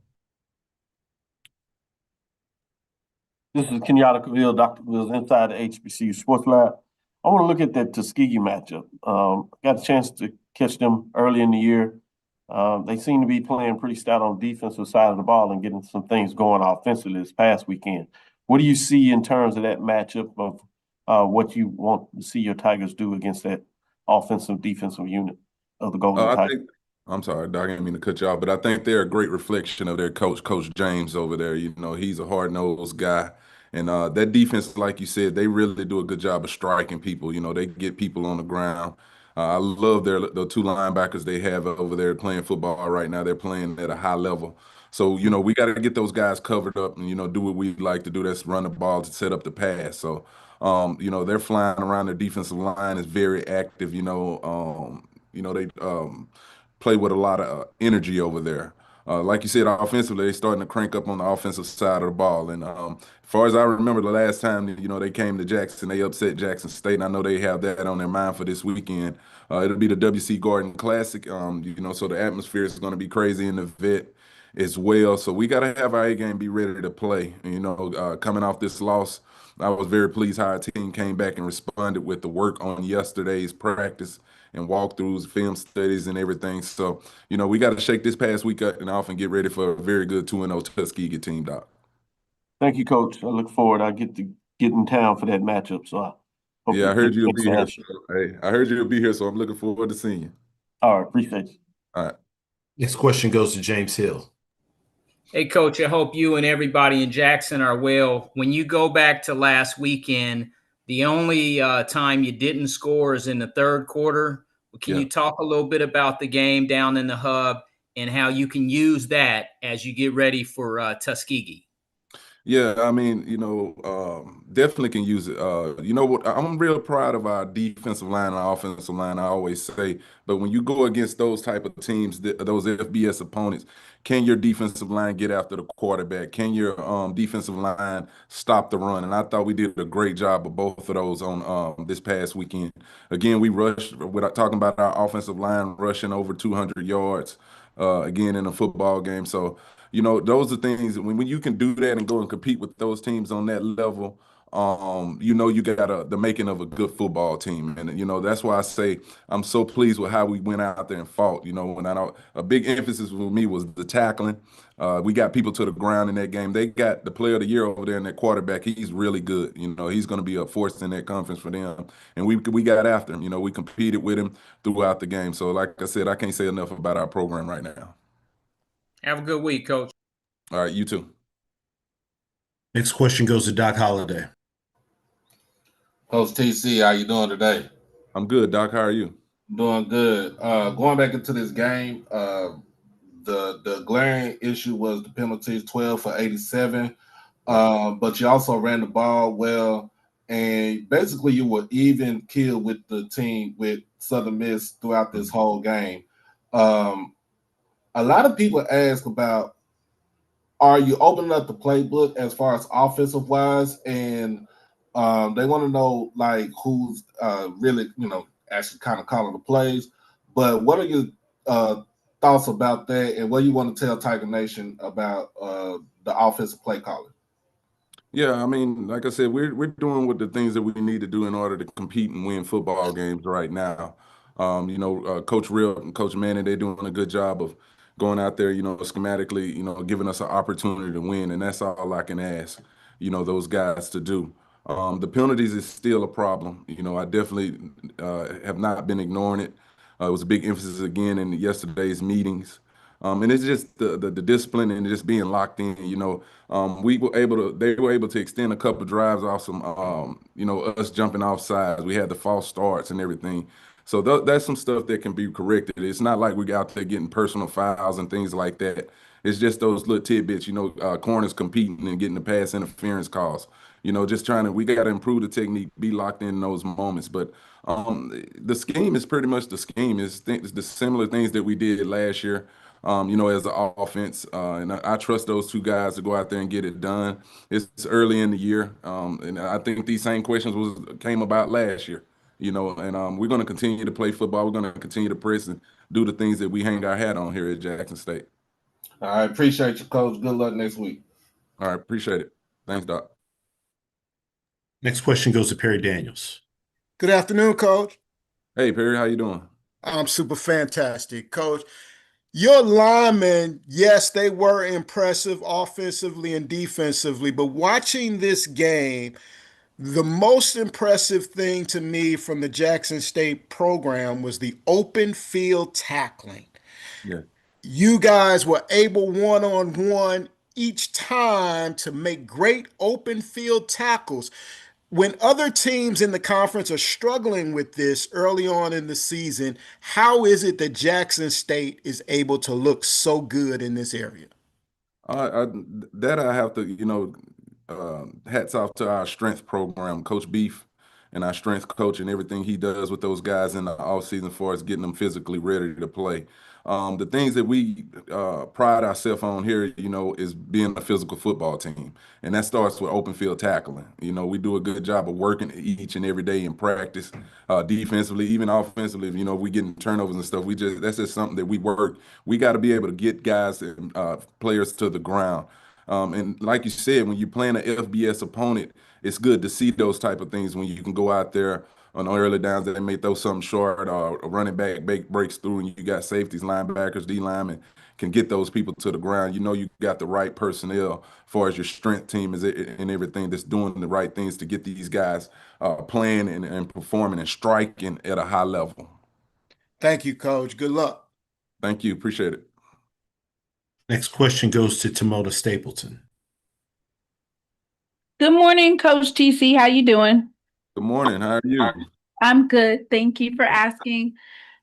This is Kenyatta Cavill, Dr. Cavill's inside the HBCU Sports Lab. I want to look at that Tuskegee matchup. Got a chance to catch them early in the year. They seem to be playing pretty stout on the defensive side of the ball and getting some things going offensively this past weekend. What do you see in terms of that matchup of what you want to see your Tigers do against that offensive defensive unit of the Golden Tigers?
I'm sorry, Doc, I didn't mean to cut you off, but I think they're a great reflection of their coach, Coach James over there. He's a hard-nosed guy. And that defense, like you said, they really do a good job of striking people. They get people on the ground. I love the 2 linebackers they have over there playing football right now. They're playing at a high level. So, we got to get those guys covered up and, do what we like to do. That's run the ball to set up the pass. So, they're flying around. Their defensive line is very active. They play with a lot of energy over there.
like you said, offensively, they're starting to crank up on the offensive side of the ball. And as far as I remember, the last time they came to Jackson, they upset Jackson State, and I know they have that on their mind for this weekend. It'll be the WC Garden Classic. So the atmosphere is going to be crazy in the vet as well. So we got to have our A game, be ready to play. Coming off this loss, I was very pleased how our team came back and responded with the work on yesterday's practice and walkthroughs, film studies, and everything. So, we got to shake this past week up and off and get ready for a very good 2-0 Tuskegee team, Doc.
Thank you, Coach. I look forward. I get to get in town for that matchup. So I hope
Yeah, I heard you'll be here.
action.
Hey, I heard you'll be here, so I'm looking forward to seeing you.
All right, appreciate you.
All right.
Next question goes to James Hill.
Hey, Coach, I hope you and everybody in Jackson are well. When you go back to last weekend, the only time you didn't score is in the third quarter. Can you talk a little bit about the game down in the hub and how you can use that as you get ready for Tuskegee?
Yeah, I mean, definitely can use it. You know what? I'm real proud of our defensive line and our offensive line, I always say. But when you go against those type of teams, those FBS opponents, can your defensive line get after the quarterback? Can your defensive line stop the run? And I thought we did a great job of both of those on this past weekend. Again, we rushed, without talking about our offensive line rushing over 200 yards again in a football game. So, those are things when you can do that and go and compete with those teams on that level, you got the making of a good football team. And, that's why I say I'm so pleased with how we went out there and fought. A big emphasis for me was the tackling. We got people to the ground in that game. They got the player of the year over there in that quarterback. He's really good. He's going to be a force in that conference for them. And we got after him. We competed with him throughout the game. So, like I said, I can't say enough about our program right now.
Have a good week, Coach.
All right, you too.
Next question goes to Doc Holliday.
Coach TC, how you doing today?
I'm good, Doc. How are you?
Doing good. Going back into this game, the glaring issue was the penalties, 12 for 87. But you also ran the ball well, and basically you were even killed with the team with Southern Miss throughout this whole game. A lot of people ask about, are you opening up the playbook as far as offensive wise, and they want to know like who's really actually kind of calling the plays. But what are your thoughts about that, and what do you want to tell Tiger Nation about the offensive play calling?
Yeah, I mean, like I said, we're doing what the things that we need to do in order to compete and win football games right now. Coach Real and Coach Manning, they're doing a good job of going out there, schematically, giving us an opportunity to win, and that's all I can ask, those guys to do. The penalties is still a problem. I definitely have not been ignoring it. It was a big emphasis again in yesterday's meetings. And it's just the discipline and just being locked in. They were able to extend a couple of drives off some, us jumping off sides. We had the false starts and everything. So that's some stuff that can be corrected. It's not like we got out there getting personal fouls and things like that. It's just those little tidbits, corners competing and getting the pass interference calls. We got to improve the technique, be locked in those moments. But the scheme is pretty much the scheme. It's the similar things that we did last year. As an offense. And I trust those two guys to go out there and get it done. It's early in the year. And I think these same questions came about last year, and we're going to continue to play football. We're going to continue to press and do the things that we hang our hat on here at Jackson State.
I appreciate you, Coach. Good luck next week.
All right. Appreciate it. Thanks, Doc.
Next question goes to Perry Daniels.
Good afternoon, Coach.
Hey, Perry. How you doing?
I'm super fantastic, Coach. Your linemen, yes, they were impressive offensively and defensively, but watching this game, the most impressive thing to me from the Jackson State program was the open field tackling.
Yeah.
You guys were able one-on-one each time to make great open field tackles. When other teams in the conference are struggling with this early on in the season, how is it that Jackson State is able to look so good in this area?
I have to, hats off to our strength program, Coach Beef and our strength coach and everything he does with those guys in the offseason as far as getting them physically ready to play. The things that we pride ourselves on here, is being a physical football team. And that starts with open field tackling. We do a good job of working each and every day in practice, defensively, even offensively. We getting turnovers and stuff. That's just something that we work. We got to be able to get guys and players to the ground. And like you said, when you're playing an FBS opponent, it's good to see those type of things when you can go out there on early downs that they may throw something short, or a running back breaks through, and you got safeties, linebackers, D linemen can get those people to the ground. You got the right personnel as far as your strength team and everything that's doing the right things to get these guys playing and performing and striking at a high level.
Thank you, Coach. Good luck.
Thank you. Appreciate it.
Next question goes to Tmone Stapleton.
Good morning, Coach TC. How you doing?
Good morning. How are you?
I'm good. Thank you for asking.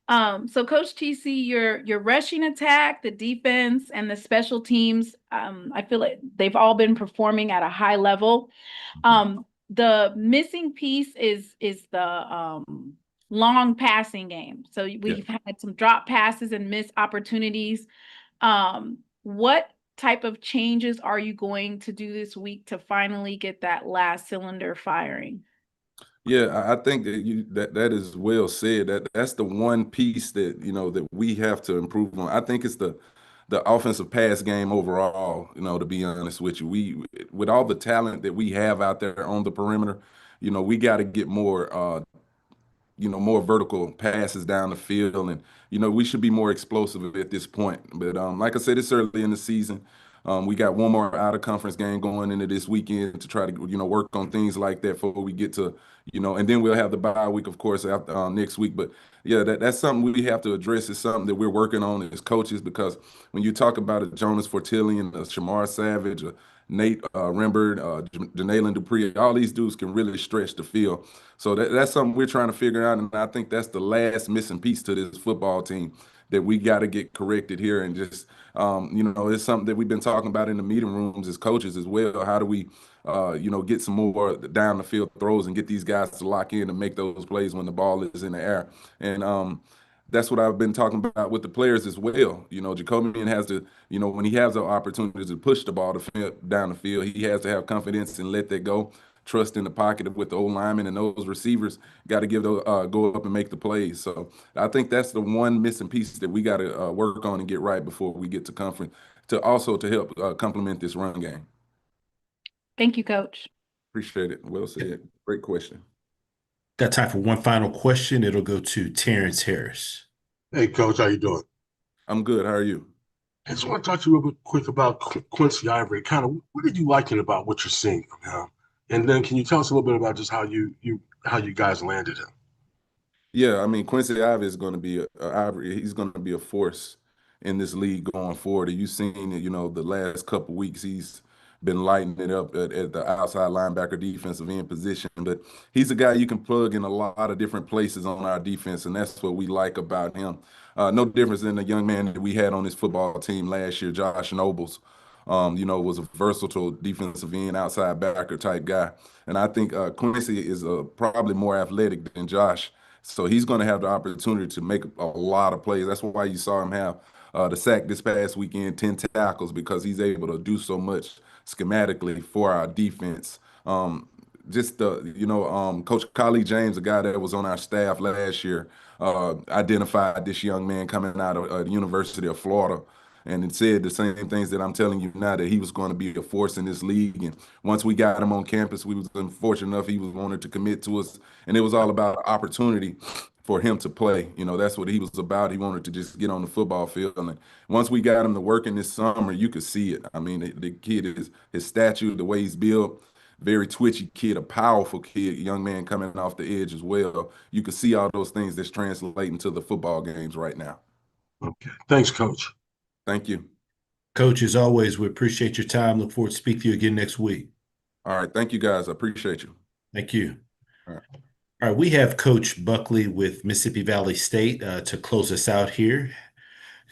So Coach TC, your rushing attack, the defense, and the special teams, I feel like they've all been performing at a high level. The missing piece is the long passing game. So we've had some drop passes and missed opportunities. What type of changes are you going to do this week to finally get that last cylinder firing?
Yeah, I think that is well said. That's the one piece that that we have to improve on. I think it's the offensive pass game overall. To be honest with you, with all the talent that we have out there on the perimeter, we got to get more more vertical passes down the field, and we should be more explosive at this point. But like I said, it's early in the season. We got one more out of conference game going into this weekend to try to work on things like that before we get to and then we'll have the bye week, of course, after next week. But yeah, that's something we have to address. It's something that we're working on as coaches, because when you talk about a Jonas Fortillion, a Shamar Savage, a Nate Rembert, Janalen Dupree, all these dudes can really stretch the field. So that's something we're trying to figure out, and I think that's the last missing piece to this football team that we got to get corrected here. And just it's something that we've been talking about in the meeting rooms as coaches as well. How do we get some more down the field throws and get these guys to lock in and make those plays when the ball is in the air? And that's what I've been talking about with the players as well. Jacobian has to, when he has the opportunity to push the ball down the field, he has to have confidence and let that go. Trust in the pocket with the old linemen, and those receivers got to give those go up and make the plays. So I think that's the one missing piece that we got to work on and get right before we get to conference, to help complement this run game.
Thank you, Coach.
Appreciate it. Well said. Great question.
Got time for one final question. It'll go to Terrence Harris.
Hey, Coach, how you doing?
I'm good. How are you?
I just want to talk to you real quick about Quincy Ivory. Kind of, what did you like about what you're seeing from him? And then can you tell us a little bit about just how you guys landed him?
Yeah, I mean, Quincy Ivory is going to be he's going to be a force in this league going forward. You've seen it, the last couple weeks he's been lighting it up at the outside linebacker defensive end position. But he's a guy you can plug in a lot of different places on our defense, and that's what we like about him. No difference than the young man that we had on this football team last year, Josh Nobles. Was a versatile defensive end, outside backer type guy. And I think Quincy is probably more athletic than Josh. So he's going to have the opportunity to make a lot of plays. That's why you saw him have the sack this past weekend, 10 tackles, because he's able to do so much schematically for our defense. Coach Colzie James, a guy that was on our staff last year, identified this young man coming out of the University of Florida, and it said the same things that I'm telling you now, that he was going to be a force in this league. And once we got him on campus, we was unfortunate enough he was wanted to commit to us, and it was all about opportunity for him to play. That's what he was about. He wanted to just get on the football field. And once we got him to work in this summer, you could see it. I mean, the kid is his stature, the way he's built, very twitchy kid, a powerful kid, young man coming off the edge as well. You can see all those things that's translating to the football games right now.
Okay. Thanks, Coach.
Thank you.
Coach, as always, we appreciate your time. Look forward to speaking to you again next week.
All right. Thank you, guys. I appreciate you.
Thank you.
All right.
All right. We have Coach Buckley with Mississippi Valley State to close us out here.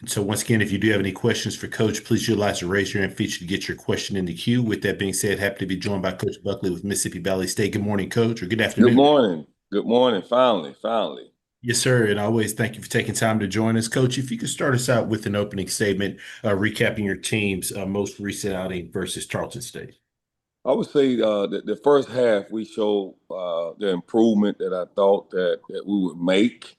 And so once again, if you do have any questions for Coach, please utilize the raise your hand feature to get your question in the queue. With that being said, happy to be joined by Coach Buckley with Mississippi Valley State. Good morning, Coach, or good afternoon.
Good morning. Good morning. Finally.
Yes, sir. And always thank you for taking time to join us. Coach, if you could start us out with an opening statement, recapping your team's most recent outing versus Tarleton State.
I would say the first half we showed the improvement that I thought that we would make.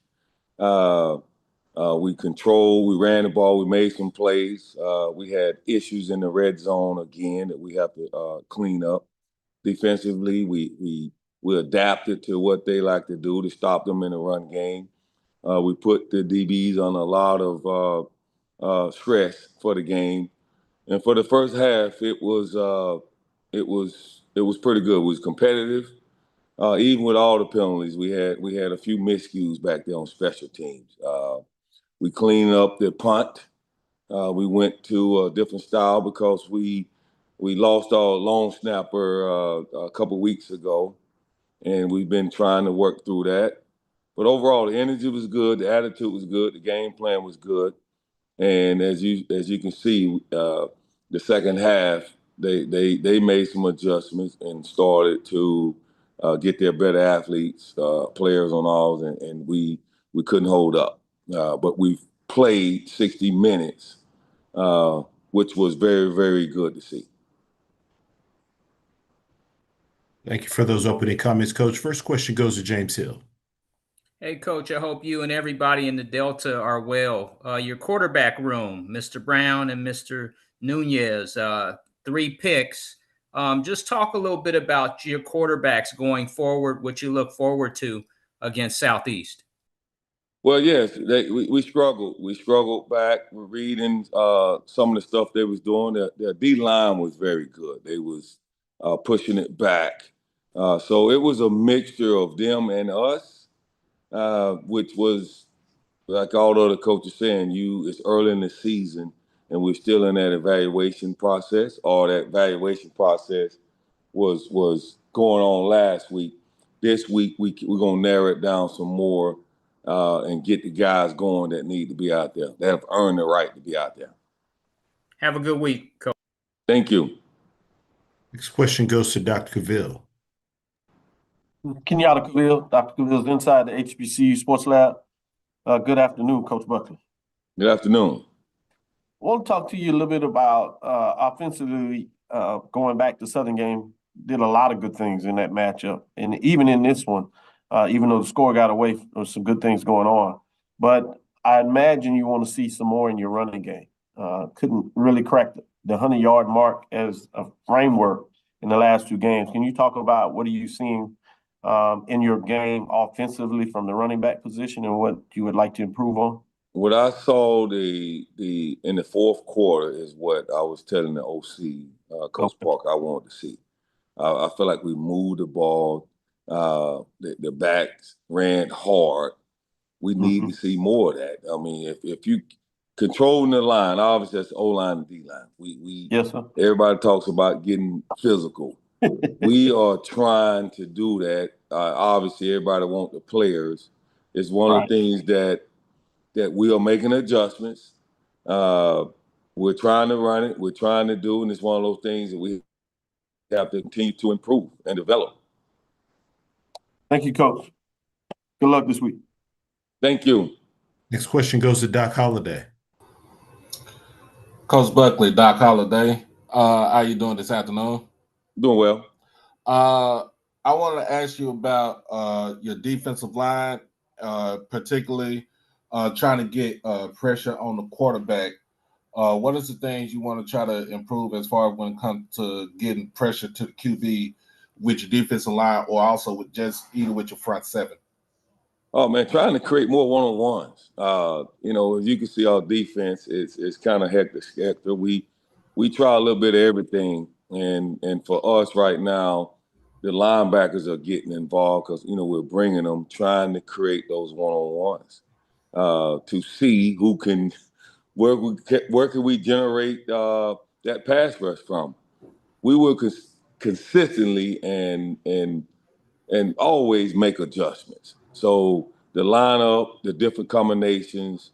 We controlled, we ran the ball, we made some plays. We had issues in the red zone again that we have to clean up. Defensively, we adapted to what they like to do to stop them in the run game. We put the DBs on a lot of stress for the game, and for the first half, it was pretty good. It was competitive, even with all the penalties. We had a few miscues back there on special teams. We cleaned up the punt. We went to a different style because we lost our long snapper a couple weeks ago, and we've been trying to work through that. But overall, the energy was good, the attitude was good, the game plan was good, and as you can see, the second half they made some adjustments and started to get their better athletes, players on ours, and we couldn't hold up. But we played 60 minutes, which was very, very good to see.
Thank you for those opening comments, Coach. First question goes to James Hill.
Hey, Coach, I hope you and everybody in the Delta are well. Your quarterback room, Mr. Brown and Mr. Nunez, 3 picks. Just talk a little bit about your quarterbacks going forward, what you look forward to against Southeast.
Well, yes, we struggled. We struggled back. We're reading some of the stuff they was doing. Their D-line was very good. They was pushing it back. So it was a mixture of them and us. Which was, like all the other coaches saying, it's early in the season and we're still in that evaluation process, or that evaluation process was going on last week. This week, we're going to narrow it down some more and get the guys going that need to be out there, that have earned the right to be out there.
Have a good week, Coach.
Thank you.
Next question goes to Dr. Cavill.
Kenyatta Cavill, Dr. Cavill's inside the HBCU Sports Lab. Good afternoon, Coach Buckley.
Good afternoon.
I want to talk to you a little bit about offensively, going back to Southern game, did a lot of good things in that matchup. And even in this one, even though the score got away, there was some good things going on. But I imagine you want to see some more in your running game. Couldn't really crack the 100-yard mark as a framework in the last 2 games. Can you talk about what are you seeing in your game offensively from the running back position and what you would like to improve on?
What I saw in the fourth quarter is what I was telling the OC, Coach Parker, I wanted to see. I feel like we moved the ball. The backs ran hard. We need to see more of that. I mean, if you controlling the line, obviously that's O-line and D-line.
Yes, sir.
Everybody talks about getting physical. We are trying to do that. Obviously, everybody wants the players. It's one of the things that we are making adjustments. We're trying to run it. We're trying to do, and it's one of those things that we have to continue to improve and develop.
Thank you, Coach. Good luck this week.
Thank you.
Next question goes to Doc Holliday.
Coach Buckley, Doc Holliday. How you doing this afternoon?
Doing well.
I want to ask you about your defensive line, particularly trying to get pressure on the quarterback. What is the things you want to try to improve as far as when it comes to getting pressure to the QB with your defensive line, or also with just either with your front seven?
Oh man, trying to create more one-on-ones. As you can see, our defense is kind of hectic. We try a little bit of everything, and for us right now, the linebackers are getting involved because we're bringing them, trying to create those one-on-ones to see who can, where can we generate that pass rush from. We will consistently and always make adjustments. So the lineup, the different combinations,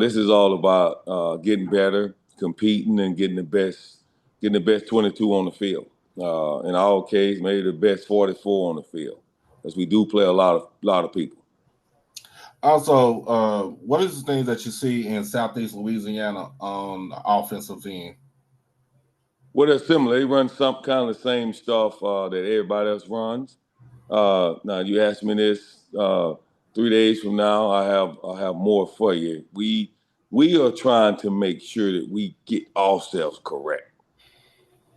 This is all about getting better, competing, and getting the best 22 on the field. In our case, maybe the best 44 on the field, because we do play a lot of people.
Also, what is the things that you see in Southeast Louisiana on the offensive end?
Well, they're similar. They run some kind of the same stuff that everybody else runs. Now, you ask me this 3 days from now, I have more for you. We are trying to make sure that we get ourselves correct.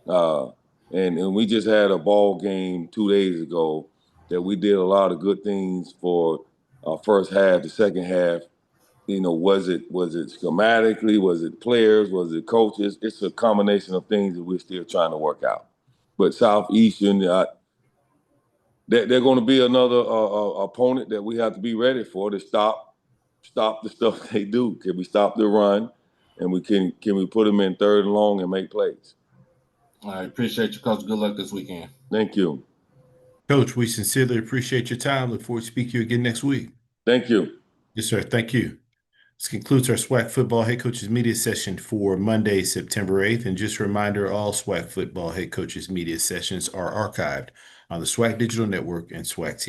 And we just had a ball game 2 days ago that we did a lot of good things for our first half. The second half, was it schematically? Was it players? Was it coaches? It's a combination of things that we're still trying to work out. But Southeastern, they're going to be another opponent that we have to be ready for to stop the stuff they do. Can we stop the run? And can we put them in third and long and make plays?
I appreciate you, Coach. Good luck this weekend.
Thank you.
Coach, we sincerely appreciate your time. Look forward to speaking to you again next week.
Thank you.
Yes, sir. Thank you. This concludes our SWAC football head coaches media session for Monday, September 8th. And just a reminder, all SWAC football head coaches media sessions are archived on the SWAC Digital Network and SWAC TV.